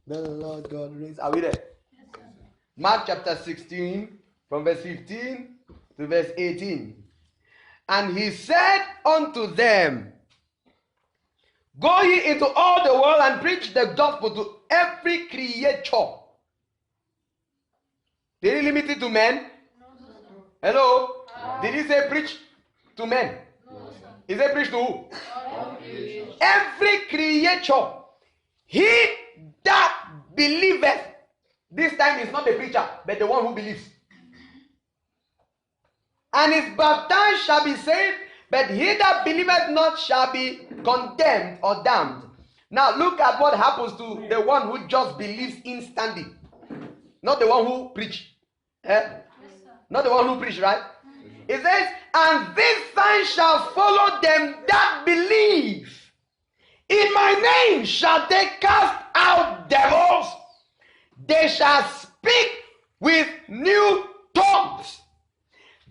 The Lord God reigns. Are we there? Yes, sir. Mark chapter 16, from verse 15 to verse 18. And he said unto them, Go ye into all the world and preach the gospel to every creature. Did he limit it to men? No, sir. Hello? Did he say preach to men? No, sir. He said preach to who? All creation. Every creature. He that believeth. This time is not the preacher, but the one who believes. And is baptized shall be saved, but he that believeth not shall be condemned or damned. Now look at what happens to the one who just believes instantly. Not the one who preach. Yes, sir. Not the one who preach, right? It says, and this sign shall follow them that believe. In my name shall they cast out devils. They shall speak with new tongues.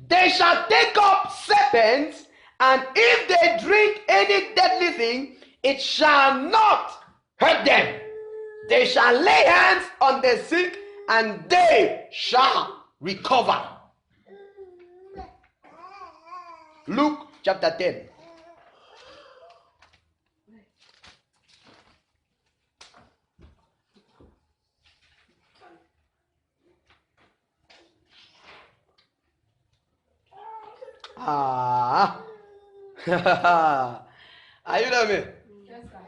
They shall take up serpents, and if they drink any deadly thing, it shall not hurt them. They shall lay hands on the sick, and they shall recover. Luke chapter 10. Are you there, me? Yes, sir.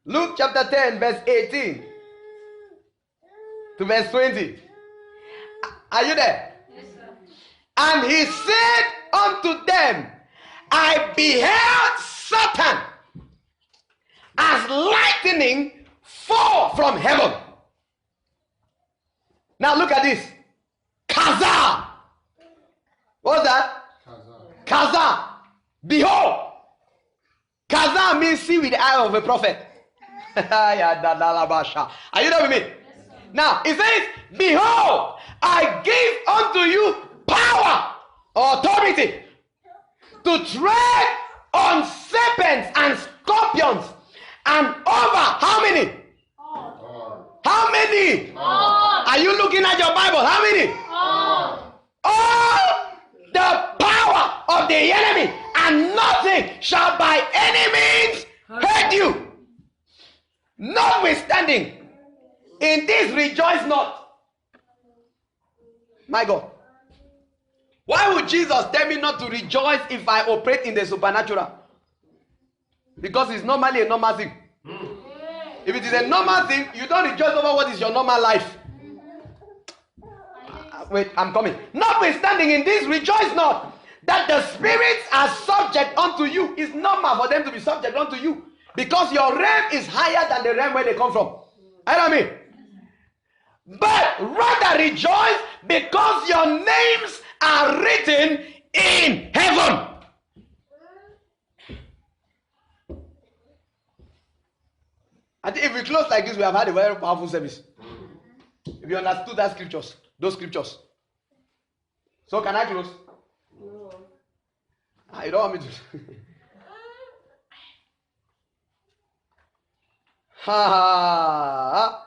Luke chapter 10, verse 18 to verse 20. Are you there? Yes, sir. And he said unto them, I beheld Satan as lightning fall from heaven. Now look at this. Kaza. What's that? Kaza. Behold. Kaza means see with the eye of a prophet. Are you there with me? Yes, sir. Now it says, behold, I give unto you power, authority, to tread on serpents and scorpions, and over how many? All. How many? All. Are you looking at your Bible? How many? All. All the power of the enemy, and nothing shall by any means hurt you. Notwithstanding, in this rejoice not. My God. Why would Jesus tell me not to rejoice if I operate in the supernatural? Because it's normally a normal thing. If it is a normal thing, you don't rejoice over what is your normal life. Wait, I'm coming. Notwithstanding, in this rejoice not, that the spirits are subject unto you. It's normal for them to be subject unto you, because your realm is higher than the realm where they come from. I know what I mean? But rather rejoice because your names are written in heaven. I think if we close like this, we have had a very powerful service. If you understood that scriptures, those scriptures. So can I close? No. You don't want me to. Ha!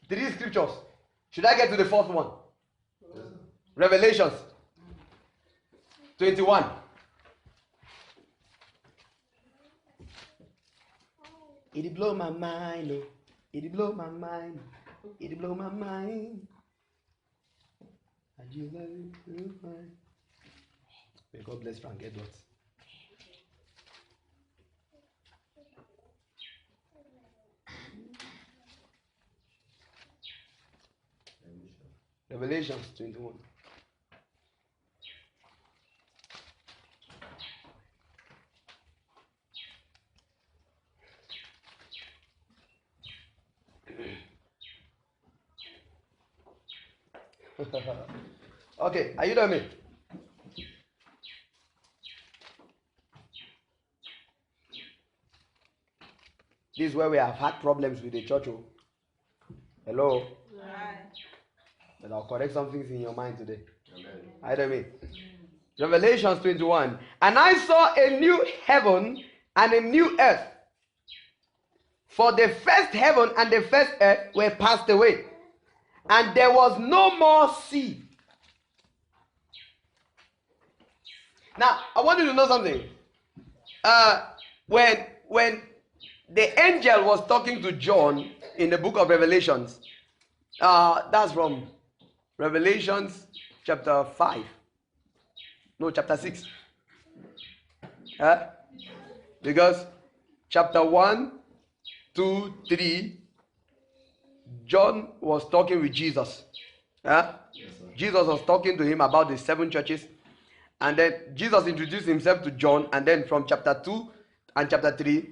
3 scriptures. Should I get to the 4th one? Revelations 21. It blow my mind, oh. It blow my mind. It blow my mind. And you may God bless Frank Edwards. Revelations 21. Okay, are you done with me? This is where we have had problems with the church. Oh. Hello? Right. But I'll correct some things in your mind today. Are you done with me? Revelations 21. And I saw a new heaven and a new earth. For the first heaven and the first earth were passed away, and there was no more sea. Now, I want you to know something. When the angel was talking to John in the book of Revelations, that's from Revelations chapter 5. No, chapter 6. Because chapter 1, 2, 3, John was talking with Jesus. Jesus was talking to him about the 7 churches. And then Jesus introduced himself to John. And then from chapter 2 and chapter 3,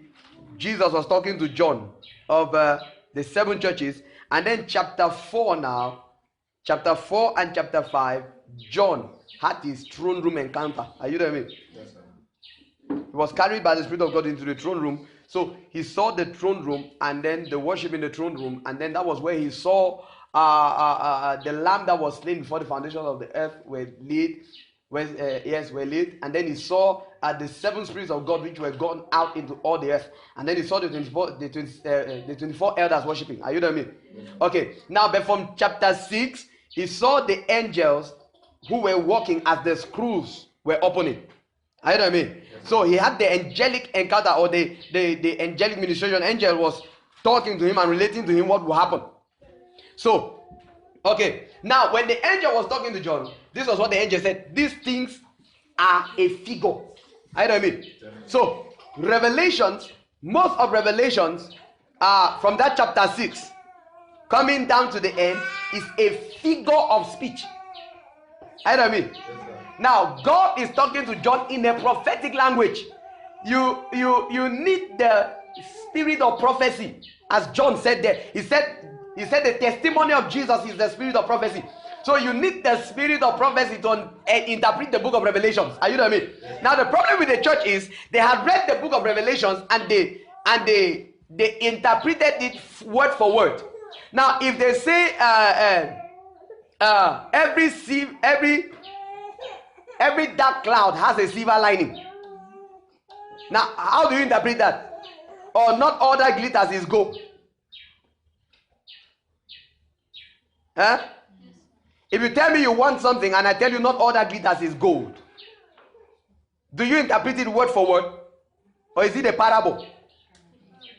Jesus was talking to John of the 7 churches. And then chapter 4 now, chapter 4 and chapter 5, John had his throne room encounter. Are you there with me? Yes, sir. He was carried by the Spirit of God into the throne room. So he saw the throne room and then the worship in the throne room. And then that was where he saw the lamb that was slain before the foundation of the earth were laid. Were laid. And then he saw the 7 spirits of God which were gone out into all the earth. And then he saw the 24 elders worshiping. Are you there with me? Okay. Now, but from chapter 6, he saw the angels who were walking as the screws were opening. Are you know what I mean? So he had the angelic encounter, or the angelic ministration. Angel was talking to him and relating to him what will happen. So, okay. Now, when the angel was talking to John, this was what the angel said. These things are a figure. Are you know what I mean? So, Revelations, most of Revelations, from that chapter 6, coming down to the end, is a figure of speech. Are you know what I mean? Now, God is talking to John in a prophetic language. You need the spirit of prophecy, as John said there. He said the testimony of Jesus is the spirit of prophecy. So you need the spirit of prophecy to interpret the book of Revelations. Are you know what I mean? Now, the problem with the church is they had read the book of Revelations and they interpreted it word for word. Now, if they say every dark cloud has a silver lining. Now, how do you interpret that? Or not all that glitters is gold. If you tell me you want something and I tell you not all that glitters is gold, do you interpret it word for word? Or is it a parable?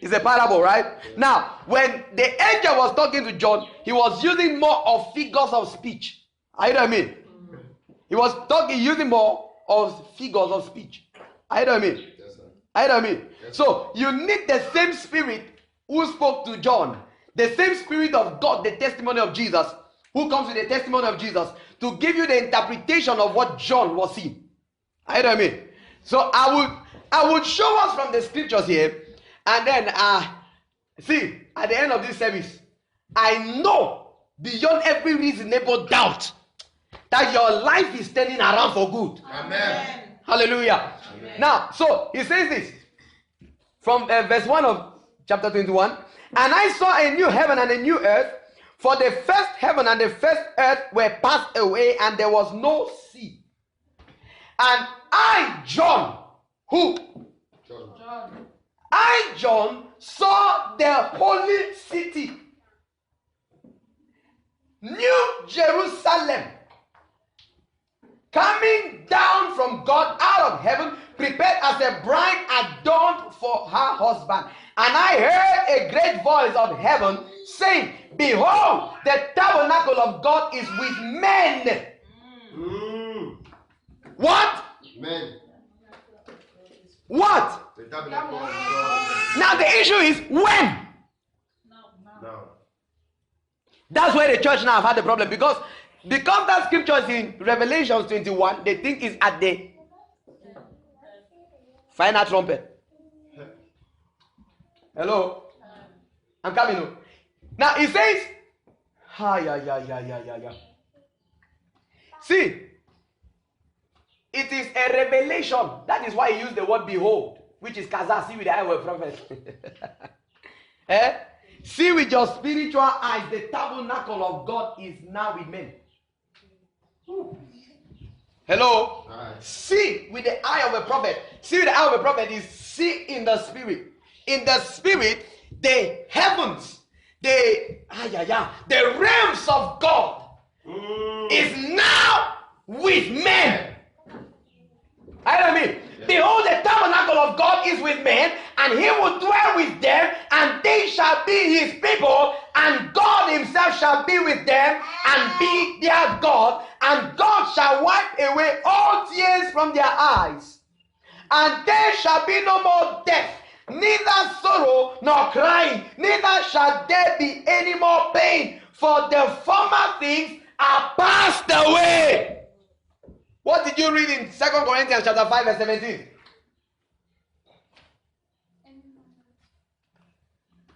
It's a parable, right? Now, when the angel was talking to John, he was using more of figures of speech. I know what I mean? He was using more of figures of speech. I know what I mean? Yes, sir. I know what I mean? Yes, so you need the same spirit who spoke to John, the same spirit of God, the testimony of Jesus, who comes with the testimony of Jesus, to give you the interpretation of what John was seeing. I know what I mean? So I would show us from the scriptures here, and then see at the end of this service, I know beyond every reasonable doubt that your life is turning around for good. Amen. Hallelujah. Amen. Now, so he says this from verse 1 of chapter 21. And I saw a new heaven and a new earth, for the first heaven and the first earth were passed away, and there was no sea. And I, John, who? John. I, John, saw the holy city, New Jerusalem, coming down from God out of heaven, prepared as a bride adorned for her husband. And I heard a great voice of heaven saying, behold, the tabernacle of God is with men. What? Men. What? The tabernacle of God. Now the issue is when? Now. That's where the church now have had the problem, because that scripture is in Revelation 21, they think it's at the final trumpet. Hello? I'm coming up. Now it says, see, it is a revelation. That is why he used the word behold, which is kaza, see with the eye of a prophet. See with your spiritual eyes, the tabernacle of God is now with men. Hello? Right. See with the eye of a prophet. See with the eye of a prophet is see in the spirit. In the spirit, the heavens, the realms of God is now with men. I mean, behold, the tabernacle of God is with men, and he will dwell with them, and they shall be his people, and God himself shall be with them and be their God, and God shall wipe away all tears from their eyes, and there shall be no more death, neither sorrow nor crying, neither shall there be any more pain, for the former things are passed away. What did you read in 2 Corinthians chapter 5 verse 17?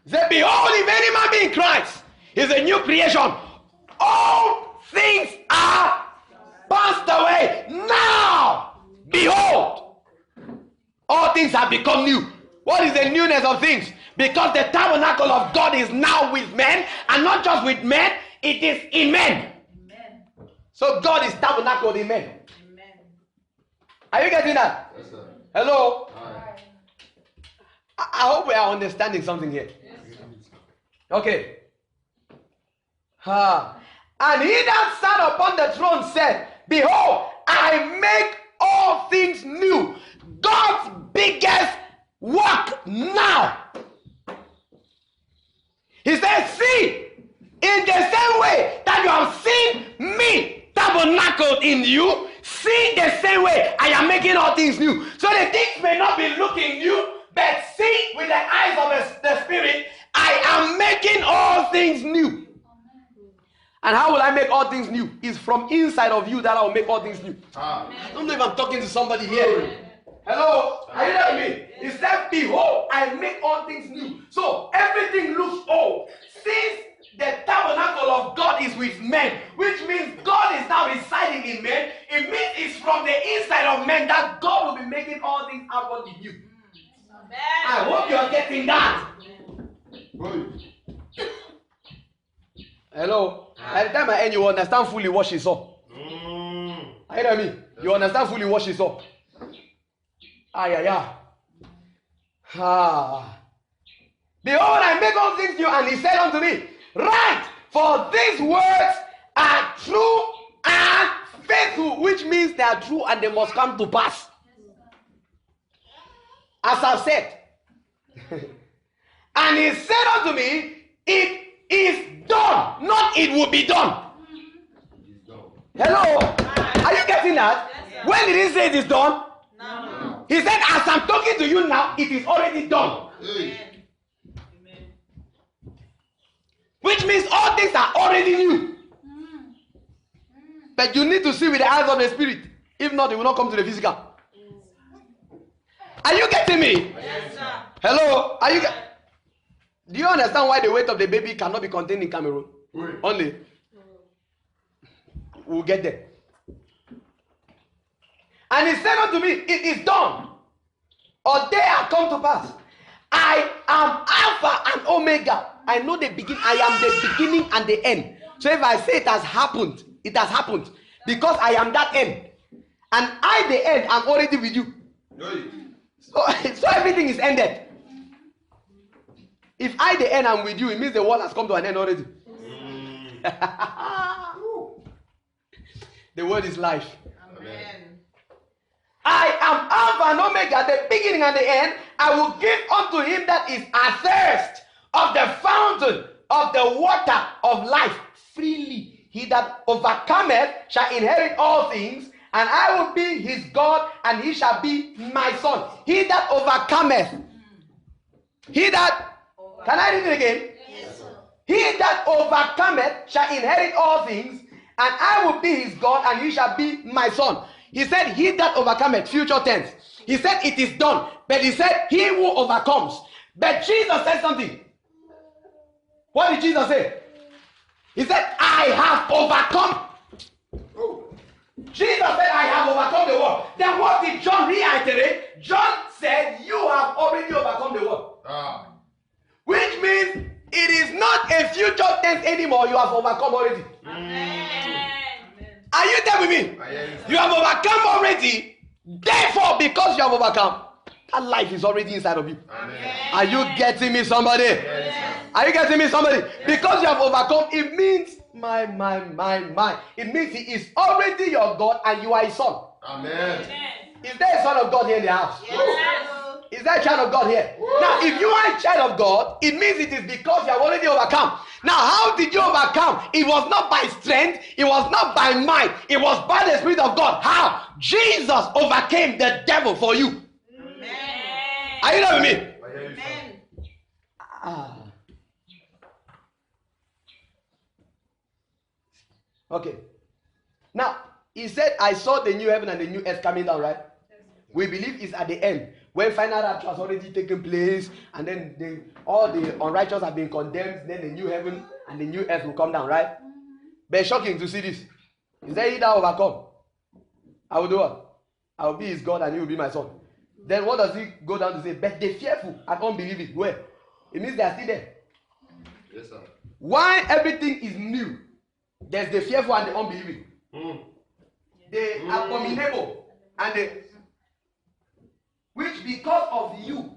Say, behold, if any man be in Christ, he is a new creation. All things are passed away. Now, behold, all things have become new. What is the newness of things? Because the tabernacle of God is now with men, and not just with men, it is in men. Amen. So God is tabernacled in men. Amen. Are you getting that? Yes, sir. Hello? Hi. I hope we are understanding something here. Okay. And he that sat upon the throne said, behold, I make all things new. God's biggest work now. He says, see, in the same way that you have seen me tabernacled in you, see the same way I am making all things new. So the things may not be looking new, but see with the eyes of the Spirit, I am making all things new. And how will I make all things new? It's from inside of you that I will make all things new. I don't know if I'm talking to somebody here. Hello? Are you hearing me? He said, behold, I make all things new. So everything looks old. Since the tabernacle of God is with men, which means God is now residing in men, it means it's from the inside of men that God will be making all things outwardly new. I hope you are getting that. Hello? By the time I end, you understand fully what she saw. Are you hearing me? You understand fully what she saw. Behold, I make all things new, and he said unto me, write, for these words are true and faithful, which means they are true and they must come to pass. As I've said. And he said unto me, it is done, not it will be done. Hello? Are you getting that? Yes, when did he say it is done? No. He said, as I'm talking to you now, it is already done. Amen. Which means all things are already new. But you need to see with the eyes of the Spirit. If not, it will not come to the physical. Are you getting me? Yes, sir. Hello? Are you? Do you understand why the weight of the baby cannot be contained in Cameroon? Only. We'll get there. And he said unto me, it is done, or they are come to pass. I am Alpha and Omega. I know the beginning. I am the beginning and the end. So if I say it has happened, it has happened. Because I am that end. And I, the end, am already with you. So everything is ended. If I, the end, am with you, it means the world has come to an end already. The word is life. Amen. I am Alpha and Omega, the beginning and the end. I will give unto him that is athirst of the fountain of the water of life freely. He that overcometh shall inherit all things, and I will be his God, and he shall be my son. He that overcometh. He that, can I read it again? Yes, sir. He that overcometh shall inherit all things, and I will be his God, and he shall be my son. He said, he that overcometh, future tense. He said, it is done. But he said, he who overcomes. But Jesus said something. What did Jesus say? He said, I have overcome. Jesus said, I have overcome the world. Then what did John reiterate? John said, you have already overcome the world. Which means, it is not a future tense anymore. You have overcome already. Amen. Are you there with me? You have overcome already. Therefore, because you have overcome, That life is already inside of you. Amen. Are you getting me, somebody? Yes. Are you getting me, somebody? Because you have overcome, it means my. It means he is already your God and you are his son. Amen. Is there a son of God here in the house? Yes. Is there a child of God here? Now, if you are a child of God, it means it is because you have already overcome. Now, how did you overcome? It was not by strength. It was not by might. It was by the Spirit of God. How? Jesus overcame the devil for you. Amen. Are you there with me? I hear you, sir. Amen. Okay. Now, he said, I saw the new heaven and the new earth coming down, right? We believe it's at the end. When final rapture has already taken place, and then all the unrighteous have been condemned, then the new heaven and the new earth will come down, right? But it's shocking to see this. Is there he that overcome? I will do what? I will be his God and he will be my son. Then what does he go down to say? But the fearful and unbelieving. Where? It means they are still there. Yes, sir. Why everything is new? There's the fearful and the unbelieving. The abominable and the which because of you,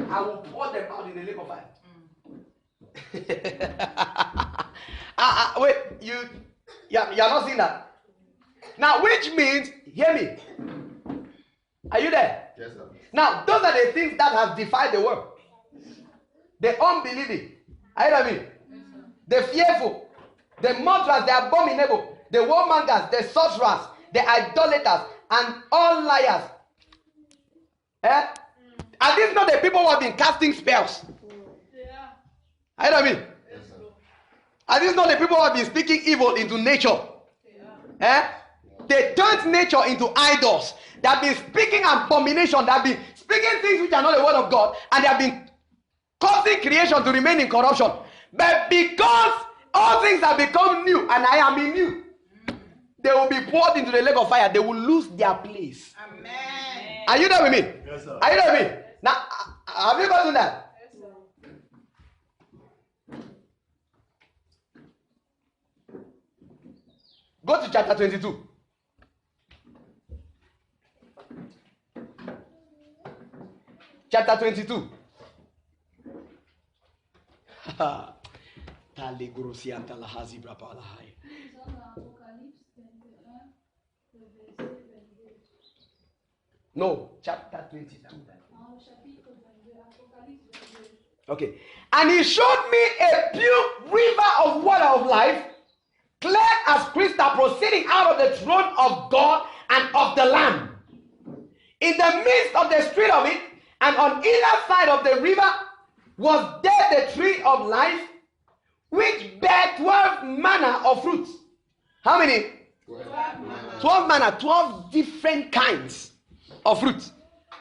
I will pour them out in the lake of fire. Wait, you're not seeing that? Now, which means, hear me. Are you there? Yes, sir. Now, those are the things that have defied the world. The unbelieving, are you with me? The fearful, the murderers, the abominable, the warmongers, the sorcerers, the idolaters, and all liars. Are these not the people who have been casting spells? Are you with me? Yes, sir. Are these not the people who have been speaking evil into nature? They turned nature into idols. They have been speaking abomination. They have been speaking things which are not the word of God, and they have been causing creation to remain in corruption. But because all things have become new, and I am in you, they will be poured into the lake of fire. They will lose their place. Amen. Are you there with me? Yes, sir. Are you there with me? Now, have you gotten that? Yes, sir. Go to chapter 22. Chapter 22. No, chapter 22. Okay. And he showed me a pure river of water of life, clear as crystal, proceeding out of the throne of God and of the Lamb. In the midst of the street of it, and on either side of the river, was there the tree of life, which bare 12 manner of fruits. How many? 12 manner, 12 different kinds of fruits.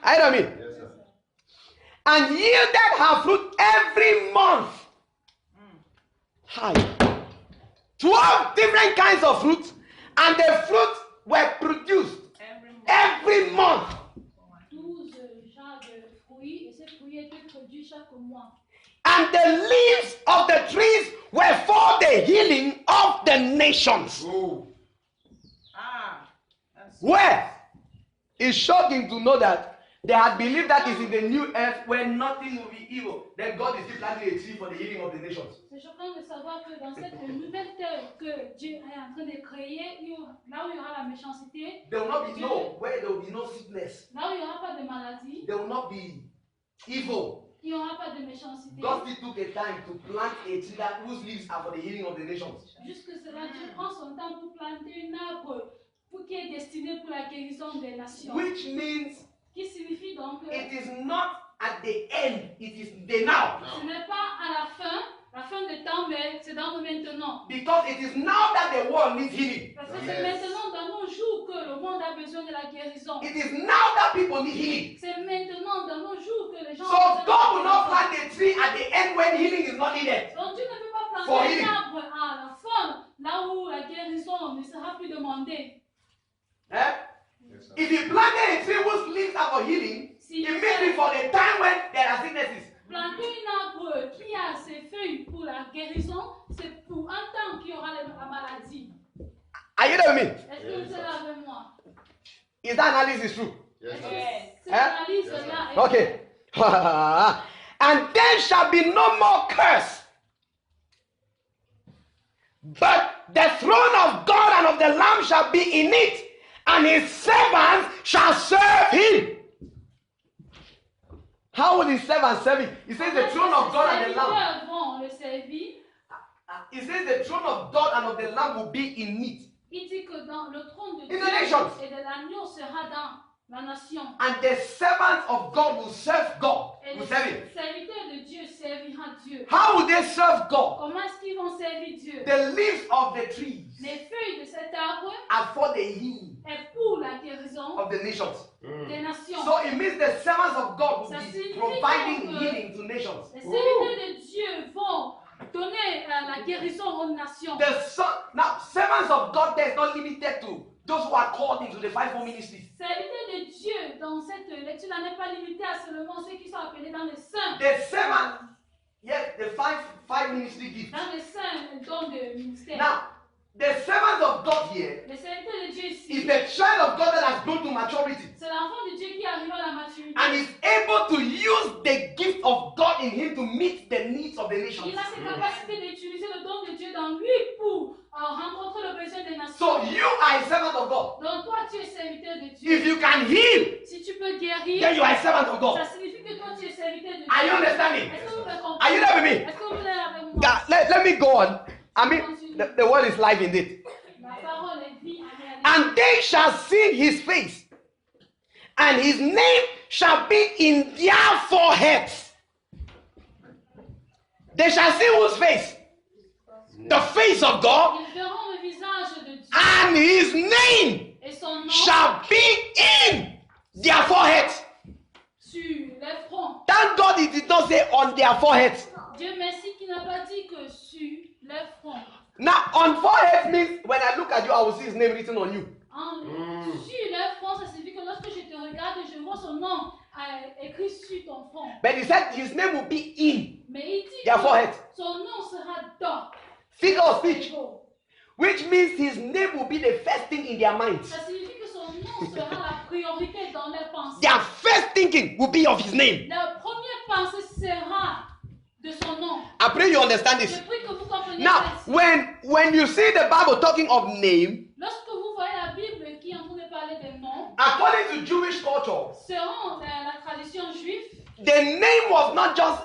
I know what I mean? Yes, sir. And yielded her fruit every month. Hi. 12 different kinds of fruit, and the fruits were produced every month. 12 genres de fruits, et ces fruits étaient produits chaque mois. And the leaves of the trees were for the healing of the nations. Oh. Where? It's shocking to know that they had believed that is in the new earth where nothing will be evil. Then God is still planting a tree for the healing of the nations. C'est choquant de savoir que dans cette nouvelle terre que Dieu est en train de créer, là où il y aura la méchanceté, There will not be where there will be no sickness. là où il n'y aura pas de maladie, There will not be evil. il n'y aura pas de méchanceté. God still took a time to plant a tree whose leaves are for the healing of the nations. Jusque cela, Dieu prend son temps pour planter un arbre qui est destiné pour la guérison des nations. Which means Qui signifie donc que it is not at the end, it is the now. ce n'est pas à la fin des temps, mais c'est dans le maintenant. Because it is now that the world needs healing. Parce que c'est maintenant dans nos jours que le monde a besoin de la guérison. It is now that people need healing. C'est maintenant dans nos jours que les gens So God will not plant a tree at the end when healing is not needed. Donc Dieu ne peut pas For planter healing. un arbre à la fin, là où la guérison ne sera plus demandée. Eh? Yes, sir. If he planted a tree whose leaves are for healing, Si it means it for the time when there are sicknesses. planter un arbre qui a ses feuilles pour la guérison, c'est pour un temps qu'il y aura la maladie. Are you there with me? Est-ce que vous êtes là avec moi? Is that analysis true? Cela est Okay. And there shall be no more curse. But the throne of God and of the Lamb shall be in it, and his servants shall serve him. How will his servants serve him? He says the throne of God and the Lamb. serviteurs vont le servir. He says the throne of God and of the Lamb will be in it. Il dit que dans le trône de In Dieu the nations. et de l'agneau sera dans la nation. And the servants of God will serve God. Et Will le serve him. serviteur de Dieu servira Dieu. How will they serve God? Comment est-ce qu'ils vont servir Dieu? The leaves of the trees Les feuilles de cet arbre are for the healing est pour la guérison of the nations. des nations. So it means the servants of God will Ça be signifie providing donc, healing to nations. Les serviteurs de Dieu vont donner la guérison aux nations. Now, servants of God there is not limited to those who are called into the fivefold ministries. Serviteur de Dieu dans cette lecture-là n'est pas limité à seulement ceux qui sont appelés dans les saints. The servants, yes, the five ministry gifts. Dans les saints dons de ministère. Now, the servants of God here Le serviteur de Dieu is ici, the child of God that has grown to maturity c'est l'enfant de Dieu qui arrive à la maturité. and is able to use the gift of God in him to meet the needs of the nations. Il a cette capacité d'utiliser le don de Dieu dans lui pour rencontrer le besoin des nations. So you are a servant of God. Donc toi, tu es serviteur de If Dieu. you can heal, Si tu peux guérir, then you are a servant of God. ça signifie que toi, tu es serviteur de Dieu. Are you understanding? Est-ce que vous pouvez comprendre? Are you there with me? Est-ce que vous êtes avec moi? God, let me go on. I mean, the word is live indeed. La parole est vie. Amen. And they shall see his face, and his name shall be in their foreheads. They shall see whose face? The face of God, Ils verront le visage de Dieu and his name et son nom shall be in their foreheads. sur les fronts. Thank God it did not say on their foreheads. Dieu merci qu'il n'a pas dit que sur les fronts. Now, on foreheads means when I look at you, I will see his name written on you. Sur les fronts, ça signifie que lorsque je te regarde, je vois son nom écrit sur ton front. But he said his name will be in Mais il dit their que foreheads. son nom sera dans. Figure of speech, which means his name will be the first thing in their minds. Ça signifie que son nom sera la priorité dans leurs pensées. Their first thinking will be of his name. La première pensée sera de son nom. I pray you understand Je this. prie que vous compreniez Now, ceci. when you see the Bible talking of name, Lorsque vous voyez la Bible qui est en train de parler des noms, according to Jewish culture, selon la tradition juive, the name was not just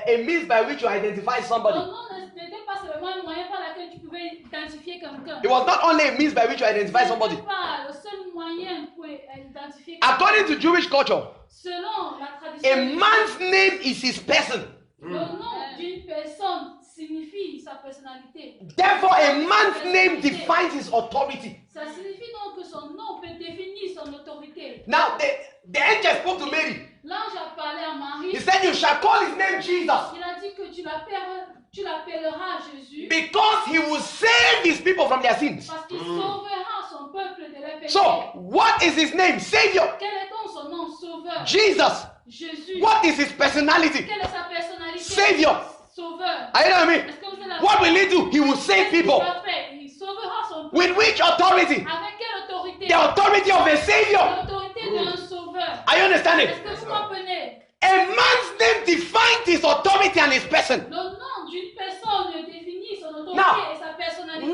a means by which you identify somebody. ton nom n'était pas seulement un moyen par lequel tu pouvais identifier quelqu'un. It was not only a means by which you identify somebody. Ce n'était pas le seul moyen pour identifier quelqu'un. According to Jewish culture, Selon la tradition a juive, man's name is his person. le nom d'une personne signifie sa personnalité. Therefore, a man's name defines his authority. Ça signifie donc que son nom peut définir son autorité. Now, the angel spoke to Mary. L'ange a parlé à Marie. He said, you shall call his name Jesus, Il a dit que tu l'appelleras Jésus because he will save his people from their sins. parce qu'il sauvera son peuple de leurs péchés. So, what is his name? Savior. Quel est donc son nom? Sauveur. Jesus. Jésus. What is his personality? Quelle est sa personnalité? Savior. Sauveur. Are you know what I mean? Est-ce que vous êtes là? What will he do? He will save Qu'est-ce qu'il people. va faire? Il sauvera son peuple. With which authority? Avec quelle autorité? The authority of a Savior. L'autorité d'un sauveur. Are you understanding? Est-ce que vous comprenez? A man's name defines his authority and his person. Le nom d'une personne définit son autorité Now, et sa personnalité.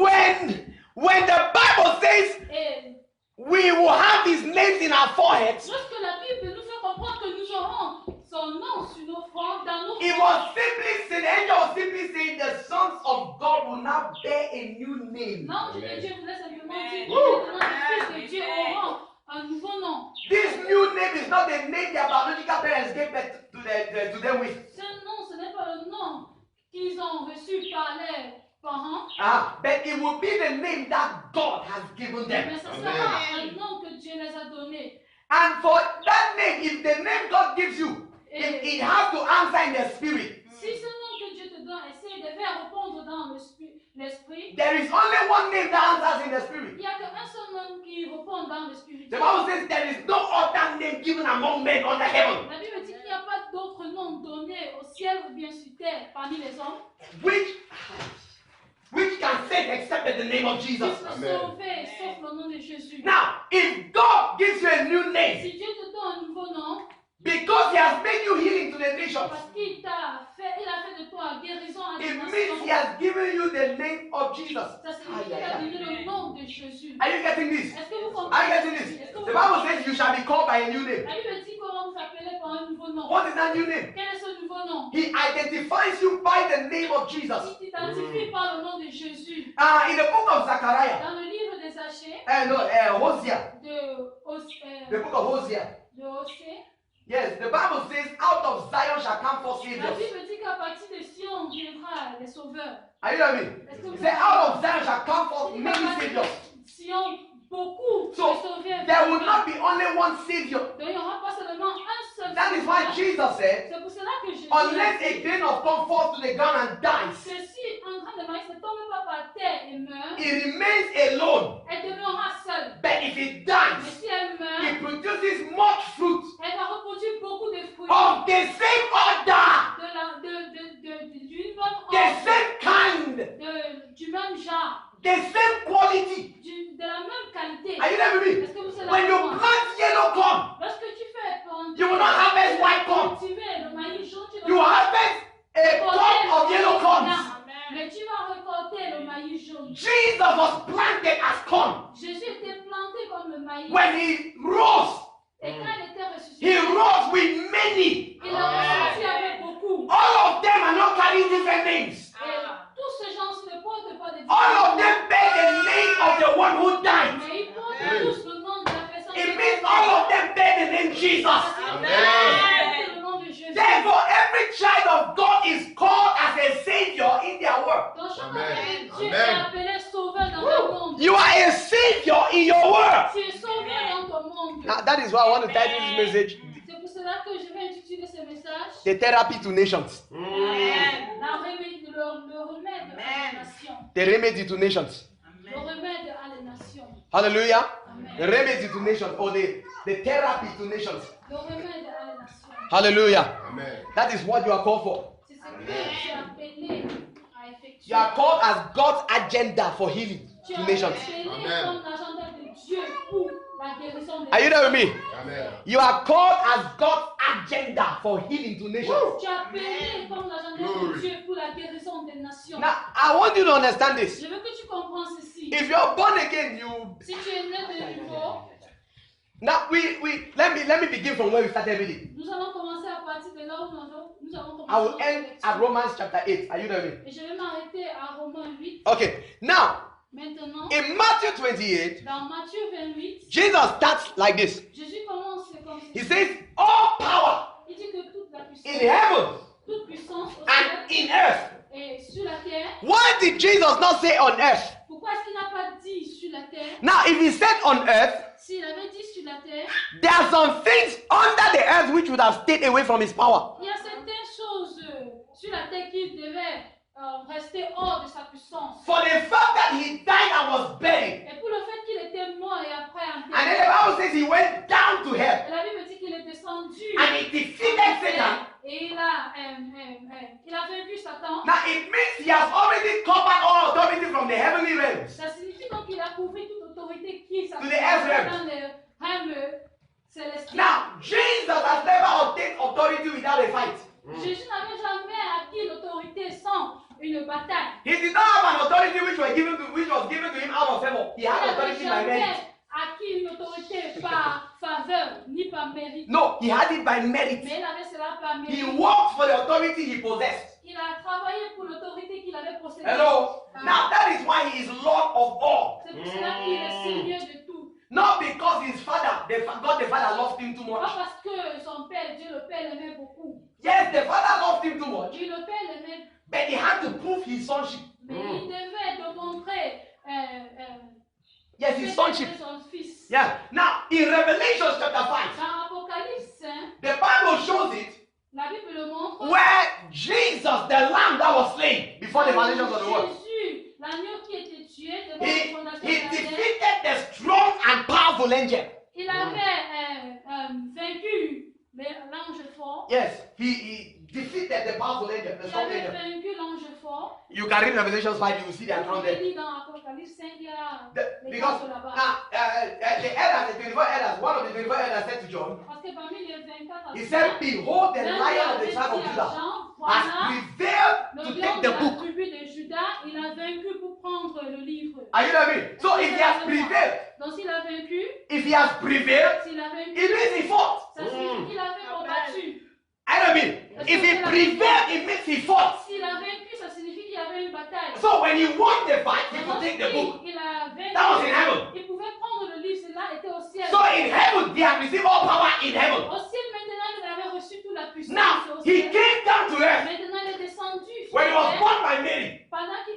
When the Bible says Et we will have his names in our foreheads, lorsque la Bible nous fait comprendre que nous aurons son nom sur nos fronts, dans nos it fronts, was simply saying, the angel was simply saying the sons of God will now bear a new name. l'ange de Dieu voulait simplement dire que maintenant les fils de Dieu auront un nouveau nom. This new name is not the name their biological parents gave birth to them with. Ce nom, ce n'est pas le nom qu'ils ont reçu par leurs parents, But it will be the name that God has given them. mais ce sera un nom que Dieu les a donné. And for that name, if the name God gives you, it has to answer in the spirit. Si ce nom que Dieu te donne, essaye de faire répondre dans l'esprit, There is only one name that answers in the spirit. il n'y a qu'un seul nom qui répond dans l'esprit. The Bible says there is no other name given among men under heaven La Bible dit qu'il n'y a pas d'autre nom donné au ciel ou bien sur terre parmi les hommes which can save except in the name of qui Jesus. peut sauver sauf le nom de Jésus. Now, if God gives you a new name, Si Dieu te donne un nouveau nom, Because he has made you healing to the nations. Parce qu'il t'a fait, il a fait de toi guérison à des It means nations. he has given you the name of Jesus. Ça signifie qu'il a donné le nom de Jésus. Are you getting this? Est-ce que vous Are you comprenez? getting this? The Bible says you shall be called by a new name. La Bible dit comment vous appelez par un nouveau nom. What is that new name? Quel est ce nouveau nom? He identifies you by the name of Jesus. Il t'identifie par le nom de Jésus. In the book of Zechariah, Dans le livre des Zachées Hosea, the book of Hosea. de Osée, Yes, the Bible says, out of Zion shall come forth la saviors. Bible dit qu'à partir de Sion viendra les sauveurs. Are you hearing me? Est-ce que vous It says, out of Zion shall come forth Il dit qu'à many partir saviors. de Sion, beaucoup So, de sauveurs. there will not be only one savior. Donc il n'y aura pas seulement un seul That is why sauveur. Jesus said, C'est pour cela que Jésus unless a a dit grain of corn falls to the ground and dies, que si un grain de maïs ne tombe pas par terre et meurt, it remains alone. elle demeurera seule. But if it Mais dies, si elle meurt, it produces much fruit elle va reproduire beaucoup de fruits of the same order, d'une bonne the ordre, same kind, du même genre, the same quality. de la même qualité. Are you there with me? Est-ce que vous êtes When you d'accord? plant yellow corn, Lorsque tu fais planter, you will not harvest white corn. cultiver le maïs jaune, tu You vas harvest a crop of yellow corns. mais tu vas récolter le maïs jaune. Jesus was planted as corn. Jésus était planté comme le maïs. When he rose, Et quand il était he ressuscité, rose with many. il a ressuscité avec beaucoup. All of them are not carrying different names. Et tous ces gens ne portent pas de All of them bear the name of the one who died. mais ils portent tous le nom de la personne. It means all of them bear the name Jesus. C'est le nom de Jésus. Therefore, every child of God is called as a savior in their work. Dans chaque Amen. enfant de Dieu Amen. est appelé sauveur dans le monde. You are a savior in your work. Tu es sauveur dans ton monde. Now, that is why I want to title this message, C'est pour cela que je vais intituler ce message The Therapy to Nations. le remède à la nation. The Remedy to Nations. Le remède à la nation. Hallelujah. The Amen. remedy to nations, or the therapy to nations. Le remède à la nation. Hallelujah. Amen. That is what you are called for. C'est ce que tu es appelé à effectuer. You are called as God's agenda for healing Tu es to appelé nations. Amen. comme l'agenda de Dieu pour la guérison des Are you there with me? Amen. You are called as God's agenda for healing to nations. Tu es appelé comme l'agenda de Glory. Dieu pour la guérison des nations. Now, I want you to understand this. Je veux que tu comprennes ceci. If you're born again, you Si tu es né de nouveau, now let me begin from where we started reading. nous allons commencer à partir de là où nous avons commencé. I will notre end lecture. at Romans chapter 8. Are you there with me? Et je vais m'arrêter à Romains 8. Okay. Now, Maintenant, in Matthew 28, dans Matthieu 28, Jesus starts like this. Jésus commence comme He ceci. says, all power Il dit que toute la in puissance, heaven toute puissance au and ciel in earth. et sur la terre. Why did Jesus not say on earth? Pourquoi est-ce qu'il n'a pas dit sur la terre? Now, if he said on earth, S'il avait dit sur la terre, there are some things under the earth which would have stayed away from his power. il y a certaines choses sur la terre qui devaient rester hors de sa puissance. For the fact that he died and was buried. Et pour le fait qu'il était mort et après And then the enterré, Bible says he went down to hell et la Bible dit qu'il est descendu and he defeated Satan. et il a vaincu Satan. Now, it means he has already covered all authority from the heavenly realms. Ça signifie donc qu'il a couvert toute autorité qui To the earth realm. dans les règnes célestiels. Now, Jesus has never obtained authority without a fight. Jésus n'avait jamais acquis l'autorité sans une bataille. He did not have an authority which was given to him out of favor. He Il had n'avait authority by merit. jamais acquis une autorité par faveur ni par mérite. No, he had it by merit. Mais il avait cela par He mérite. worked for the authority he possessed. Il a travaillé pour l'autorité qu'il avait possédée. Hello. Now that is why he is Lord of all. C'est pour cela qu'il est Seigneur de tout. Not because his father, God the Father loved him too Pas much. parce que son père, Dieu le Père, l'aimait beaucoup. Yes, the Father loved him too much. Dieu le Père l'aimait, But he had to prove his sonship. mais il devait démontrer Yes, his sonship. son fils. Yeah. Now, in Revelation chapter 5, Dans Apocalypse, the Bible shows it la Bible le montre. where Jesus, the lamb that was slain before the foundations of the world, Jésus, l'agneau qui était tué devant he, la fondation he de la terre, defeated the strong and powerful angel. il avait vaincu l'ange fort. Yes, he defeated the powerful angel, the Il strong avait angel. vaincu l'ange fort. You can read Revelation 5, you will see their On throne peut there. lire dans Apocalypse 5, il y a les Because gardes là-bas. the elders, the 24 elders, one of the 24 elders said to John, Parce que parmi les 24 he said, behold, the l'un lion of the avait tribe of dit à Judah Jean, has voilà, prevailed le to lion take de the la book. tribu de Judas, il a vaincu pour prendre le livre. Are you with me? So if he has prevailed, Donc s'il a vaincu, if he has prevailed, s'il a vaincu, it means he fought. ça signifie qu'il avait combattu. I mean, if he prevailed, it means he fought. S'il a vaincu, ça signifie qu'il y avait une bataille. So when he won the fight, he Et could take the book. il a vaincu, That was in heaven. il pouvait prendre le livre, cela était au ciel. So in heaven, they have received all power in heaven. Au ciel, maintenant, il avait reçu toute la puissance. Now, Au he ciel. came down to earth Maintenant, il est descendu. sur when he was terre. born by Mary Pendant qu'il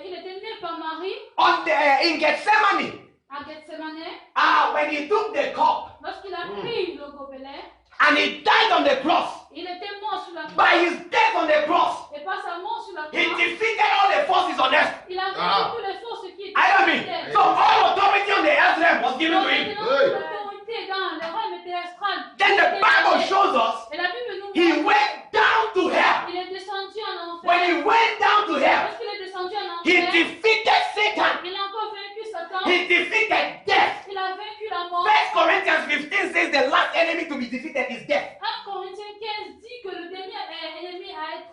il était né par Marie on the, in Gethsemane. à Gethsemane, When he took the cup lorsqu'il a pris le gobelet, and he died on the cross. il était mort sur la By croix. his death on the cross, Et par sa mort sur la he croix, defeated all the forces on earth. il a vaincu toutes les forces qui étaient I sur don't la mean. terre. So all authority on the earth realm was given Donc to him. maintenant, Hey. l'autorité dans les royaumes terrestrales. Then the Bible shows us Et la Bible nous he montre, went down to hell. il est descendu en When he enfer. went down to hell, Lorsqu'il est descendu en he enfer, defeated Satan. il a encore vaincu Satan. He defeated death. Il a vaincu la mort. 1 Corinthians 15 says the last enemy to be defeated is death. 1 Corinthiens 15 dit que le dernier ennemi à être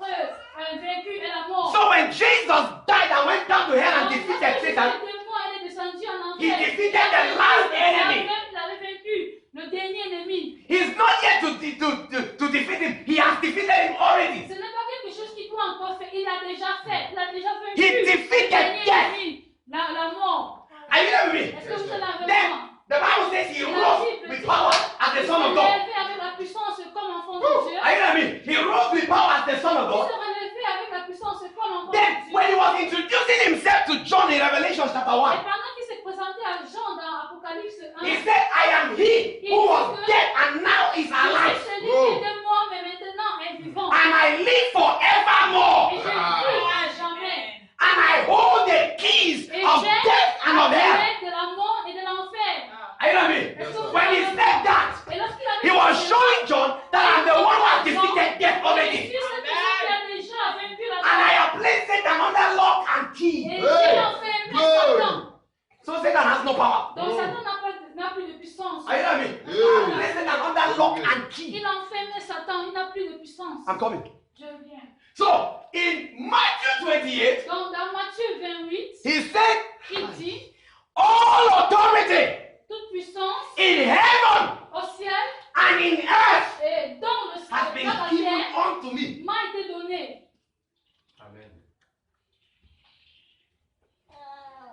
vaincu est la mort. So when Jesus died and went down to hell and Donc, defeated lorsque Satan, Jésus était mort, il est descendu en enfer. he defeated the last enemy. Il avait vaincu le dernier ennemi. He's not yet to defeat him. He has defeated him already. Ce n'est pas quelque chose qu'il doit encore faire. Il l'a déjà fait. Il a déjà vaincu He le defeated dernier death. ennemi. La mort. Are you there with me? Est-ce que vous êtes avec Then moi? the Bible says he rose with power as the Son of Il God. est élevé avec la puissance comme enfant de Dieu. Are you there with me? He rose with power as the Son of Il God. se relevait avec la puissance comme enfant de Then Dieu. when he was introducing himself to John in Revelation chapter 1, Et pendant qu'il s'est présenté à Jean dans Apocalypse 1, he said, I am he who was dead and now is alive. c'est celui qui était mort mais maintenant est vivant. And I live forevermore. Et je vis à jamais. And I hold the keys Et of j'ai death and of la hell. clé de la mort et de l'enfer. Are you with Yes, me? sir. When he said that, Et lorsqu'il avait he was dit showing John that I'm the one who has defeated death je already. suis cette personne qui a déjà vaincu la And I mort. have placed Satan under lock and Et key. j'ai enfermé Satan. So Satan has no power. Donc Satan n'a plus de puissance. Are you with me? I Yeah. have placed Satan under lock and key. Il a enfermé Satan, il n'a plus de puissance. I'm coming. Je viens. So in Matthew 28, Donc dans Matthieu 28, he said, il dit, all authority toute puissance in heaven au ciel and in earth et dans le has ciel, been dans la given terre, unto me. m'a été donnée. Amen.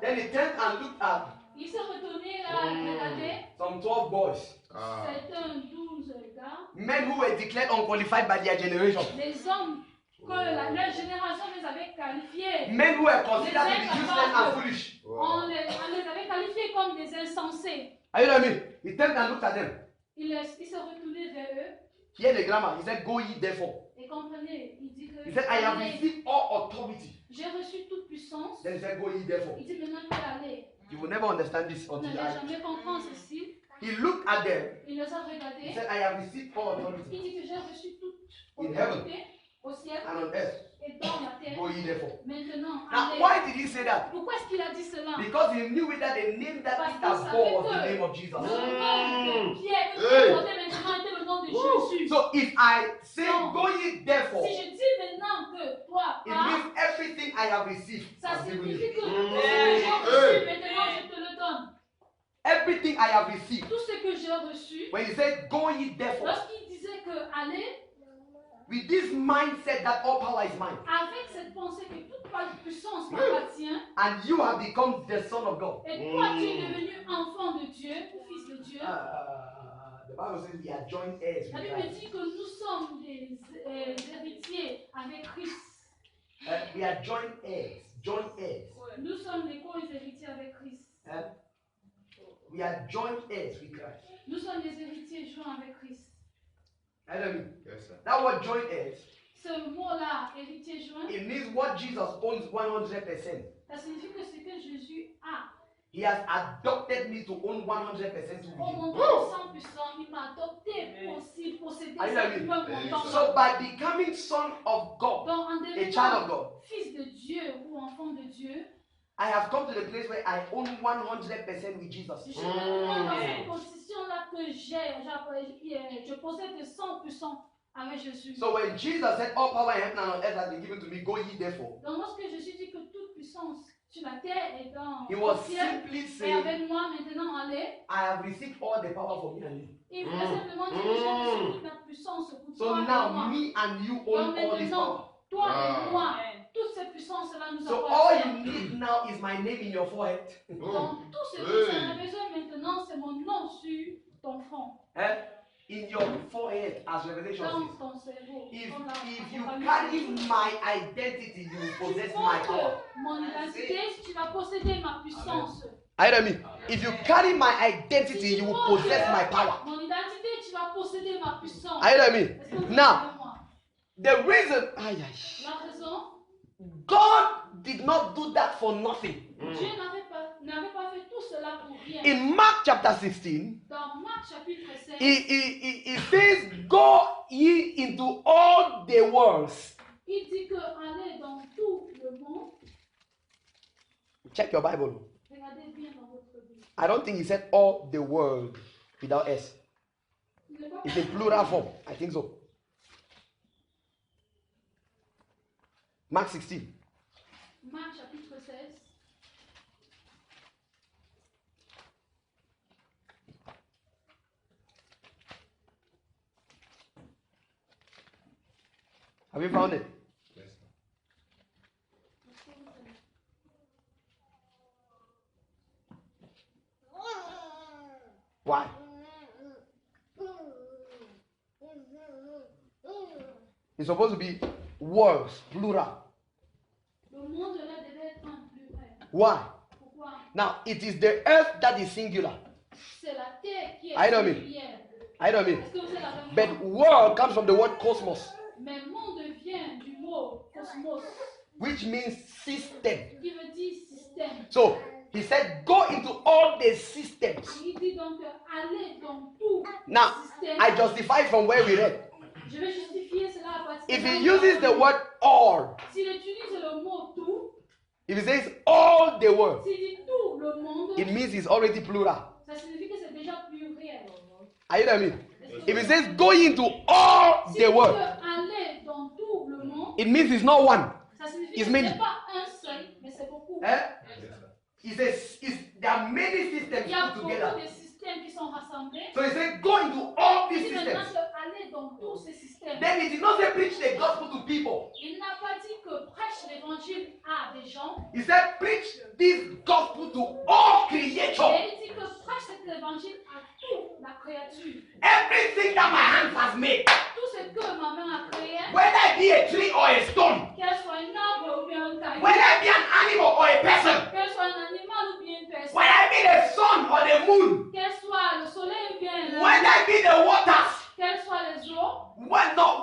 Then he turned and looked at Il s'est retourné là, regardé. some 12 boys, C'est un 12 gars. men who were declared unqualified by their generation, Les hommes que leur génération les avait qualifiés. men who were considered to be useless and foolish. On les avait qualifiés comme des insensés. Are you with me? He turned and looked at them. Il s'est retourné vers eux Hear the grammar. He said, go ye therefore. et comprenez, il dit que He said, I have received all authority. j'ai reçu toute puissance. Then he said, go ye therefore. Il dit maintenant tu peux aller. You will never understand this On ne until va jamais comprendre ceci. He looked at them. Il les a He regardés. said, I have received all Il authority dit que j'ai reçu toute In heaven. autorité au ciel and on earth. et dans la terre. Go ye therefore. Maintenant, Now, allez. why did he say that? Pourquoi est-ce qu'il a dit cela? Because he knew that the name that Parce Peter qu'il bore was the savait name of Jesus. que le nom de Pierre que Hey. Dieu portait maintenant était le nom de Jésus. So if I say, Non. go ye therefore, Si je dis maintenant que toi, it pars, means everything I have received. ça I've given signifie you. que tout ce que j'ai reçu, maintenant je te le donne. Everything I have received. Tout ce que j'ai reçu, When he said, go ye therefore, lorsqu'il disait que allez, with this mindset that all power is mine, avec cette pensée que toute puissance m'appartient, and you have become the son of God. et toi tu es devenu enfant de Dieu, fils de Dieu, The Bible says we are joint heirs la with Bible Christ. dit que nous sommes des héritiers avec Christ. We are joint heirs. Joint heirs. Nous sommes des co-héritiers avec Christ. We are joint heirs with Christ. Nous sommes des héritiers joints avec Christ. I don't know. Yes, sir. That word joint heirs, Ce mot-là, héritier joint, it means what Jesus owns 100%. ça signifie que ce que Jésus a, He has adopted me to own 100% Au of him. montant de 100%, il m'a adopté pour aussi posséder Are you ce hearing me? montant. So by becoming son of God, Donc, en a child of devenant God, fils de Dieu ou enfant de Dieu, I have come to the place where I own 100% with Jesus. je suis vraiment dans cette position-là que je possède 100% avec Jésus. So when Jesus said, all power in heaven and on earth has been given to me, go ye therefore, Donc, lorsque Jésus dit que toute puissance sur la terre et dans he le was ciel simply est saying, avec moi maintenant, allez. I have received all the power from me and you. Il voulait simplement dire que j'ai reçu toute la puissance pour So toi et now moi. me and you Donc own all this power. maintenant, toi Ah. et moi, toute cette puissance-là nous So all you appartient. need now is my name in your forehead. Donc tout ce que tu en as besoin maintenant, c'est mon nom sur ton front, In your forehead, as Revelation dans says. ton cerveau. If Comme you l'Apocalypse carry dit. my identity, you will Tu possess my portes power. mon identité, tu vas posséder ma puissance. I mean, if you carry my Si identity, tu you will portes possess my power. mon identité, tu vas posséder ma puissance. I Est-ce que vous êtes Now, avec moi? the reason La raison, God did not do that for nothing. Dieu n'avait pas fait tout cela pour rien. In Mark chapter 16, Dans Marc chapitre 16, he says, go ye into all the worlds. il dit que allez dans tout le monde. Check your Bible. Regardez bien dans votre Bible. I don't think he said all the world without S. Il n'est pas It's a plural form. I think so. Mark 16. Marc chapitre 16. Have you found it? Yes. Why? It's supposed to be worlds, plural. Le monde là devait être un pluriel. Why? Pourquoi? Now, it is the earth that is singular. C'est la terre qui est I know me. singulière. I don't mean. Est-ce que vous êtes avec But moi? world comes from the word cosmos, Mais monde vient du mot cosmos, which means system. qui veut dire système. So, he said, go into all the systems. Il dit donc allez dans tout Now, système. I justify from where we read. Je vais justifier cela à partir If de he là. uses the word all, S'il utilise le mot tout, if he says all the world, s'il dit tout le monde, it means it's already plural. ça signifie que c'est déjà pluriel. Are you hearing me? Est-ce que If he vous- says go into all Si the tu world, veux aller dans tout le monde, it means it's not one. ça signifie It's que ce many. n'est pas un seul, mais c'est beaucoup. Eh? He says there are many systems Il y a put beaucoup together. de systèmes qui sont rassemblés. So he said go into all these Si maintenant systems. que aller dans tous ces systèmes, Then he did not say preach the gospel to people. il n'a pas dit que prêche l'évangile à des gens, He said preach this gospel to all creation. mais il dit que prêche cet évangile à toute la créature. Everything that my hands has made, Tout ce que ma main a créé, whether it be a tree or a stone, qu'elle soit un arbre ou bien un caillou, whether it be an animal or a person, qu'elle soit un animal ou bien une personne, whether it be the sun or the moon, qu'elle soit le soleil ou bien la whether it be the waters, qu'elle soit les eaux,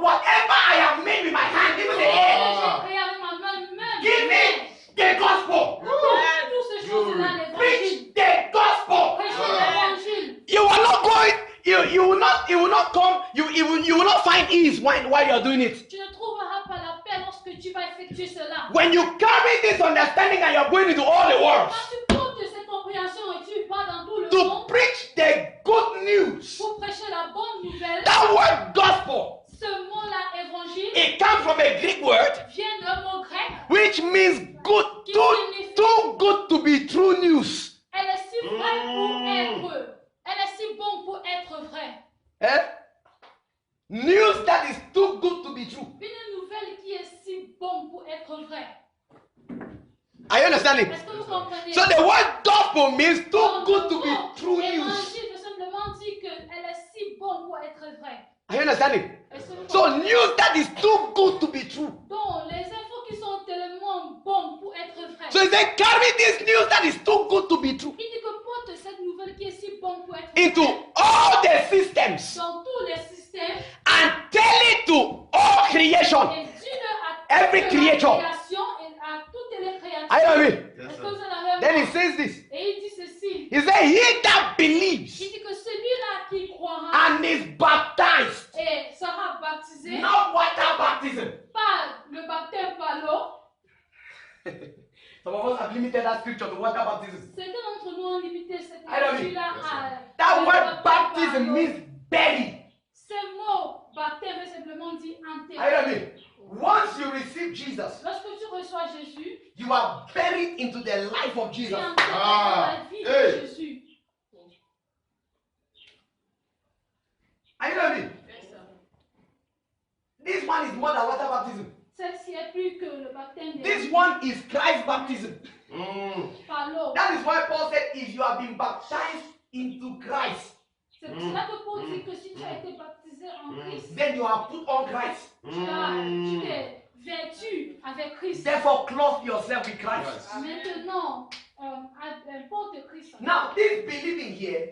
whatever I have made with my hand, even tout the ce que air, j'ai créé avec ma main, même give me the gospel. toutes ces choses-là, l'évangile. Preach the gospel. Prêchez l'évangile. You are not going. You will not come. You will not find ease while you are doing it. Tu ne trouveras pas la paix lorsque tu vas effectuer cela. When you carry this understanding and you are going into all the world Quand tu portes cette compréhension et tu pars dans tout le to monde preach the good news, pour prêcher la bonne nouvelle, that word gospel, ce mot-là, évangile, it comes from a Greek word vient d'un mot grec. which means good, too good to be true news. Elle est si vraie pour être. Elle est si bonne pour être vraie. Eh? News that is too good to be true. Une nouvelle qui est si bonne pour être vraie. Are you understanding? Est-ce que vous comprenez? So the word gospel means too Donc, good to le be mot true news. évangile veut simplement dire qu'elle est si bonne pour être vraie. Are you understanding? Est-ce que vous So comprenez? news that is too good to be true. Donc, les infos qui sont tellement bonnes pour être vraies. So he said, carry this news that is too good to be true Il dit que porte cette nouvelle qui est si bonne pour être into vraie all the systems dans tous les systèmes and tell it to all creation. et dis-le à Every toute la creature. création et à toutes les créatures. Are you with me? Yes, Est-ce sir. que vous en avez vraiment. Then he says this. Et il dit ceci. He said, he that believes Il dit que celui-là qui croira and is baptized, et sera baptisé, not water baptism. pas le baptême par l'eau. Some of us have limited that scripture to water baptism. Certains d'entre nous ont limité cette I don't mean. écriture-là Yes, à That le word baptême par baptism l'eau. means buried. Ce mot baptême est simplement dit I enterré. don't mean. Once you receive Jesus, Lorsque tu reçois Jésus, you are buried into the life of tu es Jesus. enterré dans la vie hey. de Jésus. I don't mean. This one is more than water baptism. Celle-ci est plus que le baptême This one is Christ baptism. par l'eau. That is why Paul said, if you have been baptized into Christ, C'est pour cela que Paul dit que si tu as été baptisé en Christ, then you are put on Christ. tu t'es vêtu avec Christ. Therefore, clothe yourself with Christ. Maintenant, porte Christ. Now, this believing here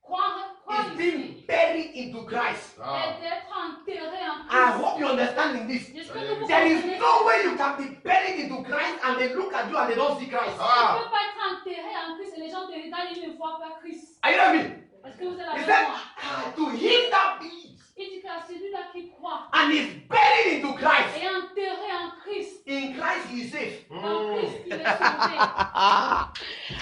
Croire is ici being buried into Christ. est d'être enterré en I Christ. hope you understand this. J'espère que vous There is comprenez. no way you can be buried into Christ and they look at you and they don't see Christ. Tu ne peux pas être enterré en Christ et les gens te regardent et ils ne voient pas Christ. Are you hearing me? Est-ce que vous êtes He avec said, moi? to him that believes Il dit qu'à celui-là qui croit and is buried into Christ. et enterré en Christ, In Christ he is safe. en Christ il est sauvé.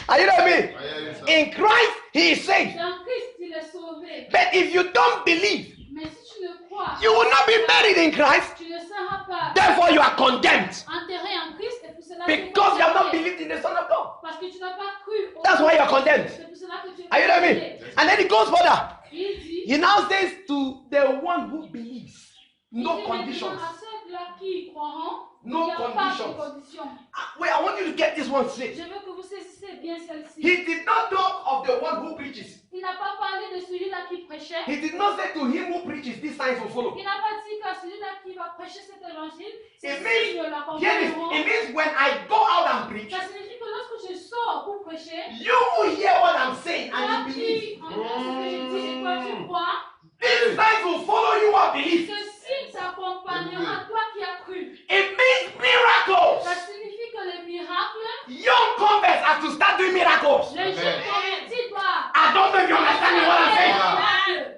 Are you hearing me? In Christ he is safe. En Christ il est sauvé. But if you don't believe, Mais si tu ne crois, you will not be buried in Christ. tu ne seras pas Therefore, you are condemned enterré en Christ et pour cela because you have not condamné. believed in the Son of God. Parce que tu n'as pas cru au That's why you are condemned. C'est pour cela que tu es Are you hearing condamné. me? And then he goes further. Il dit, He now says to the one who believes, no il dit conditions. maintenant à ceux-là qui croiront, No il n'y a pas conditions. de conditions. Wait, I want you to get this one straight. Je veux que vous saisissiez bien celle-ci. He did not talk of the one who preaches. Il n'a pas parlé de celui-là qui prêchait. He did not say to him who preaches, these signs will follow. Il n'a pas dit qu'à celui-là qui va prêcher cet évangile, ces It means, signes hear this, l'accompagneront. it means when I go out and preach, Ça signifie que lorsque je sors pour prêcher, you will hear what I'm saying and toi you believe. qui entends ce que je dis et toi tu crois, These signs will follow you who believe. ce signe s'accompagnera toi qui as cru. It means miracles. Ça signifie que les miracles, Young converts have to start doing miracles. les jeunes convertis doivent. I don't know if you understand what I'm saying.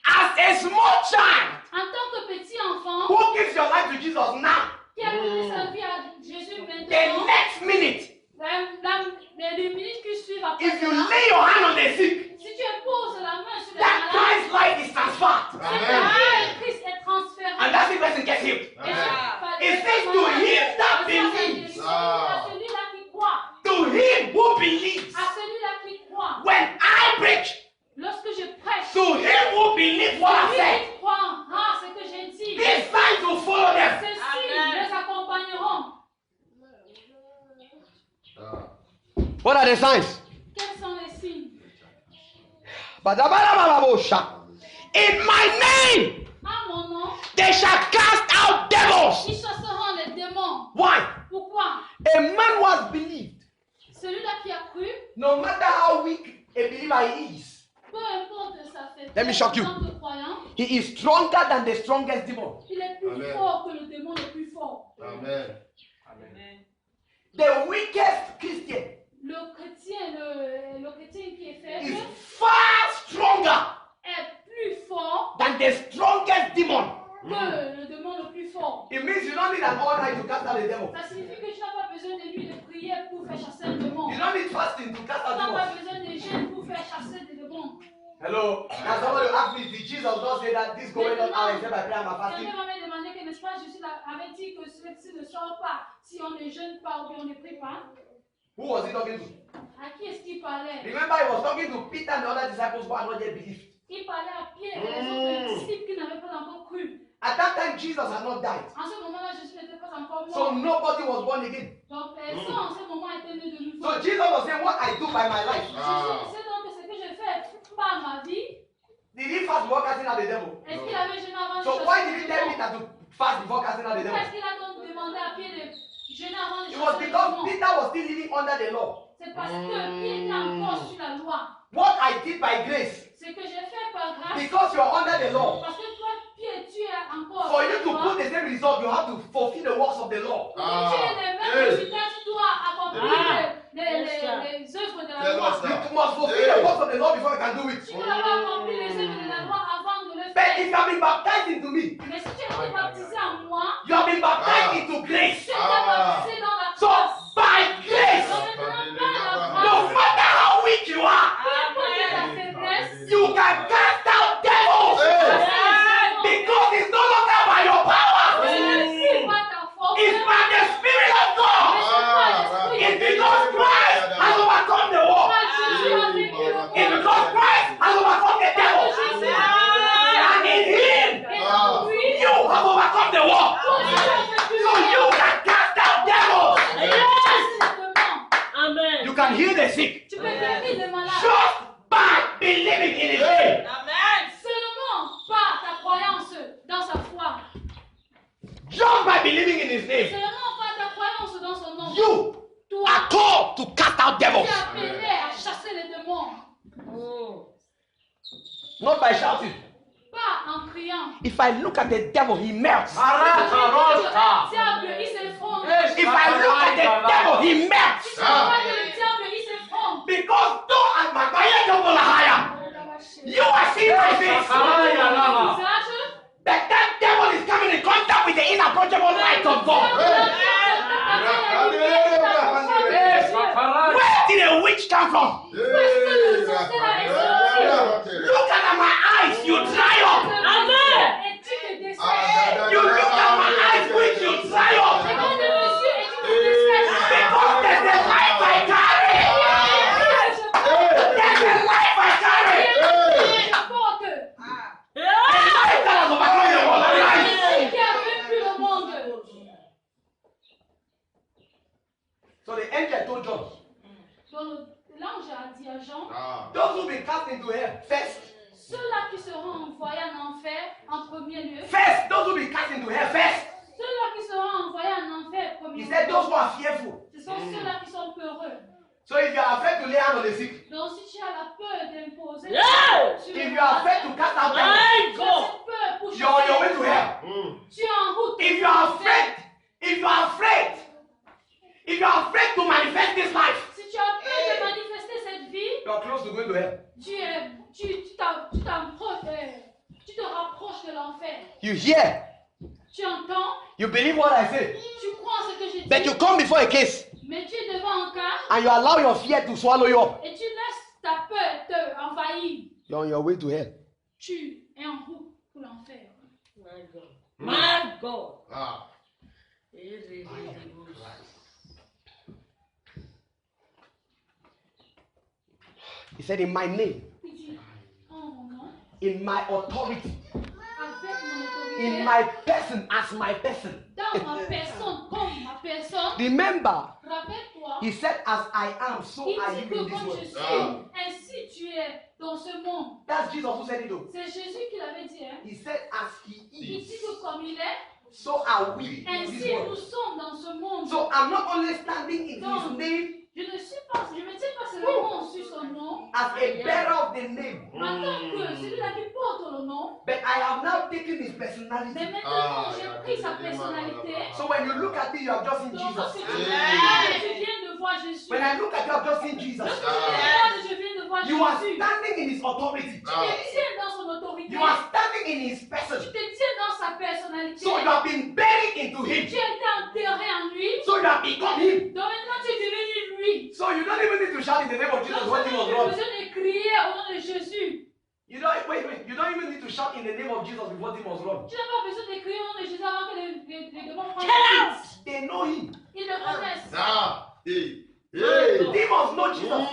As a small child En tant que petit enfant who gives your life to Jesus now, qui a donné sa vie à Jésus the maintenant, next minute, les minutes qui suivent après if you cela, lay your hand on the sick, si tu imposes la main sur les that malades, Christ's life is transferred. cette vie de Christ est transférée. And that sick person gets healed. It says to him that believes. À celui-là qui croit. To him who believes. À celui-là qui croit. When I preach, Lorsque je prêche, to him who believes what I celui said, qui croira ce que j'ai dit. these signs will follow them. Ces signes les accompagneront. What are the signs? Quels sont les signes? In my name, À mon nom, they shall cast out devils. ils chasseront les démons. Why? Pourquoi? A man who has believed, Celui-là qui a cru, no matter how weak a believer he is, peu importe sa faiblesse, Let me shock you. en tant que croyant, he is stronger than the strongest demon. il est plus Amen. fort que le démon le plus fort. Amen. The weakest Christian Le chrétien qui est is faible far stronger est plus fort than the strongest demon. que le démon le plus fort. It means you don't need an all night to cast out the devil. Ça signifie que tu n'as pas besoin de lui de prier pour faire chasser un démon. You Tu don't need fasting to cast out n'as pas demons. besoin de jeûne pour faire chasser des démons. Hello. Now somebody asked me, did Jesus not say that this going on out except by prayer and by fasting? Quelqu'un m'avait demandé que n'est-ce pas Jésus avait dit que ceci ne sort pas si on ne jeûne pas ou bien on ne prie pas. Who was he talking to? À qui est-ce qu'il parlait? Remember, he was talking to Peter and the other disciples who had not yet believed. Il parlait à Pierre et les autres disciples qui n'avaient pas encore cru. At that time, Jesus had not died. En ce moment-là, Jésus n'était pas encore So mort. nobody was born again. Donc personne en ce moment était né de nouveau. So Jesus was saying, what I do by my life. Jésus sait donc que ce que je fais par ma vie. Did he fast before casting out the devil? Est-ce qu'il avait jeûné avant de So chasser why le did he tell démon? Peter to fast before casting out the devil? Est-ce qu'il a donc demandé à Pierre de jeûner avant de It was chasser le because démon? Peter was still living under the law. C'est parce que Pierre était encore sur la loi. What I did by grace, Ce que j'ai fait par grâce, because you are under the law, parce que toi, Pierre, tu es encore for sur you la to loi. put the same result, you have to fulfill the works of the law. Pour que tu aies les mêmes résultats, tu dois accomplir les must fulfill the works of the Lord before you can do it. Tu dois avoir accompli les œuvres de la loi avant de le But if faire. you have been baptized into me, Mais si tu as été baptisé en moi, you have been baptized into grace. tu es baptisé dans la So grâce. by grace, Donc maintenant, par la no grâce, matter how weak you are, peu importe ta faiblesse, you can cast out devils. Because it's no longer by your power. c'est pas ta force, It's by the Spirit of God. It's because Christ has overcome the world. It's because Christ has overcome the devil. And in Him, you have overcome the world. So you can cast out devils. Amen. You can heal the sick tu peux guérir des malades just by believing in His name. seulement par ta croyance dans sa foi, Just by believing in His name. seulement par ta croyance dans son nom. You Toi, are called to cast out tu devils. es appelé à chasser les démons, Not by shouting. pas en criant. If I look at the devil, he melts. Le diable, il s'effondre. If I look at the devil, he melts. Si tu vois que le diable, il s'effondre. Because though I'm a fire double higher, you are seeing my face. Visage, That devil is coming in contact with the inapproachable light of God. Where did a witch come from? Look at my eyes, you dry up. You look at my eyes, witch, you dry up. Because there's a life I carry. There's a life I carry. A life that has overcome the world. A life. So the angel told John, L'ange a dit à Jean, those who be cast into hell, first, ceux-là qui seront envoyés en enfer en premier lieu, those who be cast into hell, first. ceux-là qui seront envoyés en enfer He premier said lieu, those who are fearful. ce sont ceux-là qui sont peureux. So if you are afraid to lay hands on the sick, Donc si tu as la peur d'imposer, Yeah! sur if les you are malades, afraid to cast out devils, My tu as God. cette peur pour you're on your way chasser to les hell. démons. Tu es en route. If you are afraid, if you are afraid, if you are afraid to manifest this life, Si tu as peur de manifester cette vie, you are close to going to hell. tu te rapproches de l'enfer. You hear, Tu entends, you believe what I say, tu crois ce que je dis, but you come before a case mais tu es devant un cas and you allow your fear to swallow you up. et tu laisses ta peur te envahir. You're on your way to hell. Tu es en route pour l'enfer. My God. My God. Ah. He said, in my name, Il dit, en mon nom, in my authority, avec mon autorité, in my person as my person. dans ma personne, comme ma personne, Remember, rappelle-toi, he said, as I am, so il are dit you que in this comme je world. suis, ainsi tu es dans ce monde. That's Jesus who said it though. C'est Jésus qui l'avait dit. Hein? He said, as he Il is, dit que comme il est, so are we in this ainsi nous world. sommes dans ce monde. So I'm not only standing in his name Je ne me tiens pas seulement sur son nom, as a bearer of the name, en tant que celui-là qui porte le nom, but I have now taken his mais personality. maintenant j'ai pris sa personnalité. So when you look at me, you have just seen Donc lorsque Jesus. tu regardes, tu viens de voir Jésus. When I look at you, I've just seen Jesus. Lorsque tu regardes, je viens de voir You are Jésus. standing in his authority. Tu te tiens dans son autorité. You are standing in his Tu person. te tiens dans sa personnalité. So you have been buried into Tu him. as été enterré en lui. So you have become him. Donc maintenant tu es devenu lui. So you don't even need to shout in the name of Jesus Donc when tu he was n'as wrong. besoin de crier au nom de Jésus. You don't wait. You don't even need to shout in the name of Jesus before him was wrong. Tu n'as pas besoin de crier au nom de Jésus avant que les démons prennent Get le out! titre. They know him. Ils le connaissent. Ah. Hey. The Hey. demons know Jesus.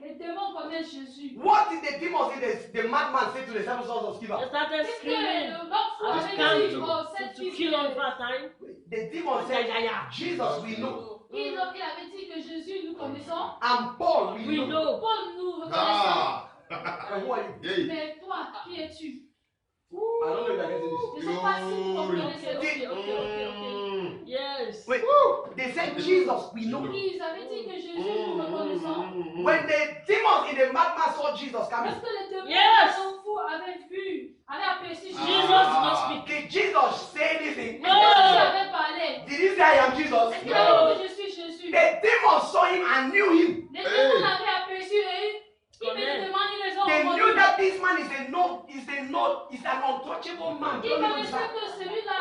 Les démons connaissent Jésus. What did the demons say? The madman said to the seven sons of They Sceva? started Qu'est-ce que screaming. l'homme fou I was avait coming dit aux sept to fils kill on that time. The demons said, Jesus we know, il avait dit que Jésus nous connaissons. and Paul we We know. know. Paul nous reconnaissons. Ah. And who are you? Hey. Mais toi, qui es-tu? I don't know if you are getting this. Je ne sais pas si vous comprenez Okay, ce okay, okay, okay, okay. Yes. Wait, they said Jesus we know. Ils avaient dit que Jésus nous reconnaissons. When the demons in the madman saw Jesus coming, Lorsque les démons Yes. sont fous avaient vu, avaient aperçu Jésus. Jesus must speak. did Jesus say anything? No. Jésus avait parlé. Did he say I am Est-ce Jesus? qu'il avait dit que je suis Jésus? The demons saw him and knew him. Les démons l'avaient aperçu et that this man is an untouchable man. Il connaissait que celui-là.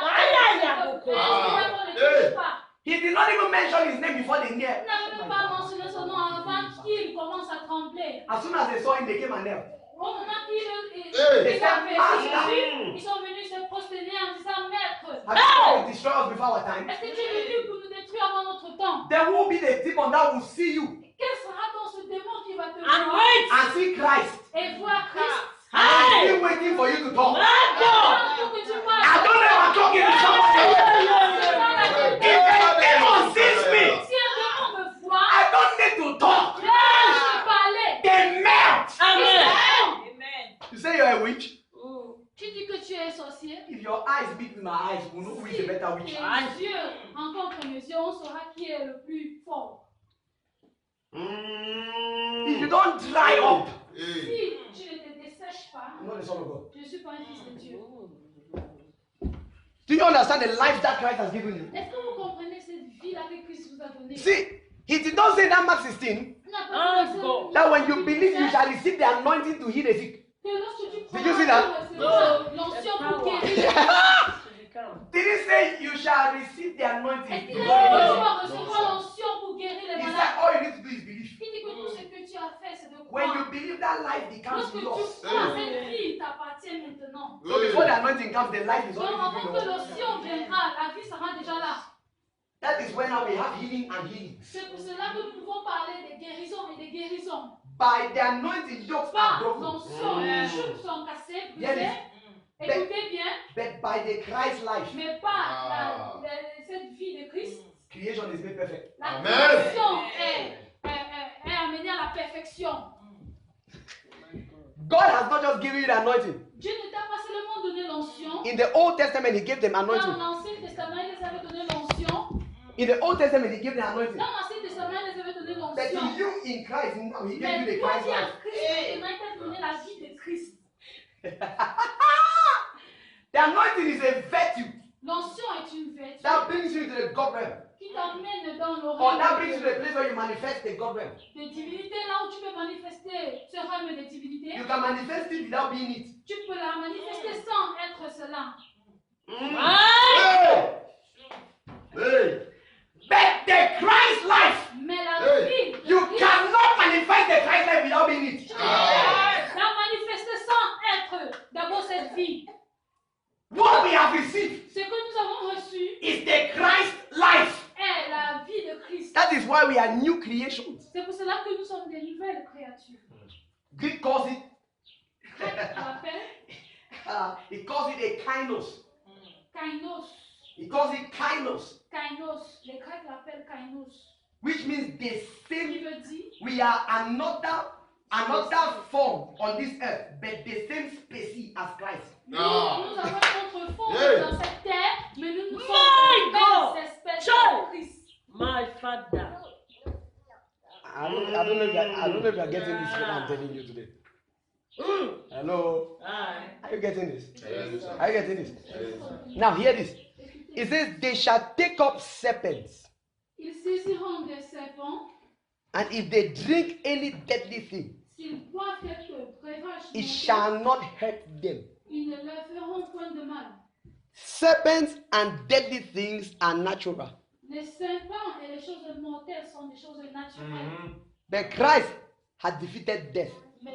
He did not even mention his name before they Il knew. n'avait même pas mentionné son nom avant qu'il commence à trembler. As soon as they saw him, they came and knelt. Au moment qu'ils They said, Master, ils sont venus se prosterner en disant Maître, have you tried to destroy us before our time? est-ce que tu es venu pour nous détruire avant notre temps? Then who will be the demon that will see you Quel sera donc ce démon qui va te And voir wait. and see Christ et voir Christ? and Hey. still waiting for you to talk? My God. Pour que tu I parles. don't know if I'm talking to somebody. If a demon sees me, Si un démon me voit, I don't need to talk. je peux parler. They melt. Amen. Amen. You say you're a witch? Tu dis que tu es sorcier. If your eyes meet with my eyes, we'll know who is a better witch. Tes yeux rencontrent mes yeux, on saura qui est le plus fort. If you don't dry up, Hey. Si tu ne te dessèches pas, I'm not the son of God. je ne suis pas un fils de Dieu. Do you understand the life that Christ has given you? Est-ce que vous comprenez cette vie-là que Christ vous a donnée? See, he did not say that Mark 16 Il n'a pas dit God. that when you believe you shall receive the anointing to heal the sick. que lorsque tu Did you see that? prends l'onction pour guérir, Did he say you shall receive the est-ce anointing? qu'il a dit que tu vas recevoir l'onction pour guérir les He said malades? all you need to do is believe. Il dit que tout ce que tu as fait, c'est de When you croire. believe, that life becomes Lorsque tu yours. crois, cette vie t'appartient maintenant. So before the anointing comes, the life is Donc avant already que given. l'onction viendra, la vie sera déjà là. That is when now we have healing and healing. C'est pour cela que nous pouvons parler des guérisons et des guérisons. By the anointing, yokes are Pas broken. l'onction, les choses sont cassées, Yes. brisées. Écoutez bien, But by the Christ life, mais pas cette vie de Christ. creation is made perfect. La Amen. création est amenée à la perfection. God has not just given you the anointing. Dieu ne t'a pas seulement donné l'onction. In the Old Testament, He gave them Dans anointing. l'Ancien Testament, il les avait donné l'onction. In the Old Testament, He gave them anointing. Dans l'Ancien Testament, il les avait donné But l'onction. to you in Christ, now He gave you Mais the toi Christ qui es life. en Christ, maintenant, il t'a donné la vie de Christ. The anointing is a virtue L'onction est une vertu that brings you to the God realm, qui t'amène dans or that brings you to l'oreille the place where you manifest the God realm. de divinité, là où tu peux manifester ce règne de divinité. You can manifest it without being it. Tu peux la manifester sans être cela. Hey. Hey. But the Christ life, Mais la Hey. vie, you cannot manifest the Christ life without being it. la manifester sans être d'abord cette vie. What we have received Ce que nous avons reçu is the Christ life. est la vie de Christ. That is why we are new creations. C'est pour cela que nous sommes des nouvelles créatures. Greek calls it, On l'appelle he calls it a kainos. kainos. He calls it kainos, Kainos. Les Grecs l'appellent kainos. which means the Qui same. veut dire We are another form on this earth, but the same species as Christ. nous avons notre forme Yeah. dans cette terre, mais nous My sommes God. des espèces Child. de Christ. My father. I don't know if you are getting this what I'm telling you today. Hello? Aye. Are you getting this? Yes. Are you getting this? Now hear this. It says they shall take up serpents, Ils saisiront des serpents, and if they drink any deadly thing, s'ils boivent quelque breuvage, it shall not hurt them. ils ne leur feront point de mal. Serpents and deadly things are natural. Les serpents et les choses mortelles sont des choses naturelles. But Christ had defeated death. Mais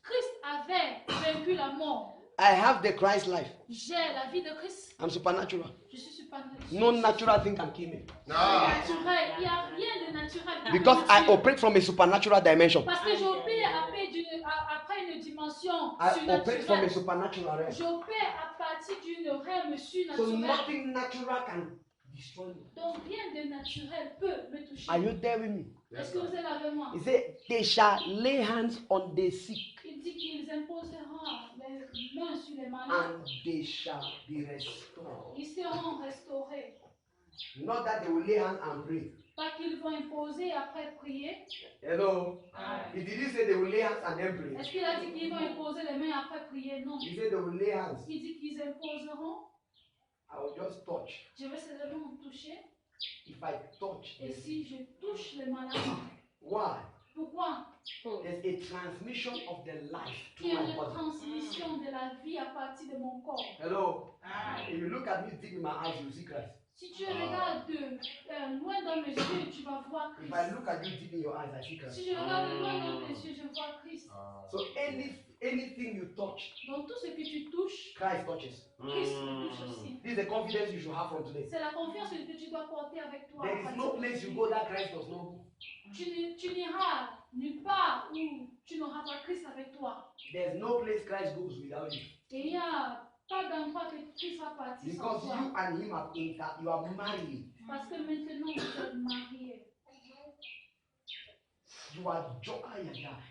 Christ avait vaincu la mort. I have the Christ life. J'ai la vie de Christ. I'm supernatural. Je suis supernatural. No natural thing can kill me. Nah. Naturel. Il n'y a rien de naturel. qui Because peut I me tuer. operate from a supernatural dimension. Parce que j'opère après une dimension I operate from a surnaturelle. supernatural realm. J'opère à partir d'une realm So surnaturelle. nothing natural can destroy me. Donc rien de naturel peut me toucher. Are you there with me? Est-ce que vous êtes avec moi? He said, they shall lay hands on the sick Il dit qu'ils imposeront les mains sur les malades. and they shall be restored. Ils seront restaurés. Not that they will lay hands and pray. Pas qu'ils vont imposer après prier. Hello? He didn't say they will lay hands and then pray. Est-ce qu'il a dit qu'ils vont imposer les mains après prier? Non. He said they will lay hands. Il dit qu'ils imposeront. I will just touch. Je vais seulement toucher. If I touch, Et the sick. si je touche les malades, Why? Pourquoi? There's a transmission of the life to Il y a my une body. transmission de la vie à partir de mon corps. Hello. If you look at me deep in my eyes, you see Christ. Si tu regardes loin dans mes yeux, tu vas voir If I Christ. look at you deep in your eyes, I see Christ. Si je regarde loin dans tes yeux, je vois Christ. So anything you touch, Dans tout ce que tu touches, Christ touches. Christ le touche aussi. This is the confidence you should have from today. C'est la confiance que tu dois porter avec toi. There is no place you go that Christ does not go. Tu n'iras nulle part où tu n'auras pas Christ avec toi. There's no place Christ goes without you. Et il n'y a pas d'endroit que Christ va partir sans Because toi. you and him you are married. Parce que maintenant vous êtes mariés. You are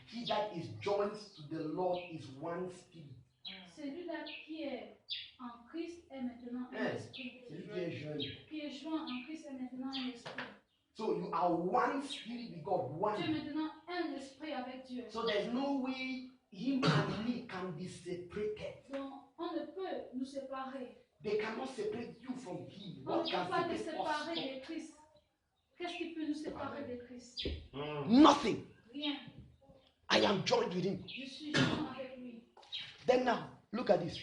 he that is joined to the Lord is one spirit. Celui-là qui est en Christ est maintenant un Yes. esprit. Celui qui est jeune. Qui est joint en Christ est maintenant un esprit. So you are one spirit with God, Tu es one. maintenant un esprit avec Dieu. So there's no way him and me can be separated. Donc on ne peut nous séparer. They cannot separate you from him. On ne What can peut pas te separate séparer us? de Christ. Qu'est-ce qui peut nous séparer de Christ? Nothing. Rien. I am joined with him. Je suis joint avec lui. Then now, look at this.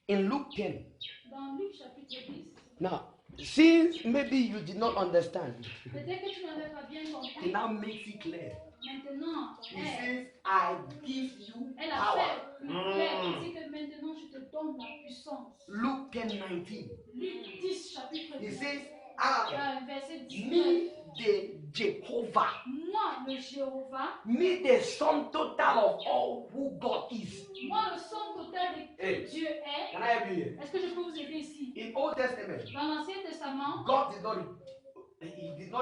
In Luke 10. Dans Luc chapitre 10, Now, since maybe you did not understand, peut-être que tu n'avais pas bien it compris. now makes it clear. Maintenant, He says, I give you elle a power. fait plus clair. Elle dit que maintenant je te donne la puissance. Luke 10:19. Luc 10 chapitre He 10. says, I, Verset 19. me the Jehovah, Moi, le Jéhovah, me the sum total of all who God is. moi, le somme total de qui Hey. Dieu est. Can I help you here? Est-ce que je peux vous aider ici? In Old Testament, Dans l'Ancien Testament, God did not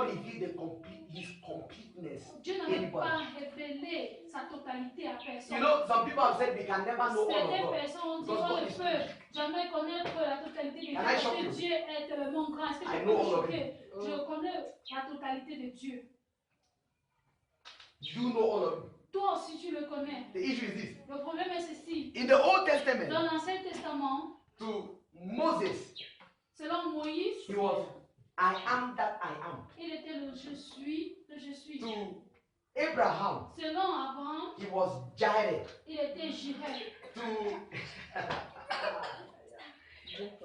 reveal his completeness. Dieu n'avait Anybody. pas révélé sa totalité à personne. You know, some people have said we can never know all Certaines of God. personnes ont dit Because on God ne is peut jamais connaître la totalité de Dieu Can I parce shock que you? Dieu est tellement grand. Est-ce que I je know peux all vous of choquer? Je connais la totalité de Dieu. You know all of it. Toi aussi tu le connais. The issue is this. Le problème est ceci. In the Old Dans Testament, l'Ancien Testament, to Moses, selon Moïse, he was, I am that I am. il était le je suis, le je suis. To Abraham, Selon Abraham, he was Jireh. il était Jireh.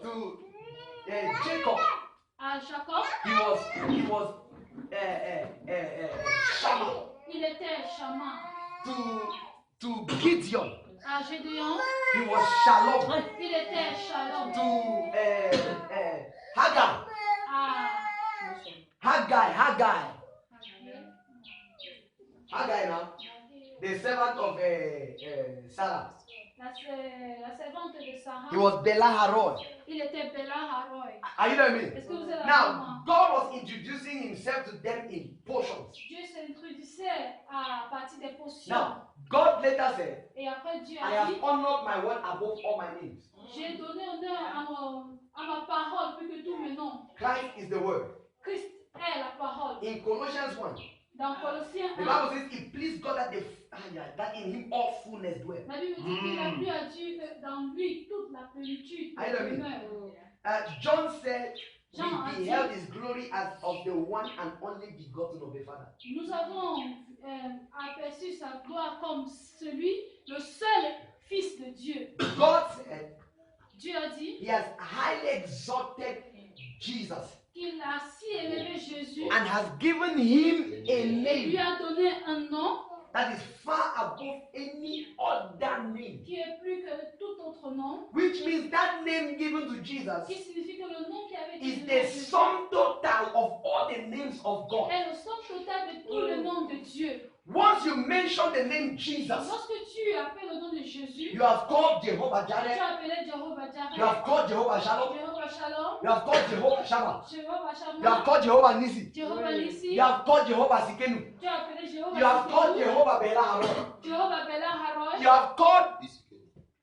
To Jacob, À Jacob, he was Shammah. il était Shammah. To Gideon, À Gédéon, he was Shalom. il était Shalom. To Haggai, Haggai now, the servant of Sarah. La servante de Sarah, He was Belaharoi. il était Bela Haroy. Are you know me? Est-ce que vous êtes Now, God was introducing himself to them in portions. Dieu s'introduisait à partir des potions. Now, God later said, Et après Dieu I a have dit, honored my word above all my names. j'ai donné honneur à ma parole plus que tous mes noms. Christ is the word. Christ est la parole. In Colossians 1, Dans Colossiens the 1, Bible says it pleased God that in him all fullness dwell. la Bible dit qu'il a plu à Dieu que dans lui toute la plénitude I love it. demeure. John said, Jean a we dit, beheld his glory as of the one and only begotten of the Father. nous avons aperçu sa gloire comme celui, le seul Fils de Dieu. God said, Dieu a dit he has highly exalted Jesus qu'il a si élevé Jésus and has given him a et lui name a donné un nom that is far above any other name. qui est plus que tout autre nom, Which means that name given to Jesus qui signifie que le nom qui avait été is donné à the Jésus sum total of all the names of God. est le somme total de tous les noms de Dieu. Once you mention the name Jesus, Lorsque tu appelles le nom de Jésus, you have called Jehovah tu Jireh, as appelé Jehovah you Jireh, have called Jehovah Shalom, Jehovah Shalom, you have called Jehovah Shammah, Jehovah you have Shammah, called Jehovah Nissi, Jehovah Nissi, you have called Jehovah Sikenu, tu as appelé Jehovah you have called Tsidkenu, Jehovah Belaharoi, Jehovah Bela Haroy,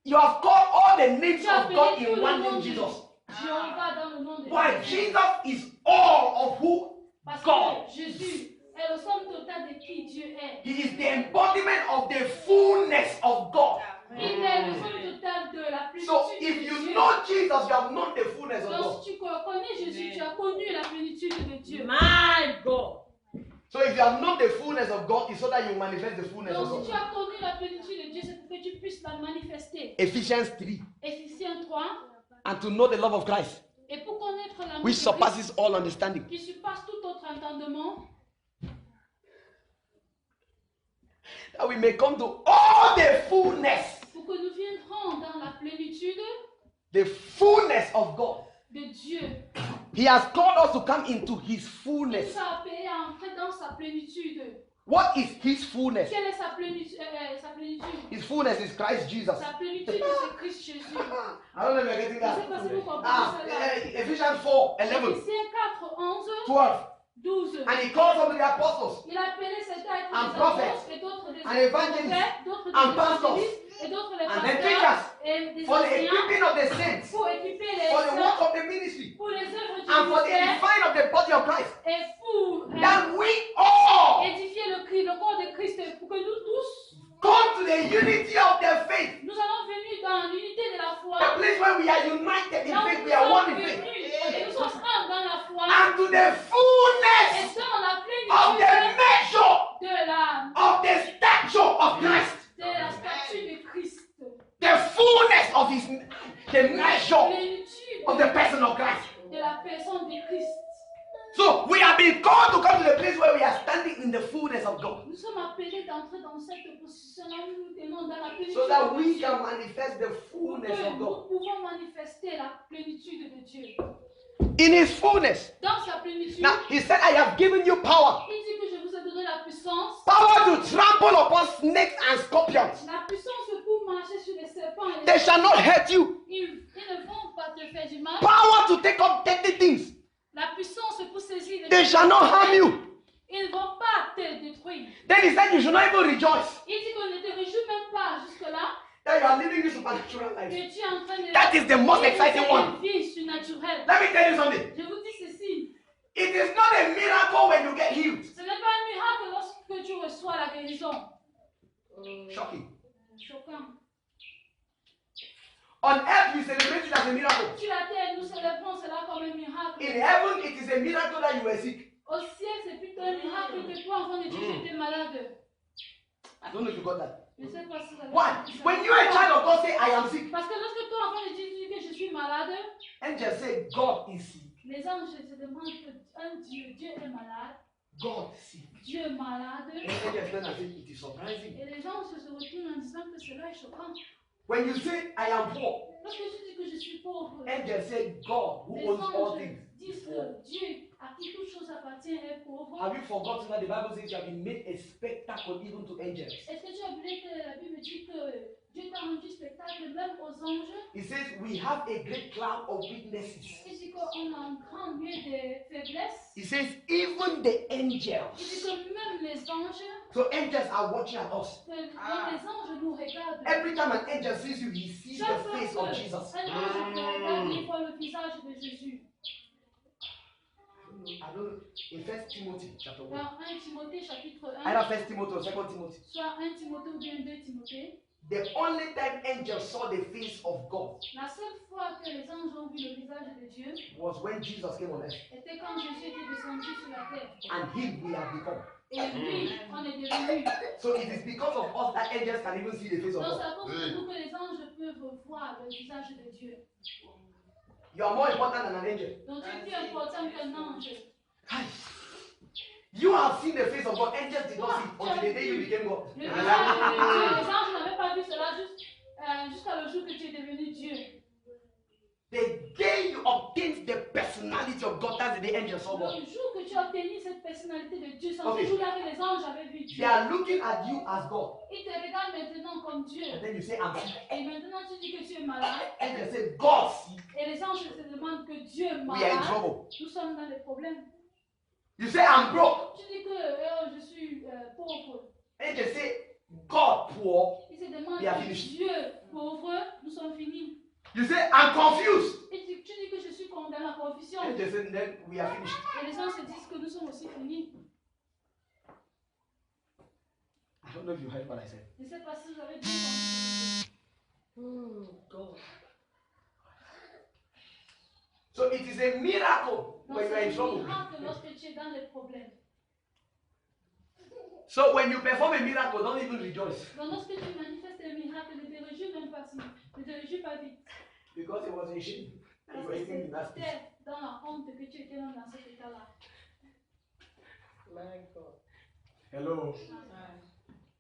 you have called all the names tu as of God appelé tout in le one nom name, de Jesus. Jehovah dans le nom de Why? Jésus. Jesus is all of who? Parce God. que Jésus est le somme total de qui Dieu est. He is the embodiment of the fullness of God. Il est le somme total de la plénitude So de if you Dieu. know Jesus, you have known the fullness of Donc God. si tu connais Jésus, tu as connu la plénitude de Dieu. My God. So if you have known the fullness of God, it's so that you manifest the fullness of Donc, si tu God. as connu la plénitude de Dieu, c'est pour que tu puisses la manifester. Ephesians 3. Éphésiens 3. And to know the love of Christ, Et pour connaître l'amour which de surpasses Christ, all understanding. qui surpasse tout autre entendement, That we may come to all the fullness, pour que nous viendrons dans la plénitude the fullness of God. de Dieu. He has called us to come into His Il fullness. nous a appelés à entrer dans sa plénitude. What is His fullness? Quelle est sa plénitude? His fullness is Christ Jesus. Sa plénitude, c'est Christ Jésus. I don't know if you're getting Je that. sais pas si vous comprenez cela. Ephesians 4, 11, Éphésiens 4, 11, 12. 12. And He calls some of the apostles, Il a appelé certains à être And des prophets, apôtres et d'autres des and evangelists, prophètes, d'autres des and pastors, évangélistes et d'autres des and then pasteurs teachers, et des for the enseignants equipping of the saints, pour équiper les for the work saints, of the ministry, pour les œuvres du and for the ministère edifying of the body of Christ, et pour that we all édifier le corps de Christ, pour que nous tous, come to the unity of the faith. nous allons venir dans l'unité de la foi. The place where we are united in Là où faith, nous we are one sommes in venus, faith. et nous sommes un dans la foi And to the et fullness dans la of the plénitude measure de of the stature of Christ. la statue de Christ. The fullness of the measure Plénitude of the person of Christ. de la personne de Christ. So we have been called to come to the place where we are standing in the fullness of God. Nous sommes appelés d'entrer dans cette position-là où nous tenons dans la plénitude So that de we Dieu. can manifest the Pour que fullness of nous God. pouvons manifester la plénitude de Dieu. In His fullness. Dans sa plénitude, Now He said, I have given you power. il dit que je vous ai donné la puissance. Power to trample upon snakes and scorpions. La puissance pour marcher sur les serpents et les They shall not hurt you. Ils ne vont pas te faire du mal. Power to take up deadly things. La puissance pour saisir les They choses. shall not harm you. Ils ne vont pas te détruire. Then He said, you should not even rejoice Il dit qu'on ne te réjouit même pas jusque-là that you are living this supernatural que life. tu es en train de That is the most vivre exciting cette one. vie surnaturelle. Let me tell you something. Je vous dis ceci. It is not a miracle when you get healed. Ce n'est pas un miracle lorsque tu reçois la guérison. Shocking. Choquant. On earth, we celebrate it as a miracle. Sur la terre, nous célébrons cela comme un miracle. In heaven, it is a miracle that you were sick. Au ciel, c'est plutôt un miracle que toi, enfant de Dieu, tu étais malade. I don't know if you got that. Je ne sais pas si vous avez Why? compris ça. When you a child of God say, I am sick, Parce que lorsque toi, enfant de Dieu, dis que je suis malade, angels say, God is sick. les anges se demandent que Dieu est malade, God is sick. Dieu est malade, And angels turn and say, it is surprising. et les anges se retournent en disant que cela est choquant. When you say, I am poor, Lorsque tu dis que je suis pauvre, angels say, God, who les owns all anges things, is disent poor. que Dieu, à qui toute chose appartient, est pauvre. Have you forgotten that the Bible says you have been made a spectacle even to angels? Est-ce que tu as oublié que la Bible dit que Dieu t'a rendu spectacle même aux anges? It says we have a great cloud of witnesses. Il dit qu'on a un grand lieu de faiblesse. It says even the Il dit angels. que même les anges, So angels are watching at us. que les anges nous regardent. Every time an angel sees you, he sees Chaque the fois face of Jesus. qu'un ange te regarde, il voit le visage de Jésus. I don't. In 1 Timothy chapter 1. Dans 1 Timothée chapitre 1, Either 1 Timothy or 2 Timothy. soit 1 Timothée ou bien 2 Timothée, The only time angels saw the face of God la seule fois que les anges ont vu le visage de Dieu was when Jesus came on earth. était quand Jésus était descendu sur la terre. And him we have become. Et lui, on est devenu. So it is because of us that angels can even see the face of Donc c'est God. à cause de nous que les anges peuvent voir le visage de Dieu. You are more important than an angel. Donc tu es plus important qu'un ange. Hi. You have seen the face of God. Angels did not see it until the day you became God. Le visage de Dieu, les anges n'avaient pas vu cela jusqu'à le jour que tu es devenu Dieu. The day you obtained the personality of God, that's the day angels saw God. Le jour que tu as obtenu cette personnalité de Dieu, c'est Ok. ce jour-là que les anges avaient vu Dieu. They are looking at you as God. Ils te regardent maintenant comme Dieu. And then you say, I'm sick. Et maintenant tu dis que tu es malade. Angels say, God sick. Et les anges se demandent que Dieu est We are in malade. trouble. Nous sommes dans des problèmes. You say, I'm broke. Tu dis que je suis pauvre. Angels say, God poor. Ils se demandent We are que finished. Dieu pauvre, nous sommes finis. You say, I'm confused. Et tu dis que je suis dans la confusion. Angels say, then we are finished. Et les anges se disent que nous sommes aussi finis. I don't know if you heard what I said. Je ne sais pas si vous avez bien compris. Oh, God. So it is a miracle Donc when you are c'est in un trouble. miracle lorsque tu es dans les problèmes. So when you perform a miracle, don't even rejoice. Donc, lorsque tu manifestes un miracle, ne te réjouis même pas si. Ne te réjouis pas vite. Because it was in shame. And you Parce were que eating in that state. c'était dans la honte que tu étais dans cet état-là. My God. Hello.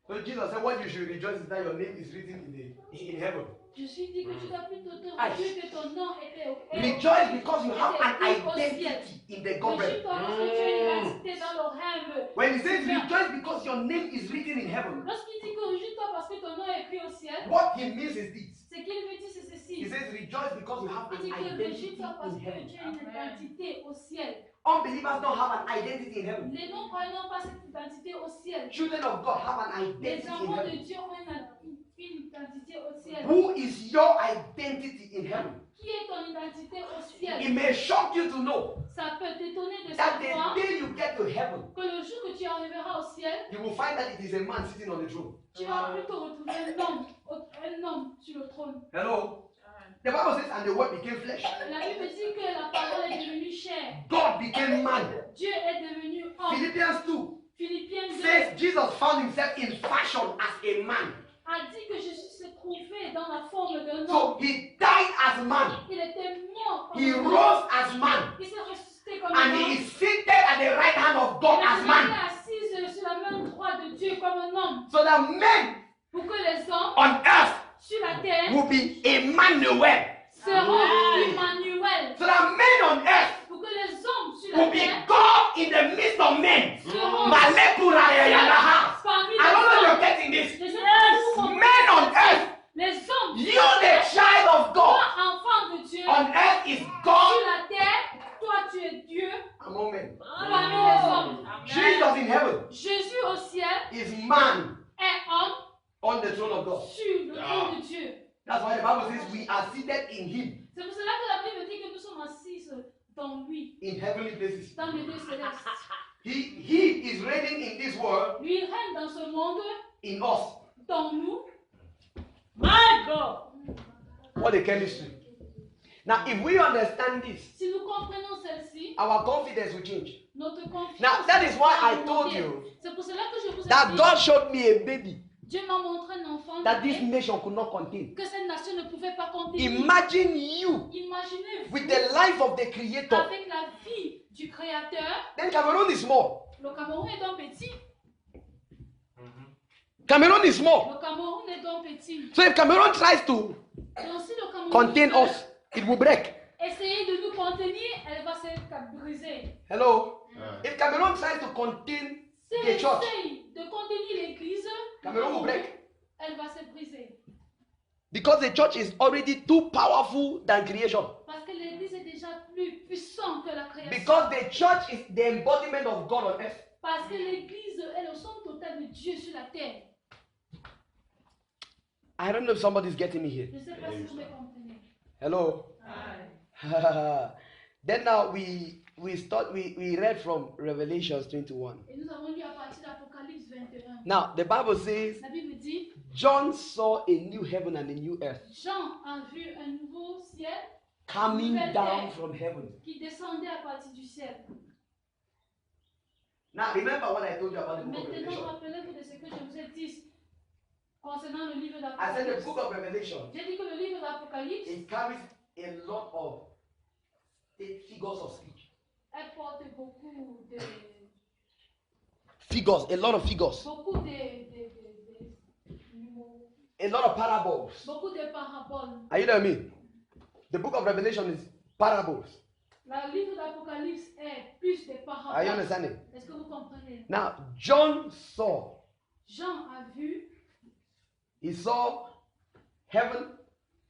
So Jesus said, what you should rejoice is that your name is written in heaven. Je suis dit que tu dois plutôt te Aïe. réjouir que ton nom était au Rejoice because you have an identity in the government. Réjouis-toi parce que tu as une identité dans le rêve. When he says rejoice because your name is written in heaven, Lorsqu'il dit que réjouis-toi parce que ton nom est écrit au ciel, what he means is this. ce qu'il veut dire c'est ceci. He says rejoice because you have Il an dit que identity réjouis-toi parce in que heaven. tu as une identité au ciel. Unbelievers don't have an identity in heaven. Les non-croyants n'ont pas cette identité au ciel. Children of God have an Les identity in enfants de heaven. Dieu ont une identité au ciel. Who is your identity in heaven? Qui est ton identité au It ciel? may shock you to know Ça peut t'étonner de that savoir the day you get to heaven, que le jour que tu arriveras au ciel, you will find that it is a man sitting on the throne. tu vas plutôt retrouver un homme sur le trône. Hello? The Bible says, and the word became flesh. La Bible dit que la parole est devenue chair. God became man. Dieu est devenu homme. Philippians 2 Philippiens 2 says Jesus found himself in fashion as a man. a dit que Jésus se trouvait dans la forme d'un So homme. he died as man. Il était mort comme He un homme. rose as man. Il s'est ressuscité comme un And homme. he is seated at the right hand of God as Il man. est assis sur la main droite de Dieu comme un homme. So that men Pour que les hommes on earth sur la terre will be Emmanuel. seront Emmanuel. So that men on earth Pour que les hommes sur will la be terre God in the midst of men. seront Malekura-yayalaha. parmi I don't know if les you're hommes. getting this. Je sais pas si vous comprenez. Men on earth, Les hommes you sur la the terre, child of toi God. enfant de Dieu, On earth is sur God la terre, toi tu es Dieu among men. parmi les hommes. Jesus in heaven Jésus au ciel is man est homme on the throne of God. sur le trône de Dieu. That's why the Bible says we are seated in him C'est pour cela que la Bible dit que nous sommes assis dans lui, in heavenly places. dans les lieux célestes. He is reigning in this world Lui il règne dans ce monde, in us. dans nous. My God. What a chemistry. Now, if we understand this, Si nous comprenons celle-ci, our confidence will change. notre confiance. Now, that is why I va told augmenter. you C'est pour cela que je vous ai that dit, God showed me a baby Dieu m'a montré un enfant that this né, nation could not contain. que cette nation ne pouvait pas contenir. Imagine you Imaginez-vous with the life of the Creator. avec la vie du Créateur. Then Cameroon is small. Le Cameroun est donc petit. Cameroon is small. Le Cameroun est donc petit. So if Cameroon tries to Donc si le Cameroun contain veut us, it will break. essayer de nous contenir, elle va se briser. Hello? If Cameroon tries to contain Si the elle church, essaye de contenir l'église, Cameroon will break. elle va se briser. Because the church is already too powerful than creation. Parce que l'église est déjà plus puissante que la création. Because the church is the embodiment of God on earth. Parce que l'église est le son total de Dieu sur la terre. I don't know if somebody's getting me here. Je ne sais pas si vous me comprenez. Hello? Then now we read from Revelations 21. Et nous avons lu à partir d'Apocalypse 21. Now the Bible says La Bible dit, John saw a new heaven and a new earth Jean a vu un nouveau ciel coming down from heaven. qui descendait à partir du ciel. Now remember what I told you about the book of Maintenant, Revelation. rappelez-vous de ce que je vous ai dit concernant le livre I said the d'Apocalypse. book of Revelation, J'ai dit que le livre d'Apocalypse, it carries a lot of figures of speech. elle porte beaucoup de Figures, a lot of figures. beaucoup A lot of parables. beaucoup de paraboles. Are you there with me? The book of Revelation is parables. Le livre d'Apocalypse est plus de Are you paraboles. understanding? Est-ce que vous comprenez? Now, John saw, Jean a vu, he saw heaven,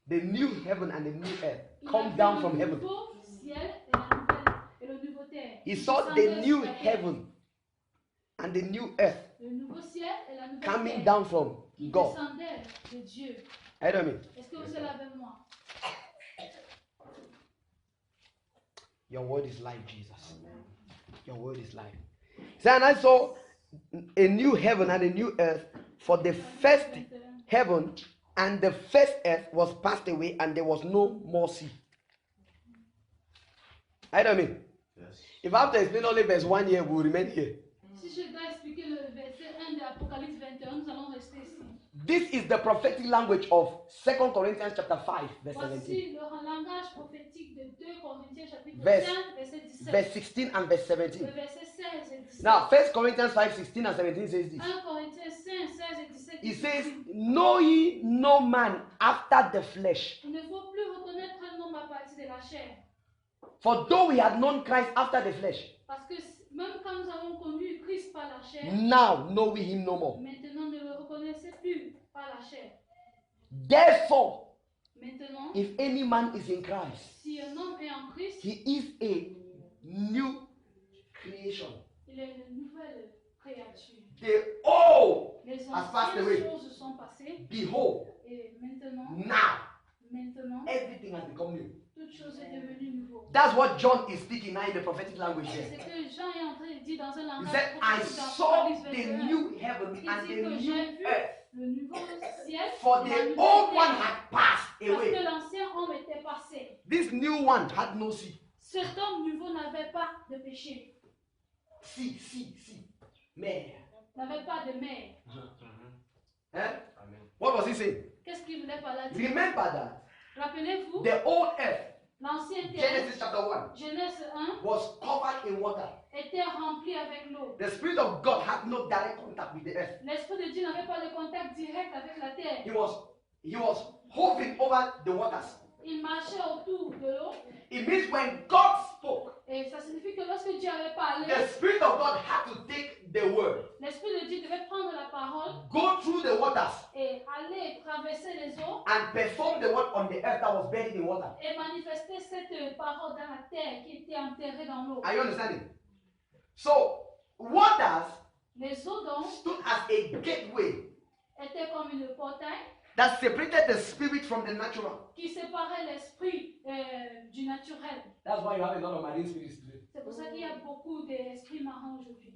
the new heaven and the new earth il a come vu down le from heaven. nouveau ciel et la nouvelle et le nouveau terre. He qui saw descendaient the sur new la terre. heaven and the new earth Le nouveau ciel et la nouvelle coming terre down from qui God. descendaient de Dieu. Are you there with me? Est-ce que vous êtes avec moi? Your word is life, Jesus. Your word is life. Say, and I saw a new heaven and a new earth, for the first heaven and the first earth was passed away, and there was no more sea. I don't mean. Yes. If I have to explain only verse 1 here, we'll remain here. Si je dois expliquer le verset 1 de Apocalypse 21, nous allons rester ici. This is the prophetic language of 2 Corinthians chapter 5, verse 17. Voici le langage prophétique de 2 Corinthiens chapitre Verse- 5, verset 17. Verse 16 and verse Le 17. verset 16 et 17. Now, 1 Corinthians 5, 16 and 17 says this. 1 Corinthiens 5, 16 et 17. It says, know ye no man after the flesh. Il ne faut plus reconnaître un homme à partir de la chair. For though we had known Christ after the flesh, Parce que même quand nous avons connu Christ par la chair, now know we him no more. maintenant ne le reconnaissez plus par la chair. Therefore, Maintenant, if any man is in Christ, si un homme est en Christ, he is a new creation. il est une nouvelle créature. The old, Les Has passed away. anciennes choses sont passées behold, et maintenant, everything has become new. toute chose est devenue nouveau. That's what John is speaking now in the prophetic language C'est here. ce que Jean est en train de dire dans un He langage said, I prophétique dans saw Apocalypse the 21. new heaven Il and dit the que new j'ai vu earth. le nouveau ciel, For la the nouvelle old terre, one had passed parce que away. l'ancien homme était passé. This new one had no sin. Cet homme nouveau n'avait pas de péché, See. Man. n'avait pas de mère. Eh? What was he saying? Qu'est-ce qu'il voulait par là dire? Remember that Rappelez-vous, the old earth, l'ancienne terre, Genesis chapter 1, Genèse 1, was covered in water. était remplie avec l'eau. The Spirit of God had no direct contact with the earth. L'Esprit de Dieu n'avait pas de contact direct avec la terre. He was hovering over the waters. Il marchait autour de l'eau. It means when God spoke, Et ça signifie que lorsque Dieu avait parlé, the Spirit of God had to take the word, l'Esprit de Dieu devait prendre la parole go through the waters, et aller traverser les eaux and perform the work on the earth that was buried in water. et manifester cette parole dans la terre qui était enterrée dans l'eau. Are you understanding? So, waters Les eaux donc stood as a gateway étaient comme une portail that separated the spirit from the natural. qui séparait l'esprit du naturel. That's why you have a lot of marine spirits today. C'est pour ça qu'il y a beaucoup d'esprits marins aujourd'hui.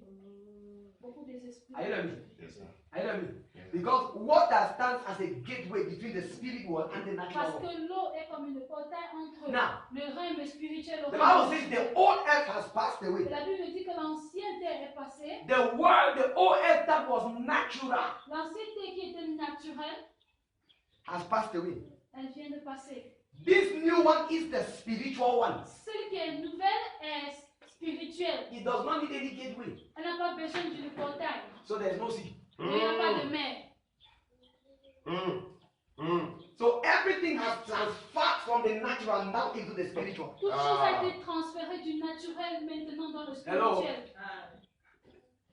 Beaucoup des esprits. Are you hearing me? Yes, sir. Are you hearing me? Because water stands as a gateway between the spirit world and the Parce natural world. que l'eau est comme une portail entre Now, le règne spirituel au the Bible règne. says the old earth has passed Et away. la Bible dit que l'ancienne terre est passée. The world, the old earth that was natural, L'ancienne terre qui était naturelle, has passed away. elle vient de passer. This new one is the spiritual one. Celle qui est nouvelle est spirituelle. It does not need any gateway. Elle n'a pas besoin d'une portail. So there's no sea. Il n'y a pas de mer. So everything has transferred from the natural now into the spiritual. Toute chose a été transférée du naturel maintenant dans le Hello. spirituel.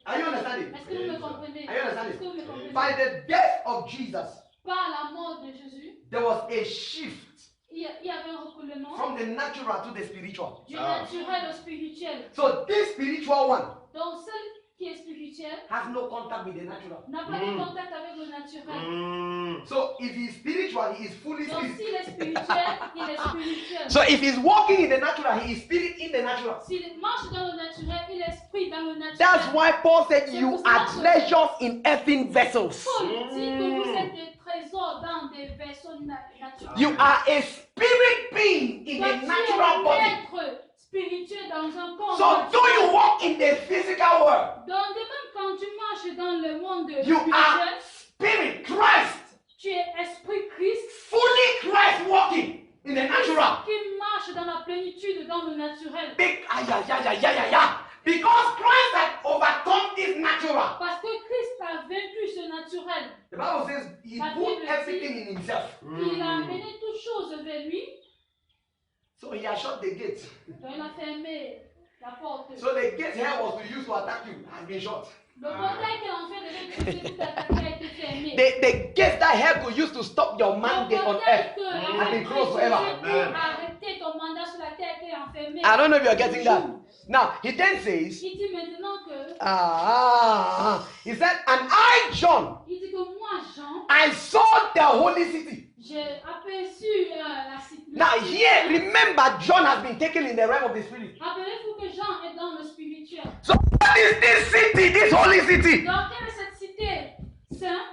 Are you understanding? Est-ce que vous me comprenez? Are you Est-ce understanding? que vous me comprenez? By the death of Jesus, Par la mort de Jésus, there was a shift il y avait un reculement from the natural to the spiritual. du naturel au spirituel. So this spiritual one Donc celle qui est spirituelle has no contact with the natural. n'a pas de contact avec le naturel. So if he's spiritual, he is fully Donc spirit. s'il est spirituel, il est spirituel. So if he's walking in the natural, he is spirit in the natural. S'il marche dans le naturel, il est esprit dans le naturel. That's why Paul said you are treasures in earthen vessels. Paul dit que vous êtes des trésors dans des vaisseaux naturels. You are a spirit being in Donc, a tu es natural un body. être spirituel dans un corps. So do naturel. you walk in the physical world? Donc de même quand tu marches dans le monde You spirituel, are spirit, Christ, tu es esprit Christ fully Christ walking in the natural. qui marche dans la plénitude dans le naturel. Because Christ had overcome this natural. Parce que Christ a vaincu ce naturel. The Bible says he put everything in himself. Il a amené toutes choses vers lui. So he has shut the gate. Donc il a fermé la porte. So the gate here was to use to attack you has been shut. Le portail qu'elle en fait devait utiliser pour t'attaquer a été fermé. The gate that here could use to stop your Le mandate on portail earth que has been closed forever. pour arrêter ton mandat sur la terre qui est enfermé. I don't know if you are getting that. Now, he then says, Il dit maintenant que, he said, and I, John, il dit que moi, Jean, I saw the holy city. j'ai aperçu la cité. Now, here, remember, John has been taken in the realm of the spirit. Rappelez-vous que Jean est dans le spirituel. So, what is this city, this holy city? Donc, quelle est cette cité sainte?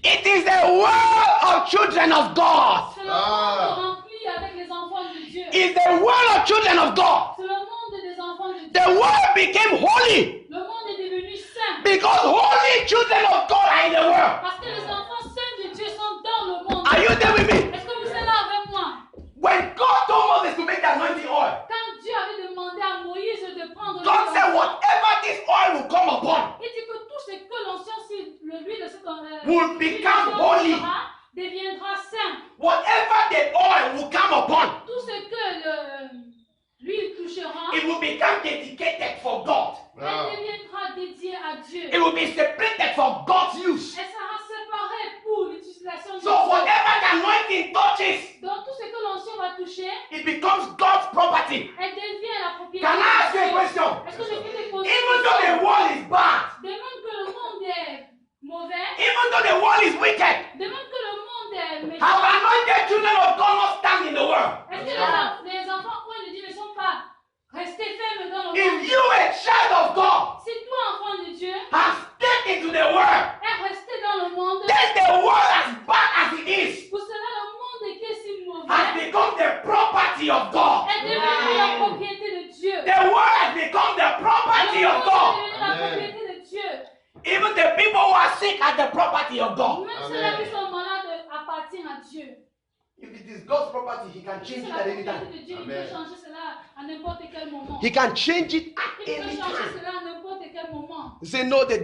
It is the world of children of God. C'est le monde rempli avec les enfants de Dieu. It's the world of children of God. C'est le monde des enfants de Dieu. The world became holy Le monde est devenu saint Because holy children of God are in the world. Parce que les enfants saints de Dieu sont dans le monde. Are you there with me? Est-ce que vous êtes là avec moi? When God told Moses to make the anointing oil, Quand Dieu avait demandé à Moïse de prendre God l'huile, said, whatever this oil will come upon il dit que tout ce que l'onction sur l'huile de cette will become holy. deviendra saint. Whatever the oil will come upon, Tout ce que l'huile touchera, it will become dedicated for God. elle deviendra dédiée à Dieu. It will be separated for God's use. Elle sera séparée pour l'utilisation de So Dieu. whatever the anointing touches, Donc tout ce que l'onction va toucher, it becomes God's property. elle devient la propriété Can I ask de you a Dieu. question? Est-ce que je peux te poser Even une though the question? world is bad, Demande que le monde est mauvais, even though the world is wicked, demande que le monde est méchant. have anointed children of God not stand in the world? Est-ce que les enfants point de Dieu ne sont pas restés fermes dans le If monde? you, a child of God, Si toi, enfant de Dieu, have stepped into the world, est resté dans le monde, then the world, as bad as it is, pour cela le monde qui est si mauvais, has become the property of God. est devenu la propriété de Dieu. The world has become the property Le of monde God. est devenu la propriété de Dieu. Even the people who are sick are the property of God. Même ceux-là qui sont malades appartiennent à Dieu. If it is God's property, He can Si change c'est it la at any propriété time. de Dieu, il peut changer cela à n'importe quel moment. He can change it Il at peut any changer time. cela à n'importe quel moment. You say no, the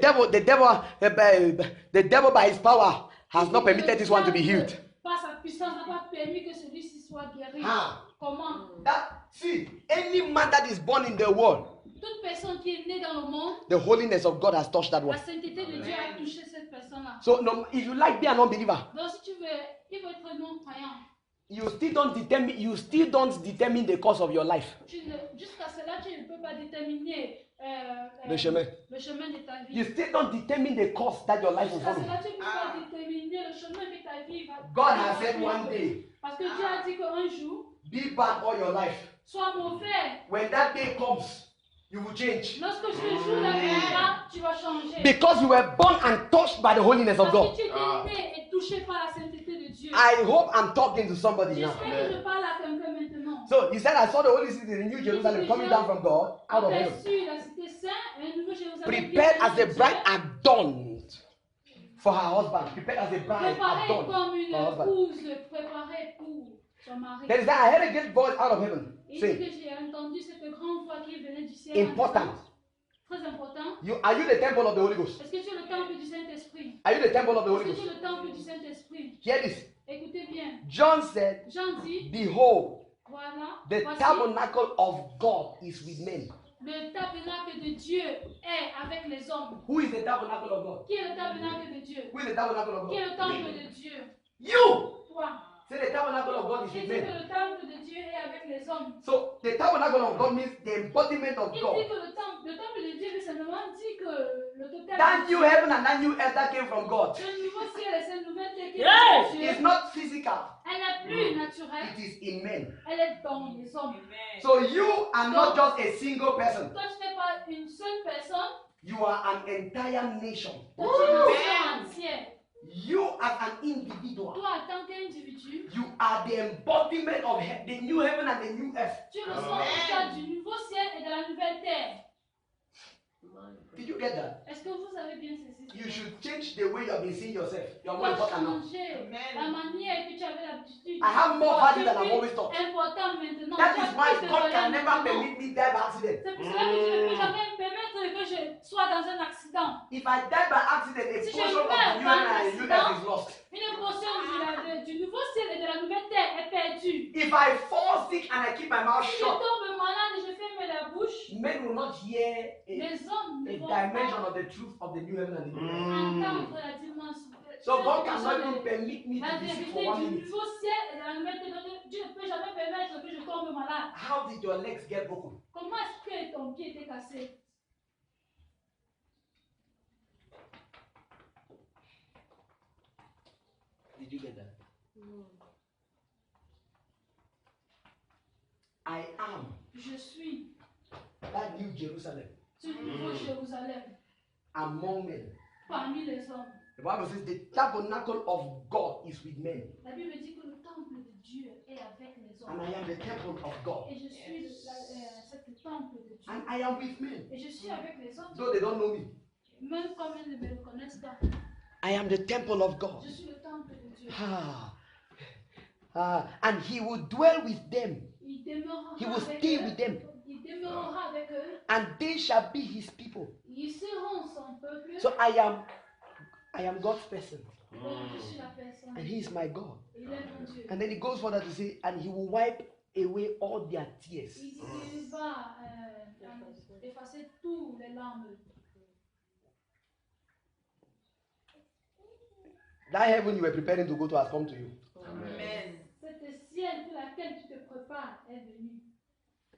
devil by his power has not permitted this one to be healed. Par sa puissance, n'a pas permis que celui-ci soit guéri. How? Comment? See, any man that is born in the world, Toute personne qui est née dans le monde, the holiness of God has touched that la one. sainteté de Dieu a touché cette personne-là. So no, if you like be an unbeliever, Donc si tu veux, il faut être non-croyant. you still don't determine the course of your life. Jusqu'à cela, tu ne peux pas déterminer Le chemin. le chemin de ta vie. You still don't determine the course that your life will Jusqu'à follow. cela, tu ne peux pas déterminer le chemin que ta vie va. God has said one day, Parce que Dieu a dit qu'un jour, be bad all your life. sois mauvais. When that day comes, you will change. Lorsque ce jour-là viendra, tu vas changer. Because you were born and touched by the holiness of Parce God. que tu étais né et touché par la sainteté de Dieu. I hope I'm talking to somebody now. J'espère que je parle à quelqu'un maintenant. So he said, I saw the Holy City, the New Jerusalem, coming down from God out of heaven, Aperçu la cité sainte et un nouveau Jérusalem prepared as a qui bride adorned for her husband. Prepared as a bride préparée adorned comme for une her husband. épouse préparée pour son mari. There is that I heard a great voice out of heaven Et saying, que j'ai entendu cette grande voix qui venait du ciel. en important. disant, très important. Are you the temple of the Holy Ghost? Est-ce que tu es le temple du Saint-Esprit? Are you the temple of the Est-ce Holy que tu Ghost? es le temple du Saint-Esprit? Hear this. Écoutez bien. John said, Jean dit, behold, voilà, the voici, tabernacle of God is with men. le tabernacle de Dieu est avec les hommes. Who is the tabernacle of God? Qui est le tabernacle de Dieu? Who is the tabernacle of Qui est God? le temple de Dieu? You! Toi. Say the tabernacle of God is Il with dit que men. le temple de Dieu est avec les hommes. So the tabernacle of God means the embodiment of Il God. dit que le temple de Dieu, simplement dit que le total That de new Dieu, heaven and that new earth that came from God, ce nouveau ciel et cette nouvelle terre qui Yes. est de is Dieu, not physical. elle n'est plus naturelle, It is in men. elle est dans les hommes. So you are not just a single person. Toi, tu n'es pas une seule personne, You are an entire nation. toi, tu es une nation entière. You as an individual. Toi, en tant qu'individu, You are the embodiment of the new heaven and the new earth. tu es le centre du nouveau ciel et de la nouvelle terre. Did you get that? Est-ce que vous avez bien saisi? You should change the way you have been seeing yourself. Tu You're more dois important now. changer la manière que tu avais l'habitude. I have more value than I've always thought. Important maintenant. That Tu is as why plus de God valeur can never maintenant. permit me die by accident. C'est pour cela que tu ne peux jamais me permettre que je sois dans un accident. If I die by accident, a Si je portion of the meurs new par heaven and the new earth is lost. Une portion du nouveau ciel et de la nouvelle terre est perdue. If I fall sick and I keep my mouth Si je shut, tombe malade et je ferme la bouche, men will not hear a les hommes ne vont dimension pas of the truth of the new heaven and the new earth. entendre la dimension. So God cannot even permit me La to be sick vérité for 1 du minute. nouveau ciel et de la nouvelle terre. Donc, Dieu ne peut jamais permettre que je tombe malade. How did your legs get broken? Comment est-ce que ton pied était cassé? Did you get that? I am Je suis that new Jerusalem ce nouveau Jérusalem among men. parmi les hommes. The Bible says the tabernacle of God is with men, La Bible dit que le temple de Dieu est avec les and hommes. I am the temple of God, Et je suis ce temple de Dieu. and I am with men. Et je suis avec les hommes. Though they don't know me, Même comme ils ne me reconnaissent pas, I am the temple of God. je suis le temple de Dieu. And he will dwell with them. Il demeurera He will avec stay eux. with them. Il demeurera avec eux. And they shall be his people. Ils seront son peuple. So I am God's person. Donc je suis la personne. And he is my God. Il est mon Dieu. And then he goes further to say, and he will wipe away all their tears. Il dit qu'il va effacer tous les larmes. That heaven you were preparing to go to has come to you. Amen. Cette ciel pour laquelle tu te prépares est venue.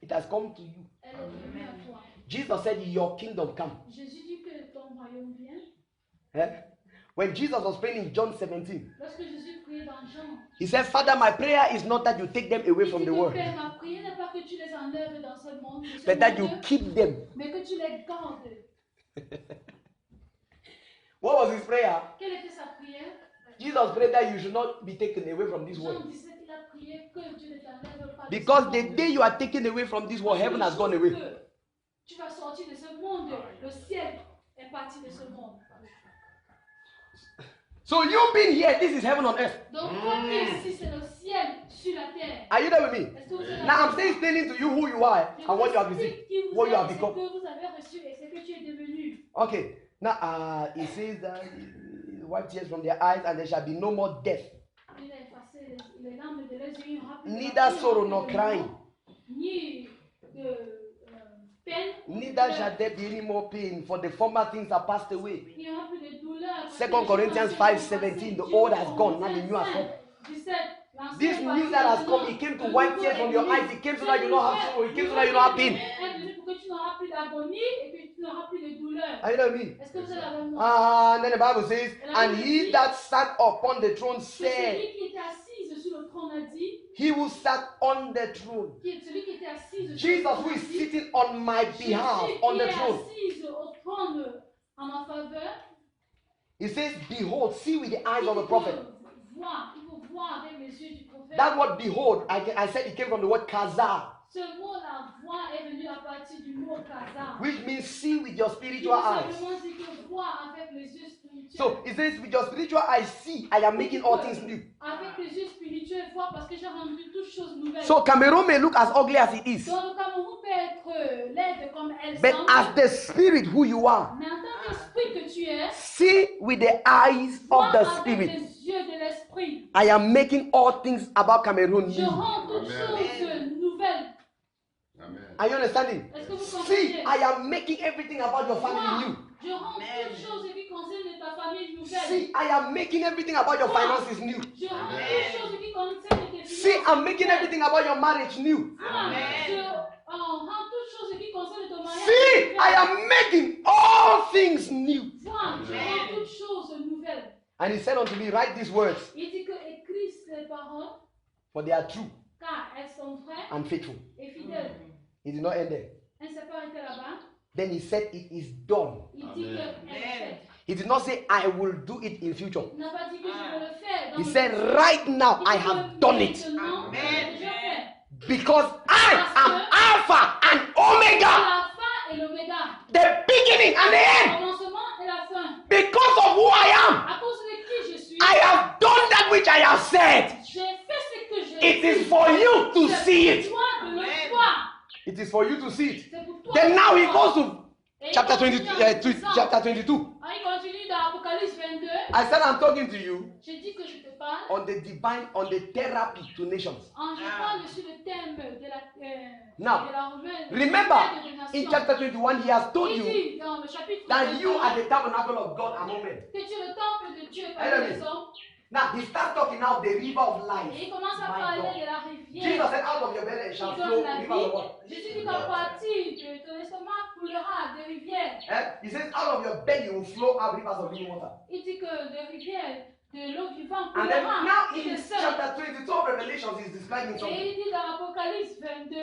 It has come to you. Elle est venue à toi. Jesus said, your kingdom come. Jésus dit que ton royaume vient. Eh? When Jesus was praying in John 17, Lorsque Jésus priait dans Jean, he said, Father, my prayer is not that you take them away il from dit the que world, Père, ma prière n'est pas que tu les enlèves dans ce monde, de ce but that you monde, keep them. mais que tu les gardes. What was his prayer? Quelle était sa prière? Jesus prayed that you should not be taken away from this Jean world. disait qu'il a prié que Dieu ne t'enlève pas de Because ce the monde. day you are taken away from this world, heaven has gone away. Que tu vas sortir de ce monde, le ciel est parti de ce monde. So you being here, this is heaven on earth. Donc toi qui es ici, c'est le ciel sur la terre. Are you there with me? Est-ce que vous êtes Now I'm d'accord? still explaining to you who you are Je and what vous you have explique received, qui vous what you êtes, have ce become. que vous avez reçu et ce que tu es devenu. Okay. Now it says that wipe tears from their eyes and there shall be no more death. Il a effacé les larmes de leurs yeux, il n'y aura plus de Neither larmes, sorrow il n'y nor aura plus de crying. mort, ni de peine, Neither shall there be any more pain, for the former things are passed away. il n'y aura plus de douleur. parce que 2 les choses Corinthians anciennes sont 5:17, passées. the Dieu old has gone, now the Corinthiens new has come. 17, l'ancien This est news passé, that has maintenant, come, it came to le wipe nouveau tears from est your venu. eyes. It came so that you don't have sorrow. It came so that you don't have pain. est venu pour que tu n'auras plus d'agonie et que tu n'auras plus de douleur. Are you know me? Est-ce que vous êtes avec moi? And then the Bible says, and he that sat upon the throne said, Celui qui était assis sur le trône a dit, he who sat on the throne, celui qui était assis sur le Jesus trône who a is dit, sitting on my behalf Jésus on qui the est throne. assis au trône en ma faveur, He says, behold, see with the eyes of a il prophet. faut voir avec les yeux du prophète. That word behold, I said it came from the word kazar, Ce mot-là, voir, est venu à partir du mot kazar. which means see with your Qui spiritual veut eyes. simplement dire que voir avec les yeux spirituels. So it says, with your spiritual eyes, see, I am making all things new. Avec les yeux spirituels, voir parce que j'ai rendu toutes choses nouvelles. So Cameroon may look as ugly as it is, Donc le Cameroun peut être laide comme elle but semble. as the spirit who you are, Mais en tant qu'esprit que tu es, see with the eyes vois of the avec spirit. les yeux de l'esprit. I am making all things about Cameroon Je new. rends toutes choses nouvelles. Are you understanding? Est-ce que vous See, comprenez? I am making everything about your family Moi, new. je rends toutes choses qui concernent ta famille nouvelle. See, I am making everything about your finances new. Je rends toutes choses qui concernent tes finances. See, I'm making everything about your marriage new. Moi, je rends toutes choses qui concernent ton mariage. See, nouvelles. I am making all things new. Moi, je rends toutes choses nouvelles. And he said unto me, write these words, Il dit que écris ces paroles, for they are true car elles sont vraies and faithful. et fidèles. He did not end there. Elle ne s'est pas arrêtée là-bas. Then he said, it is done. Il dit qu'elle est faite. He did not say, I will do it in future. Il n'a pas dit que je vais le faire. He said, right now, I have done it. Maintenant, je fais. Because I am Alpha and Omega, L'alpha et l'oméga. the beginning and the Le end. commencement et la fin. Because of who I am, À cause de qui je suis, I have done that which I have said. j'ai fait ce que j'ai It is for you to C'est see pour it. toi de le voir. It is for you to see it. C'est pour toi Then de now le he voir. goes to Et il chapter continue 22. en disant- Chapter 22. Il continue dans Apocalypse 22. I said I'm talking to you Je dis que je te parle. on the therapy to nations. Je parle sur le thème de la, Now, de la romaine. Remember, des in nations. chapter 21, he has told Il you dit dans le chapitre that you 21, are the tabernacle of God among men. que tu es le temple de Dieu Allez, parmi les hommes. Now he starts talking now the river of Et life. il commence à My parler God. de la Jesus rivière said, out of your belly qui shall donne flow la rivers of vie. water. Jésus dit qu'à partir de ton estomac coulera des rivières. He says, out of your belly will flow out rivers of living water. Il dit que des rivières de l'eau vivante And then coulera now de in seul. chapter 22 of Revelations, he's describing Et something. il dit dans Apocalypse 22,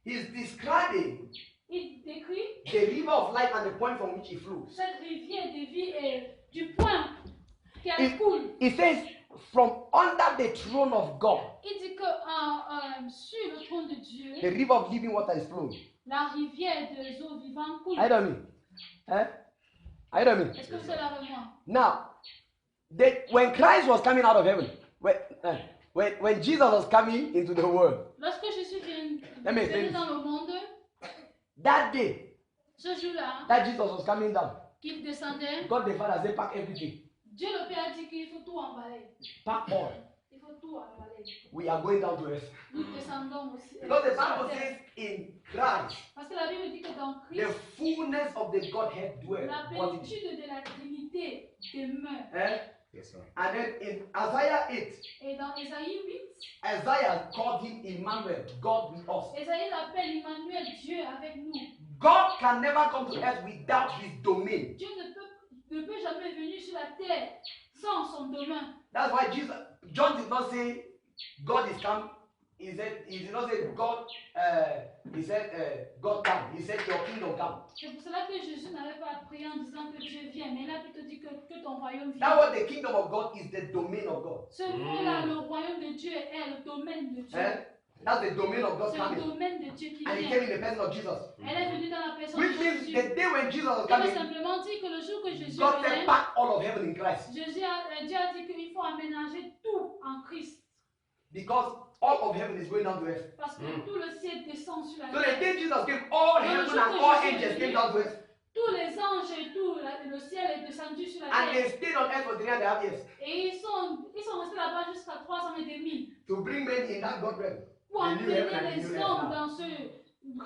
He's describing il décrit the river of life and the point from which it flows. cette rivière de vie et du point qu'elle coule. He says, from under the throne of God, Il dit que sur le trône de Dieu, the river of living water is flowing. la rivière des eaux vivantes coule. I don't mean. Eh? Are you with me? Est-ce que vous êtes là avec moi? Now, when Christ was coming out of heaven, when Jesus was coming into the world, Lorsque Jésus Let me venait finish. dans le monde, that day ce jour-là, that Jesus was coming down, qu'il descendait, God the Father said, pack everything. Dieu le Père a dit qu'il faut tout emballer. Pack all. Il faut tout emballer. We are going down to earth. Nous descendons aussi. Because the sur la Bible terre. says in Christ, Parce que la Bible dit que dans the Christ, fullness of the Godhead dwells. la plénitude de la Trinité demeure. Yes, sir. And then in Isaiah 8, Et dans Ésaïe 8, Isaiah called him Emmanuel, God with us. Ésaïe l'appelle Emmanuel, Dieu avec nous. God can never come to earth without his domain. Dieu ne peut jamais venir sur la terre sans son domaine. That's why John did not say God is come. He did not say God. God come. He said your kingdom come. C'est pour cela que Jésus n'avait pas prié en disant que Dieu vienne, mais il a plutôt dit que ton royaume That vienne. what the kingdom of God is the domain of God. Ce mot-là, le royaume de Dieu est le domaine de Dieu. That's the domain of God C'est le coming. domaine de Dieu qui And he vient. came in the person of Jesus. Elle est venue dans la personne Which de means Jésus. the day when Jesus was Ça veut coming, simplement dire que le jour que Jésus God said venait, pack all of heaven in Christ. Dieu a dit qu'il faut aménager tout en Christ. Because all of heaven is going down to earth. Parce que tout le ciel descend sur la So the terre. day Jesus came, all heaven and all angels came down to earth. Tous les anges et tout le ciel est descendu sur la And they terre. stayed on earth for 3.5 years Et ils sont restés là-bas jusqu'à 3 ans et demi to bring men in that God realm. pour The new heaven and amener the new les earth hommes now. dans ce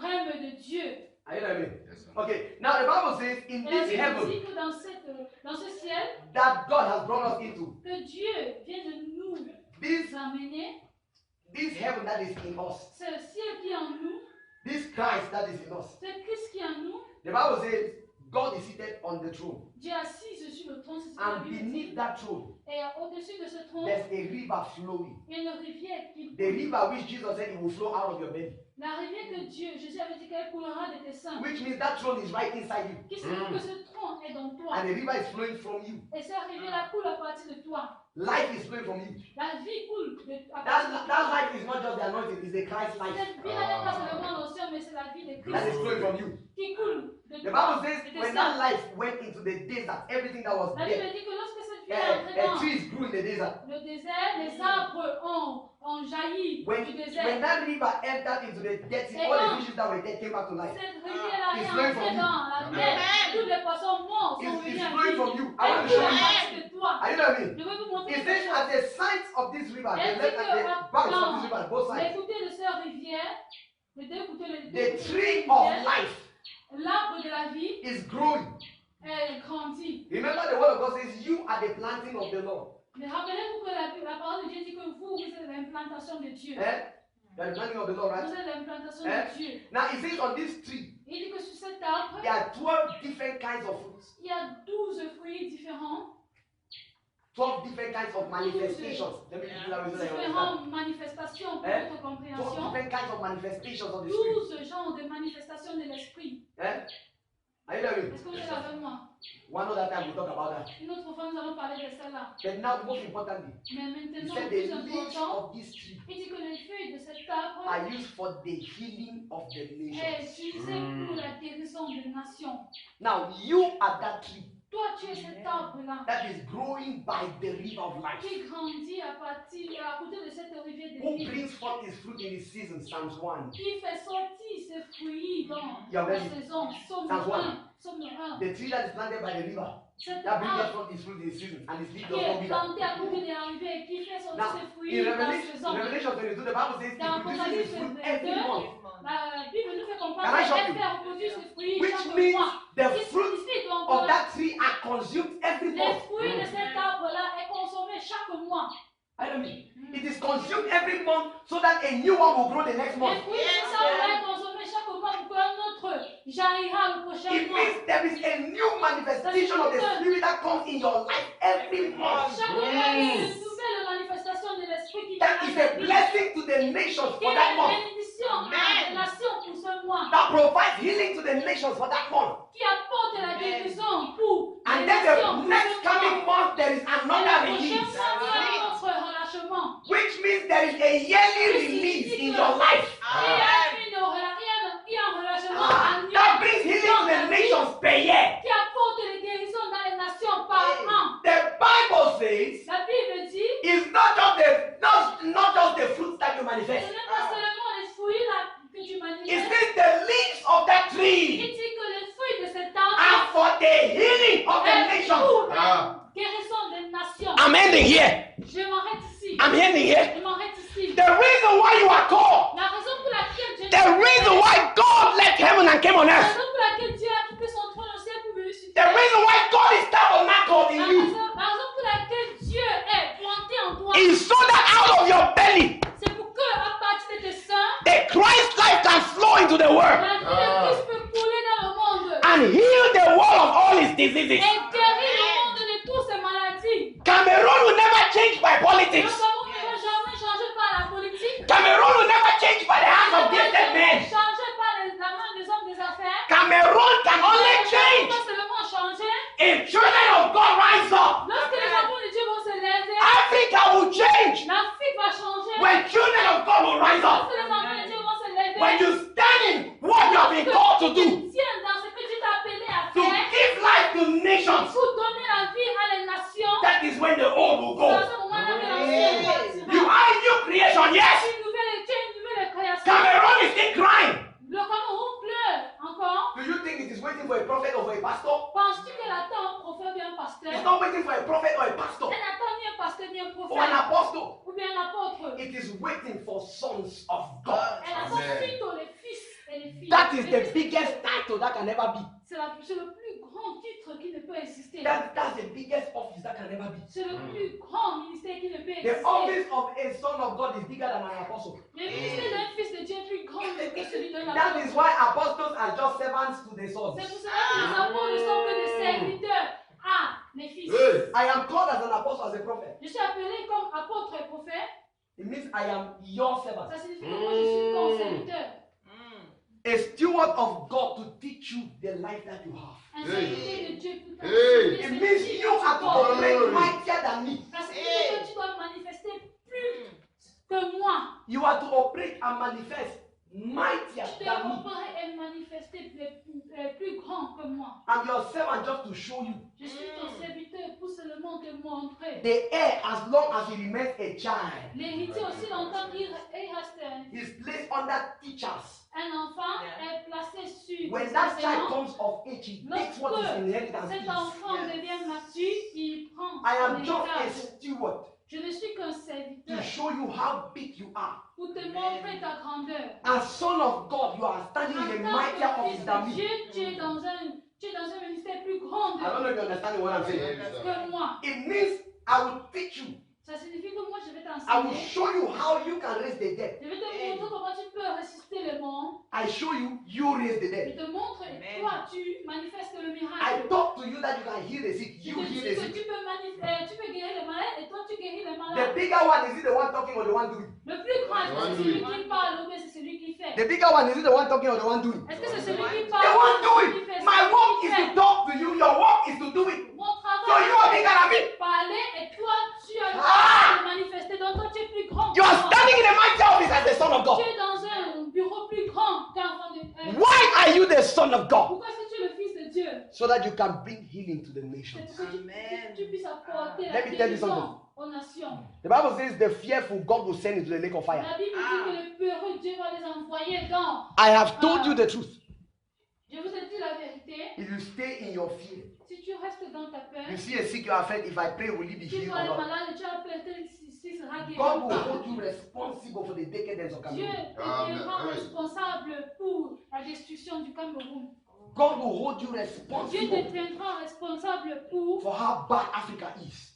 règne de Dieu. Are you with me? Yes, sir. Okay, now the Bible says in Et la this Bible heaven dit que dans ce ciel, that God has brought us into, que Dieu vient de nous this amener, heaven that is in us, c'est le ciel qui est en nous, this Christ that is in us. c'est Christ qui est en nous. The Bible says God is seated on the throne, Dieu est assis sur le trône, c'est ce que la and Bible beneath dit. that throne Et au-dessus de ce trône, there's a river flowing. il y a une rivière qui The river which Jesus said it will flow out of your belly, La rivière que Dieu, Jésus avait dit qu'elle coulera de tes seins. which means that throne is right inside you, Qui signifie que ce tronc est dans toi. and the river is flowing from you. Et cette rivière-là coule à partir de toi. Life is flowing from you. La vie coule à partir de That toi. life is not just the anointing; it's the Christ life Cette vie-là n'est pas seulement l'océan, mais c'est la vie de that is Christ flowing from you. qui coule de The toi. Bible says de tes when seins. that life went into the desert, everything that was La dead, Bible dit que lorsque cette vie est entrée trees grew in the desert. dans le désert, les arbres ont jailli When du désert. that river entered into the Dead Sea, all the fishes that were dead came back to life. Cette rivière-là It's est flowing entrée from you. dans la mer. Tous les poissons morts sont It's venus à flowing vie. from you. I Elle want to coule show à you. partir de toi. Are you know what I mean? Je vais vous montrer It quelque says chose. at the sides of this river, the Elle dit left and the banks of this river, both que sides, l'écouter de cette rivière, les deux côtés de the cette tree of rivière, life l'arbre de la vie, is growing. elle grandit. Remember the word of God says, you are the planting of the Lord. Mais rappelez-vous que la parole de Dieu dit que vous êtes l'implantation de Dieu. You are the planting of the Lord, Vous right? êtes l'implantation de Dieu. Now it says on this tree, Il dit que sur cet arbre, there are 12 different kinds of fruits, il y a 12 fruits différents, 12 different kinds of manifestations. Let me give you that reason I understand. différentes manifestations pour votre 12 compréhension. different kinds of manifestations of the Spirit. 12 genres de manifestations de l'esprit. Are you there? Est-ce que vous êtes avec moi? One other time we'll talk about that. Une autre fois, nous allons parler de celle-là. But now, most importantly, Mais he maintenant, said le the plus leaves important, of this tree il dit que les feuilles de cet arbre are used for the healing of the est nations. utilisée pour la guérison des nations. Now, you are that tree Toi, tu es cet arbre-là that is growing by the river of life, qui grandit à côté de cette rivière de who vie, brings forth his fruit in his season. Psalms 1. qui fait sortir ses fruits dans You are la ready? saison. Somme Psalms 1. 1. Somme 1. The tree that is planted by the river Cet that brings arbre forth his fruit in his season, and his leaf qui does not est wither. planté à côté de la rivière et qui fait sortir Now, ses in fruits dans la saison. Revelation 22, the Bible says Dans it produces his fruit every month, La Bible nous fait comprendre Can I show qu'elle you? fait reproduire ses fruits which chaque means mois. the Ce qui fruit signifie donc of que that tree are consumed every les month. fruits de cet arbre-là est consommé chaque mois. I don't mean. It is consumed every month so that a new one will grow the next Les month. fruits de cet arbre-là est consommé chaque mois pour qu'un autre jaillira le prochain It mois. means there is a new manifestation of the Spirit that comes in your life every month. Chaque mois, il y a une nouvelle manifestation de l'esprit qui That is a blessing to the nations qui for est that une month. bénédiction à la nation pour ce mois. That provides healing to the nations for that month. Qui apporte la guérison pour les And then nations. the next coming month there is Et another le prochain release, mois, il y a un autre relâchement. which means there is a yearly release in your life. Il y a un relâchement That brings healing to the nations per year. qui apporte les guérisons the healing of the Et nations. pour Ah. la guérison des nations. I'm ending here. Je m'arrête ici. I'm ending here. Je m'arrête ici. The reason why you are called, La raison pour laquelle Dieu the reason why God left heaven and came on La earth, raison pour laquelle Dieu a quitté son trône au ciel pour venir sur the terre. reason why God is tabernacled in La you raison pour laquelle Dieu est planté en toi. is so that out of your belly, C'est pour que, à partir de tes seins, the Christ life can flow into the world la vie de Christ peut couler dans le monde. and heal the world of all its diseases. Et guérir le monde de toutes ces maladies. Cameroon will never change by Le politics. Cameroun ne va jamais changer par la politique. Cameroon will never change by the hands of gifted men. Changer par la main des hommes des affaires. Cameroon can only Le change va seulement changer if children of God rise up. lorsque les enfants de Dieu vont se lever. Africa will change L'Afrique va changer. when children of God will rise up. Lorsque les enfants de Dieu vont se lever. When you stand in what you have been called to do, Tiens dans ce que Dieu t'a appelé à to faire. give life to nations, Pour donner la vie à les nations. that is when the old will C'est à go. ce moment-là que l'ancien partira. You are a new creation, yes. Tu es une nouvelle création. Cameroon is still crying. Le Cameroun pleure encore. Do you think it is waiting for a prophet or for a pastor? Penses-tu qu'elle attend un prophète ou un pasteur? It's not waiting for a prophet or a pastor Elle n'attend ni un pasteur ni un or an prophète apostle. ou bien un apôtre. It is waiting for sons of God. Elle attend Amen. plutôt les fils et les filles. That is Les the fils. biggest title that can ever be. C'est le plus grand titre qui ne peut exister. That's the biggest office that can ever be. C'est le plus grand ministère qui ne peut The exister. office of a son of God is bigger than an apostle. Le ministère d'un fils de Dieu est plus grand que celui d'un That apôtre. is why apostles are just servants to the sons. C'est pour cela que les apôtres ne sont que des serviteurs à les fils. Hey. I am called as an apostle, as a prophet. Je suis appelé comme apôtre et prophète. It means I am your servant. Ça signifie que moi je suis ton serviteur. A steward of God to teach you the life that you have. Un serviteur de Dieu pour ta Hey. It means you are to operate mightier than me. Ça signifie que tu dois manifester plus que moi. You are to operate and manifest mightier Tu dois than me. opérer et manifester plus grand que moi. I'm your servant just to show you. Je suis ton serviteur pour seulement te montrer. The heir, as long as he remains a child, L'héritier aussi longtemps qu'il reste is placed under teachers. un enfant est placé sur When des that child enseignants. comes of age, he takes what his inheritance Cet is. enfant devient mature, il prend I son am just a héritage. steward Je ne suis qu'un to serviteur show you how big you are. pour te montrer ta grandeur. As son of God, you are standing in a mightier En tant que office fils than de me. Dieu, tu es dans un ministère plus grand I don't know if you understand what I'm saying. que moi. It means I will teach you. Ça signifie que moi je vais I will t'enseigner. show you how you can raise the dead. Je vais te montrer comment tu peux résister le monde. I show you, you raise the Je dead. te montre et toi tu manifestes le I miracle. talk to you that you can heal the sick. Je You te dis heal the que sick. tu peux guérir les malades et toi tu guéris les The malades. bigger one, is it the one talking or the one doing? Le plus grand, est-ce que c'est celui qui parle ou bien c'est celui qui fait? The bigger one, is it the one talking or the one doing? Est-ce que c'est celui qui The parle one ou celui qui doing. fait? My C'est work celui is qui to fait. talk to you. Your work is to do it. Mon travail, So you are bigger than me. parler et toi tu as Ah! de manifester. Donc toi tu es plus grand. You are standing in a mighty office as the son of Tu God. es dans un bureau plus grand qu'un enfant de Why are you the son of God? Pourquoi est-ce que tu es le fils de Dieu? So that you can bring healing to the C'est nations. pour que tu puisses apporter Let la me tell you something. guérison aux nations. The Bible says the fearful God will send into the lake of fire. La Bible dit que les peureux, Dieu va les envoyer dans. I have told you the truth. Je vous ai dit la vérité. If you stay in your fear, Si tu restes dans ta peur, you see a sick you are afraid, if I pray, will he be tu healed vois or les not? malades, tu as peut-être si sera guéri. God ou will pas. hold you responsible for the decadence of Dieu Cameroon. te Amen. tiendra Amen. responsable pour la destruction du Cameroun. God will hold you Dieu te responsible tiendra responsable pour for how bad Africa is.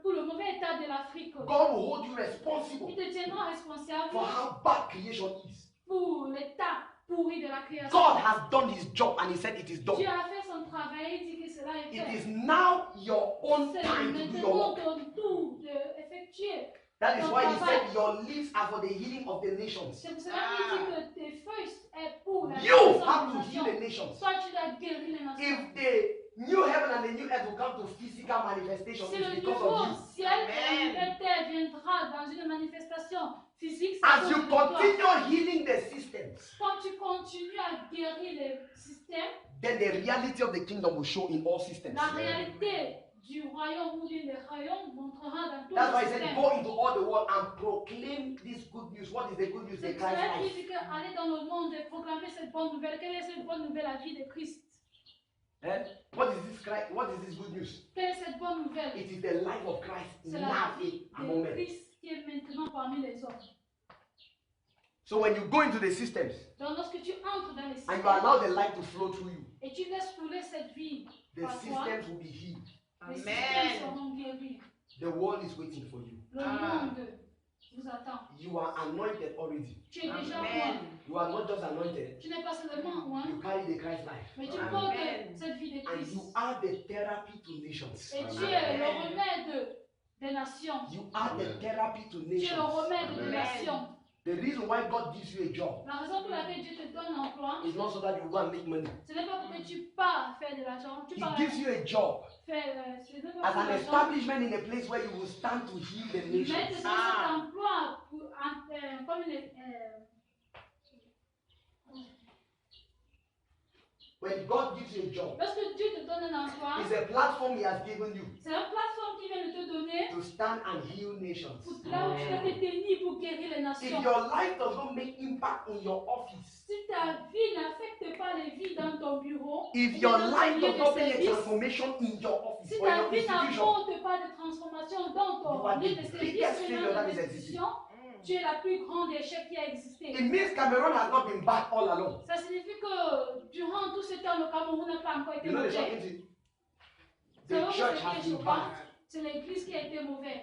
pour le mauvais état de l'Afrique. God will hold you responsible Il te tiendra responsable for how bad creation is. pour l'état pourri de la création. God has done his job and he said it is done. Dieu a fait son travail, il dit que cela est It fait. is now your own C'est time to do your maintenant work. ton tour d'effectuer. That is why he said your leaves are for the healing of the nations. C'est pour cela qu'il dit que tes feuilles est pour la You guérison have des to heal nations. the nations. Soit tu dois guérir les nations. If the new heaven and the new earth will come to physical manifestation, Si it's le because nouveau of you. ciel et la nouvelle terre viendra dans une manifestation physique, c'est à As cause you de toi. continue healing the systems, Quand tu continues à guérir les systèmes, then the reality of the kingdom will show in all systems. la réalité du royaume ou bien des royaumes montrera dans tous That's why les he said, systèmes. go into all the world and proclaim this good news. What is the good news? The C'est pour Christ cela qu'il life. dit qu'aller dans le monde et proclamer cette bonne nouvelle. Quelle est cette bonne nouvelle, la vie de Christ? Eh? What is this Christ? What is this good news? Quelle est cette bonne nouvelle? It is the life of Christ C'est la now vie among de men. Christ qui est maintenant parmi les hommes. So when you go into the systems Donc lorsque tu entres dans les and you allow the systèmes light to flow through you, et tu laisses couler cette vie the par toi, systems will be healed. les systèmes Amen. seront guéris. The world is waiting for you. Le monde vous attend. You are anointed already. Tu es déjà Amen. roi. You are not just anointed. Tu n'es pas seulement roi, You carry the Christ life. mais tu Amen. portes cette vie de And Christ. you are the therapy to nations. Et tu es le remède des nations. You are the therapy to Tu es le nations. remède des Amen. nations. The reason why God gives you a job La raison pour laquelle Dieu te donne un emploi, is not so that you go and make money. ce n'est pas pour que tu pars faire de l'argent. Tu He pars gives you a job faire. Ce n'est pas as pour an l'argent. establishment in a place where you will stand to heal the Mais nations. c'est dans cet emploi comme une. When God gives you a job, Lorsque Dieu te donne un emploi, it's a platform He has given you c'est une plateforme qui vient de te donner to stand and heal nations. pour là où tu dois te tenir pour guérir les If nations. your life does not make impact in your office, Si ta vie n'affecte pas les vies dans ton bureau, if et your dans ton life lieu does de not bring a service, transformation in your office si or in ta your vie institution, n'apporte pas de transformation dans You ton are lieu the de biggest service, failure dans that ton is institution, tu es la plus grande échec qui a existé. it means Cameroon has not been bad all along. Ça signifie que durant tout ce temps, le Cameroun n'a pas encore été You know the mauvais. shocking thing? C'est The vraiment church ce qui has est been choquant. bad. C'est l'église qui a été mauvaise.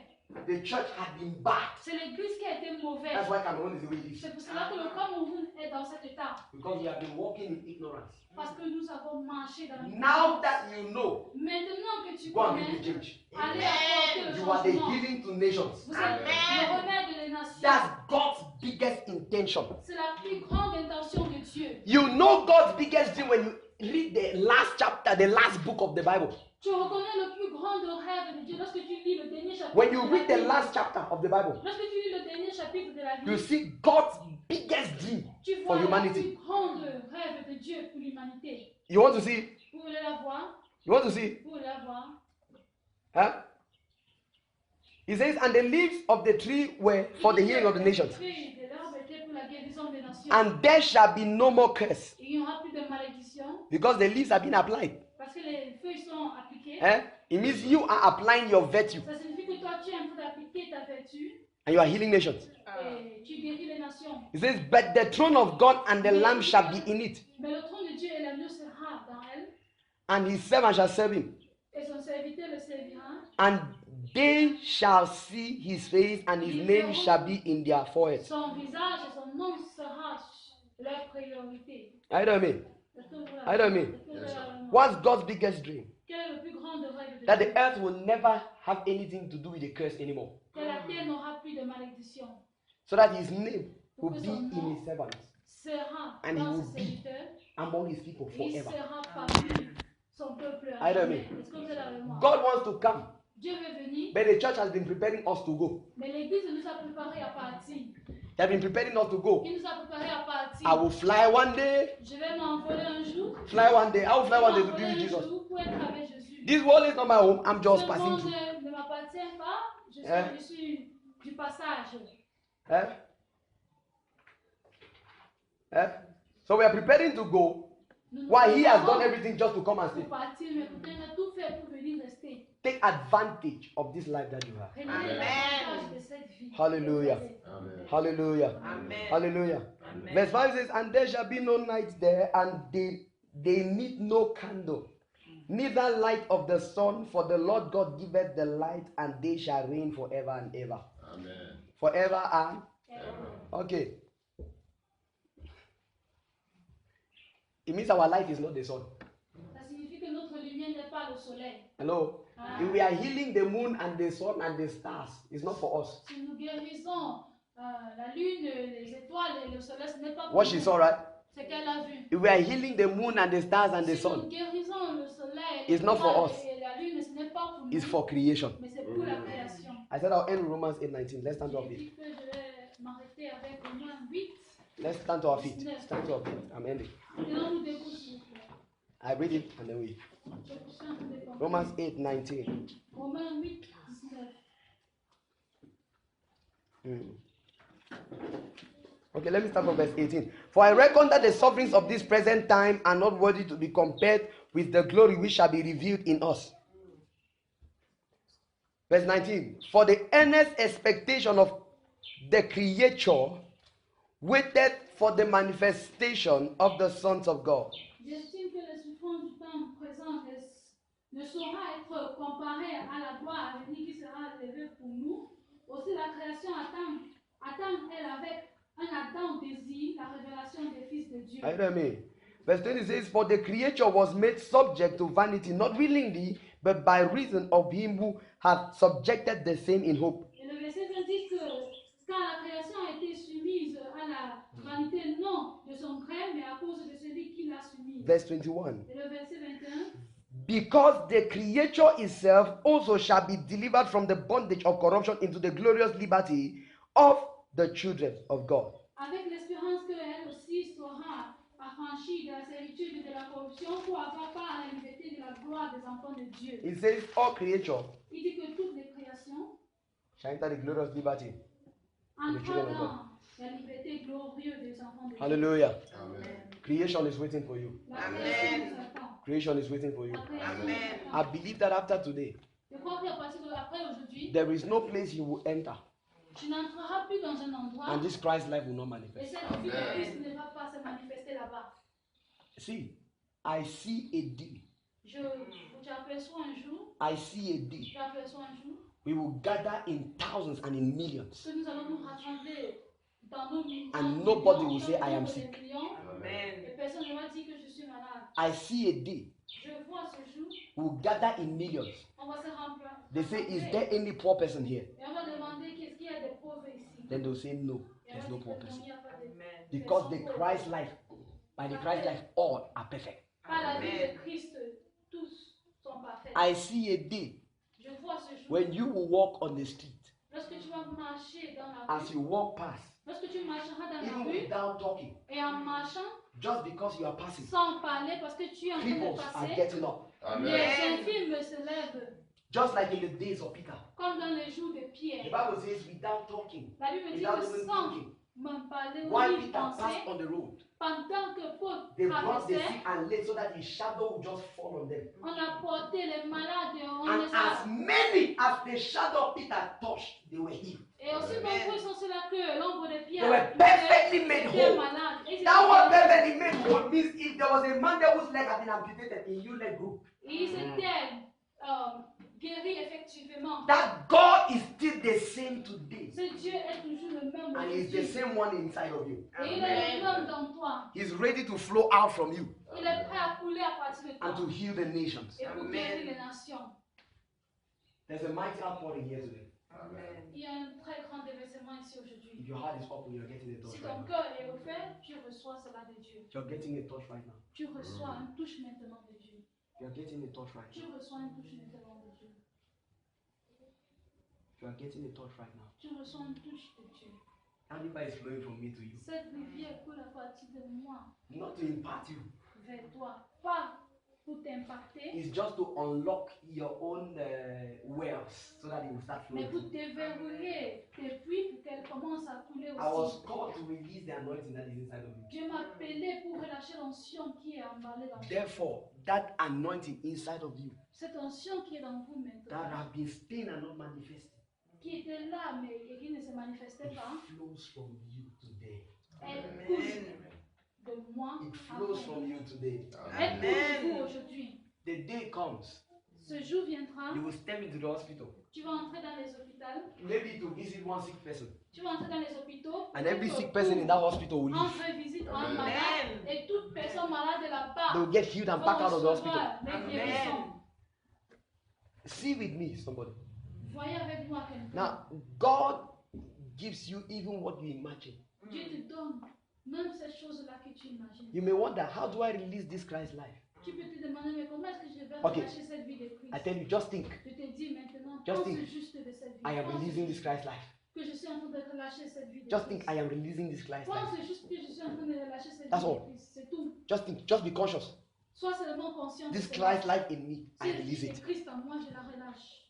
The church had been bad. C'est l'église qui a été mauvaise. That's why Cameroon is the way it is. C'est pour cela que le Cameroun est dans cet état. Because we have been walking in ignorance. Parce que nous avons marché dans Now that you know, Maintenant que tu go and make connais, the change. allez apporter le You are the changement. healing to nations. Vous êtes le remède des nations. That's God's biggest intention. C'est la plus grande intention de Dieu. You know God's biggest dream when you read the last chapter, the last book of the Bible. Tu reconnais le plus grand rêve de Dieu lorsque tu lis le dernier chapitre. When you de la read the Bible. last chapter of the Bible, Lorsque tu lis le dernier chapitre de la you Bible, see God's biggest dream. tu for vois la humanity. plus grande rêve de Dieu pour l'humanité. You want to see? Vous voulez la voir? You want to see? Vous voulez la voir? Huh? He says, and the leaves of the tree were for the healing of the nations. Les feuilles de l'arbre étaient pour la guérison des nations. And there shall be no more curse, Il n'y aura plus de malédiction because the leaves have been applied. parce que les feuilles sont appliquées. Eh? It means you are applying your virtue Ça signifie que toi, tu es en train d'appliquer ta vertu and you are healing nations. et tu guéris les nations. He says, but the throne of God and the Lamb shall be in it, Mais le trône de Dieu et l'agneau sera dans elle and his servant shall serve him. et son serviteur le servira. And they shall see his face, and his name shall be in their foreheads. Son visage et son nom sera leur priorité. I don't mean. Est-ce que vous I don't mean. est-ce que vous avez- What's God's biggest dream? Quel est le plus grand rêve de That Dieu? the earth will never have anything to do with the curse anymore. Que la terre n'aura plus de malédiction. So that his name will be in his servants, Sera And he dans will ses be serviteurs among his people et il forever. sera parmi son peuple. I don't Amen. mean. Est-ce que vous êtes avec moi? God wants to come, Dieu veut venir, but the church has been preparing us to go. mais l'Église nous a préparés à partir. They have been preparing us to go. Il nous a préparés à partir. I will fly one day, Je vais m'envoler un jour. fly one day. I will fly one day to be M'envoler with un Jesus. jour pour être avec Jésus. This world is not my home. I'm just Ce passing monde through. ne m'appartient pas. Je suis du passage. Eh? Eh? So we are preparing to go. Nous nous Why he has done préparons everything just to come and pour stay. partir, mais peut-être on a tout fait pour venir rester. Take advantage of this life that you have. Prenez l'avantage de cette vie. Hallelujah. Amen. Hallelujah. Amen. Hallelujah. Amen. Verse 5 says, and there shall be no night there, and they need no candle, neither light of the sun, for the Lord God giveth the light, and they shall reign forever and ever. Amen. Forever and Amen. okay. It means our light is not the sun. Ça signifie que notre lumière n'est pas le soleil. Hello? Ah. If we are healing the moon and the sun and the stars, it's not for us. Si nous guérissons la lune, les étoiles et le soleil, ce n'est pas pour What she nous. saw, right? C'est qu'elle a vu. If we are healing the moon and the stars and the Si nous sun, guérissons le soleil, It's not for l'étoile us. et la lune, ce n'est pas pour nous, it's for creation. mais c'est pour la création. I said I'll end Romans 8:19. Let's stand to our J'ai feet. dit que je vais m'arrêter avec Romains 8. Let's stand to our feet. Stand to our feet. I'm ending. Tenons-nous debout, s'il vous plaît. I read it and then we. Je vous chante des paroles. Romans 8:19. Romains 8, 19. Okay, let me start from verse 18. For I reckon that the sufferings of this present time are not worthy to be compared with the glory which shall be revealed in us. Verse 19. For the earnest expectation of the creature waited for the manifestation of the sons of God. J'estime que les souffrances du temps présent ne saura être comparées à la gloire à venir qui sera révélée pour nous. Aussi la création attend elle avec un ardent désir la révélation des fils de Dieu. Are you hearing me? Verse 20 says, for the creature was made subject to vanity, not willingly, but by reason of him who hath subjected the same in hope. Et le verset 20 dit que car la création a été soumise à la vanité, non de son gré, mais à cause de celui qui l'a soumise. Verse 21. Et le verset 21. Because the creature itself also shall be delivered from the bondage of corruption into the glorious liberty of the children of God. Avec l'espérance qu'elle aussi sera affranchie de la servitude de la corruption pour avoir part à la liberté de la gloire des enfants de Dieu. It says, all creature Il dit que toutes les créations shall enter the glorious liberty. entrent dans la liberté glorieuse des enfants de Dieu. Hallelujah. Amen. Creation is waiting for you. La création nous attend. Creation is waiting for you. La création nous I attend. believe that after today, Je crois qu'à partir d'après aujourd'hui, there is no place you will enter tu n'entreras plus dans un endroit and this Christ life will not et manifest. cette vie de Christ ne va pas se manifester là-bas. See, I see a day. Tu aperçois un jour, I see a day. tu aperçois un jour We will gather in thousands and in millions. que nous allons nous rassembler dans nos millions. And nobody will say, "I am sick." Amen. Et personne ne va dire que je suis malade. I see a day. Je vois ce jour, We will gather in millions. on va se remplir. They say, is there any poor person here? Et on va demander qu'est-ce qu'il y a de pauvres ici. Then they'll say, no, Et there's on no va poor dire que non, person. il n'y a pas de Because the personne Christ pauvre. life, by the Christ life, all are perfect. Par la vie de Christ, tous sont parfaits. I see a day Je vois ce jour, when you will walk on the street. lorsque tu vas marcher dans la As rue, you walk past, lorsque tu marcheras dans la even rue, without talking, et en marchant, just because you are passing, sans parler, parce que tu es en train de cripples are passer, getting up. Amen. les infirmes se lèvent, Just like in the days of Peter. comme dans les jours de The Pierre. Bible says, without talking, La Bible dit without que even sans thinking, m'en parler ou while y Peter passed penser, on the road, pendant que Paul they brought the traversait, sick and laid so that his shadow would just fall on them. on a porté les malades et on And les as a. many as the shadow of Peter touched, they were healed. Et aussi nombreux sont ceux-là que l'ombre de They Pierre were a touché, perfectly made étaient whole. malades. Et ils That word étaient- perfectly made whole means if there was a man there whose leg had been amputated in you leg group, ils étaient guéris effectivement. that God is still the same today. Ce Dieu est toujours le même And he's the aujourd'hui. same one inside of you. Et il est le même dans toi. He's ready to flow out from you Il est prêt à couler à partir de and to toi. heal the nations. Et pour guérir les nations. There's a mighty outpouring here today. Amen. Il y a un très grand déversement ici aujourd'hui. If your heart is open, you're getting a touch Si right ton now. cœur est ouvert, tu reçois cela de Dieu. You're getting a touch right now. Tu reçois une touche maintenant de Dieu. You're getting a touch right Tu now. reçois une touche maintenant de Dieu. You're getting a touch right now. Tu reçois une touche de Dieu. That river is flowing from me to you. Cette rivière coule à partir de moi Not to impart you. vers toi. Pas pour t'impacter, It's just to unlock your own wells so that it will start mais flowing. pour déverrouiller tes puits pour qu'elles commencent à couler I was aussi. called to release the anointing that is inside of you. Dieu m'a appelé pour relâcher l'onction qui est emballée dans toi. Therefore, that anointing inside of you Cette onction qui est dans vous that maintenant, have been staying and not manifesting, qui était là mais et qui ne se manifestait it pas, flows from you today. elle coule de moi It à flows vous. from you today. Elle coule de vous aujourd'hui. The day comes, Ce jour viendra, you will step into the hospital, tu vas entrer dans les hôpitaux. maybe to visit one sick person, Tu vas entrer dans les hôpitaux. and every sick person in that hospital will leave. Entre visite un malade et toute personne malade de They là-bas will get healed and back out of the hospital. recevoir les guérisons. See with me, somebody. Voyez avec moi quelqu'un. Now, God gives you even what you imagine. Dieu te donne même ces choses-là que tu imagines. You may wonder, how do I release this Christ life? Tu peux te demander, mais comment est-ce que je vais Okay. relâcher cette vie de Christ? I tell you, just think, Je te dis maintenant, Just pense think. juste de cette vie. I am Pense releasing this juste Christ life. que je suis en train de relâcher cette vie de Just Christ. think, I am releasing this Christ life. Pense juste que je suis en train de relâcher cette That's vie all. de Christ. C'est tout. Just think, just be conscious. Sois seulement conscient de This cela. Christ life in me, I Si release c'est it. Christ en moi, je la relâche.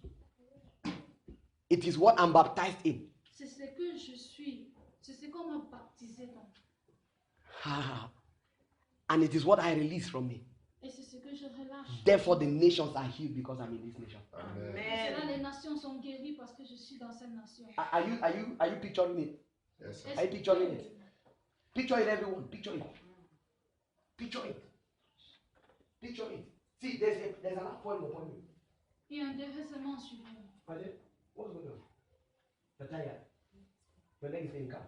It is what I'm baptized in. C'est ce que je suis. C'est ce qu'on m'a baptisé dans. And it is what I release from me. Et c'est ce que que je relâche. Therefore, the nations are healed because I'm in this nation. Amen. Et cela, les nations sont guéries parce que je suis dans cette nation. Are you picturing it? Yes, sir. Est-ce Are you picturing que- it? Picture it, everyone. Picture it. Picture it. Picture it. See, there's an outpouring upon you. Il y a un déversement sur vous. Father, what's going on? You're tired. Your leg is in calm.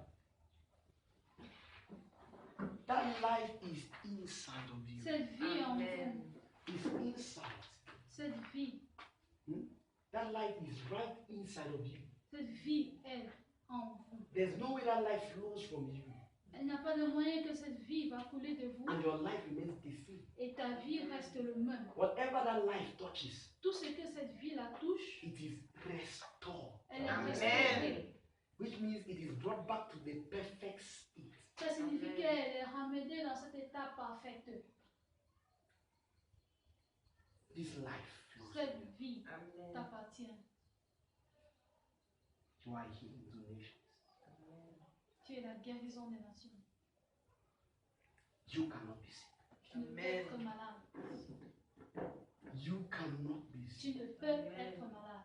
That life is inside of you. Cette vie en Amen. vous, It's inside. cette vie, That life is right inside of you. cette vie est en vous. There's no way that life flows from you. Il n'y a pas de moyen que cette vie va couler de vous And your life remains the same. et ta vie reste le même. Whatever that life touches, Tout ce que cette vie la touche, it is restored. elle est Amen. restaurée. Which means it is brought back to the perfect state. Ça signifie Amen. qu'elle est ramenée dans cet état parfait. This life flows. Cette vie Amen. t'appartient. You are healing to nations. Tu es la guérison des nations. You cannot be sick. Tu ne peux Amen. être malade. You cannot be sick. Tu ne peux être malade.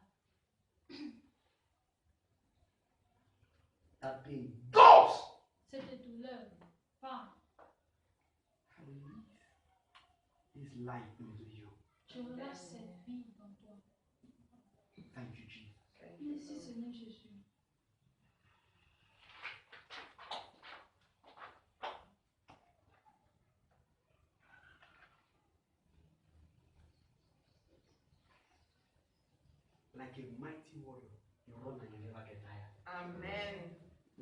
That pain goes. Cette douleur va. Release this life into you. Je relâche cette vie dans toi. Thank you, Jesus. Merci Seigneur Jésus. Like a mighty warrior, you run and you never get tired. Amen.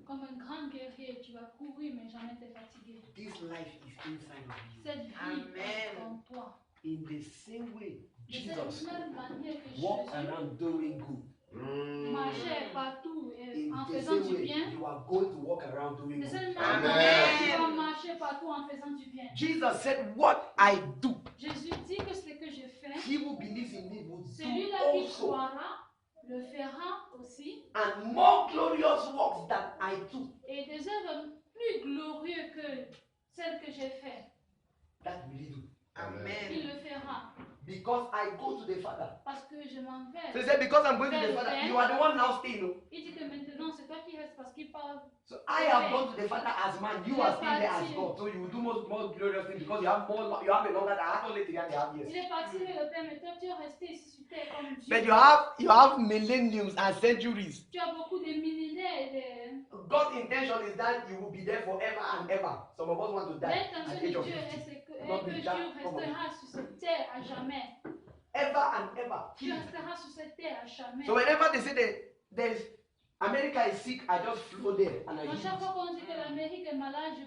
Comme un grand guerrier, tu vas courir mais jamais te fatiguer. This life is inside of you. Cette vie Amen. est en toi. In the same way, De Jesus cette même manière que walked Jésus around doing good. marchait partout et In en the faisant same du way, bien, you are going to walk around doing de good. cette même Amen. manière, tu vas marcher partout en faisant du bien. Jesus said, "What I do, Jésus dit que ce que je fais, he who believes in me will do celui-là qui also, croira le fera aussi, and more glorious works than I do." et des œuvres plus glorieuses que celles que j'ai faites. That will he do, Il Amen. le fera because I go to the Father. parce que je m'en So he vais. said, "Because I'm going to the Father, you are the one now staying." No? Il dit que maintenant c'est toi qui restes parce qu'il parle. So I have gone to the Father as man. You are still there as God. So you will do more glorious things because you have a longer time. I have only 3.5 years. Il est parti vers le Père, mais toi tu es resté ici sur terre comme Dieu. But you have millenniums and centuries. Tu as beaucoup de millénaires et de... God's intention is that you will be there forever and ever. Some of us want to die L'intention at de the age Dieu of est 50. que Dieu restera sur cette terre à jamais. Ever and ever. Tu resteras sur cette terre à jamais. So whenever they say that there's America is sick, I just flow there and I Donc heal chaque it. fois qu'on dit que l'Amérique est malade, je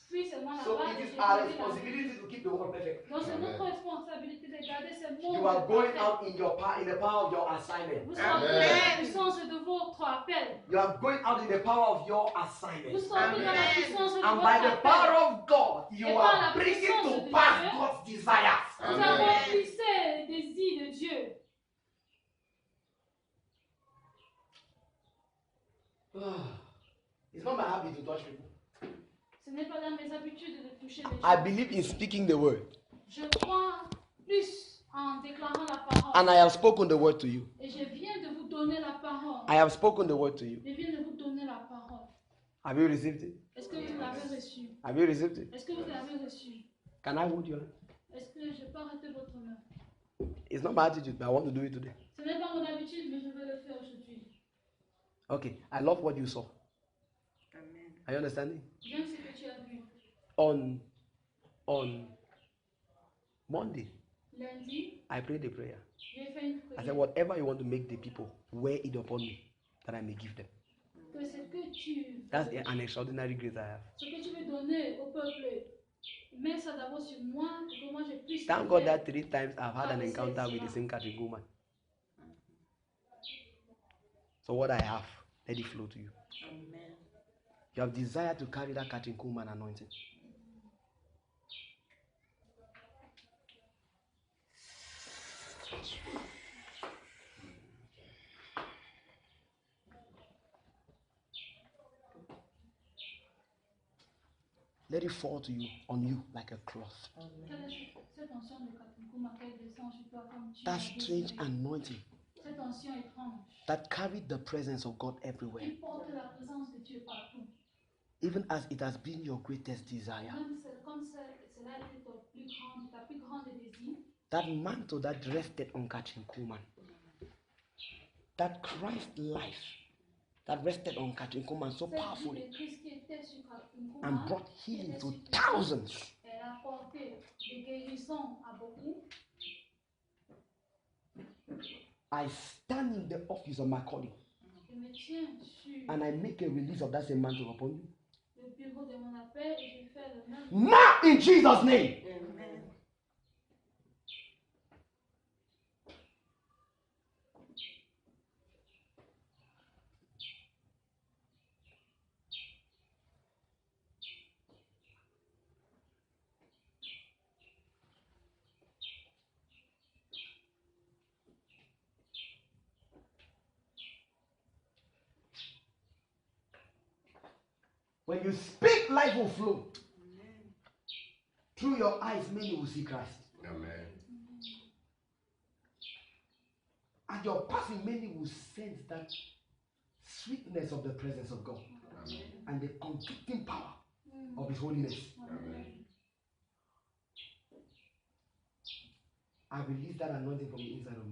fuis seulement So là-bas. it et is je our guéris la- responsibility to keep the world perfect. Donc c'est notre responsabilité de garder ce monde. You are going parfait. out in the power of your assignment. Vous sortez dans la puissance de votre appel. You are going out in the power of your Vous assignment. sortez dans la puissance de And votre by the power appel. of God, you Et par la are bringing puissance to de pass Dieu, God's desires. Vous Amen. accomplissez les désirs de Dieu. It's not my habit to touch people. Ce n'est pas dans mes habitudes de toucher les I gens. believe in speaking the word. Je crois plus en déclarant la parole. And I have spoken the word to you. Et je viens de vous donner la parole. I have spoken the word to you. Je viens de vous donner la parole. Have you received it? Est-ce que vous l'avez reçu? Have you received it? Est-ce que vous l'avez reçu? Can I hold your hand? Est-ce que je peux arrêter votre main? It's not my attitude, but I want to do it today. Ce n'est pas mon habitude, mais je vais le faire aujourd'hui. Okay. I love what you saw. Amen. Are you understanding? J'aime ce que tu as vu. On Monday, Lundi, I prayed a prayer. j'ai fait une I prière. said, whatever you want to make the people, wear it upon me, that I may give them. Que ce que tu That's an extraordinary grace I have. ce que tu veux donner au peuple, mets ça d'abord sur moi, pour que moi je puisse. Thank le God faire. that 3 times I've had an encounter with the same Catholic woman. So what I have, let it flow to you. Amen. You have desire to carry that Catholic woman anointing. let it fall to you, on you, like a cloth. Quelle est cette onction de Kapinkuma qu'elle descend sur toi comme tu That l'as strange désiré? anointing Cette onction étrange that carried the presence of God everywhere, qui porte la présence de Dieu partout. even as it has been your greatest desire. Même comme cela a été ta plus grande désir. That mantle that rested on Katrin Kuhlman, that Christ life that rested on Katrin Kuhlman so Cette vie powerfully de Christ qui était sur Kapinkuma, and brought healing to thousands. elle a apporté des guérisons à beaucoup. I stand in the office of my calling Je me tiens sur and I make a release of that same mantle upon you. le bureau de mon appel et je fais le même. Now in Jesus' name. Amen. When you speak, life will flow. Through your eyes, many will see Christ. Amen. At your passing, many will sense that sweetness of the presence of God and the convicting power of His holiness. Amen. I release that anointing from the inside of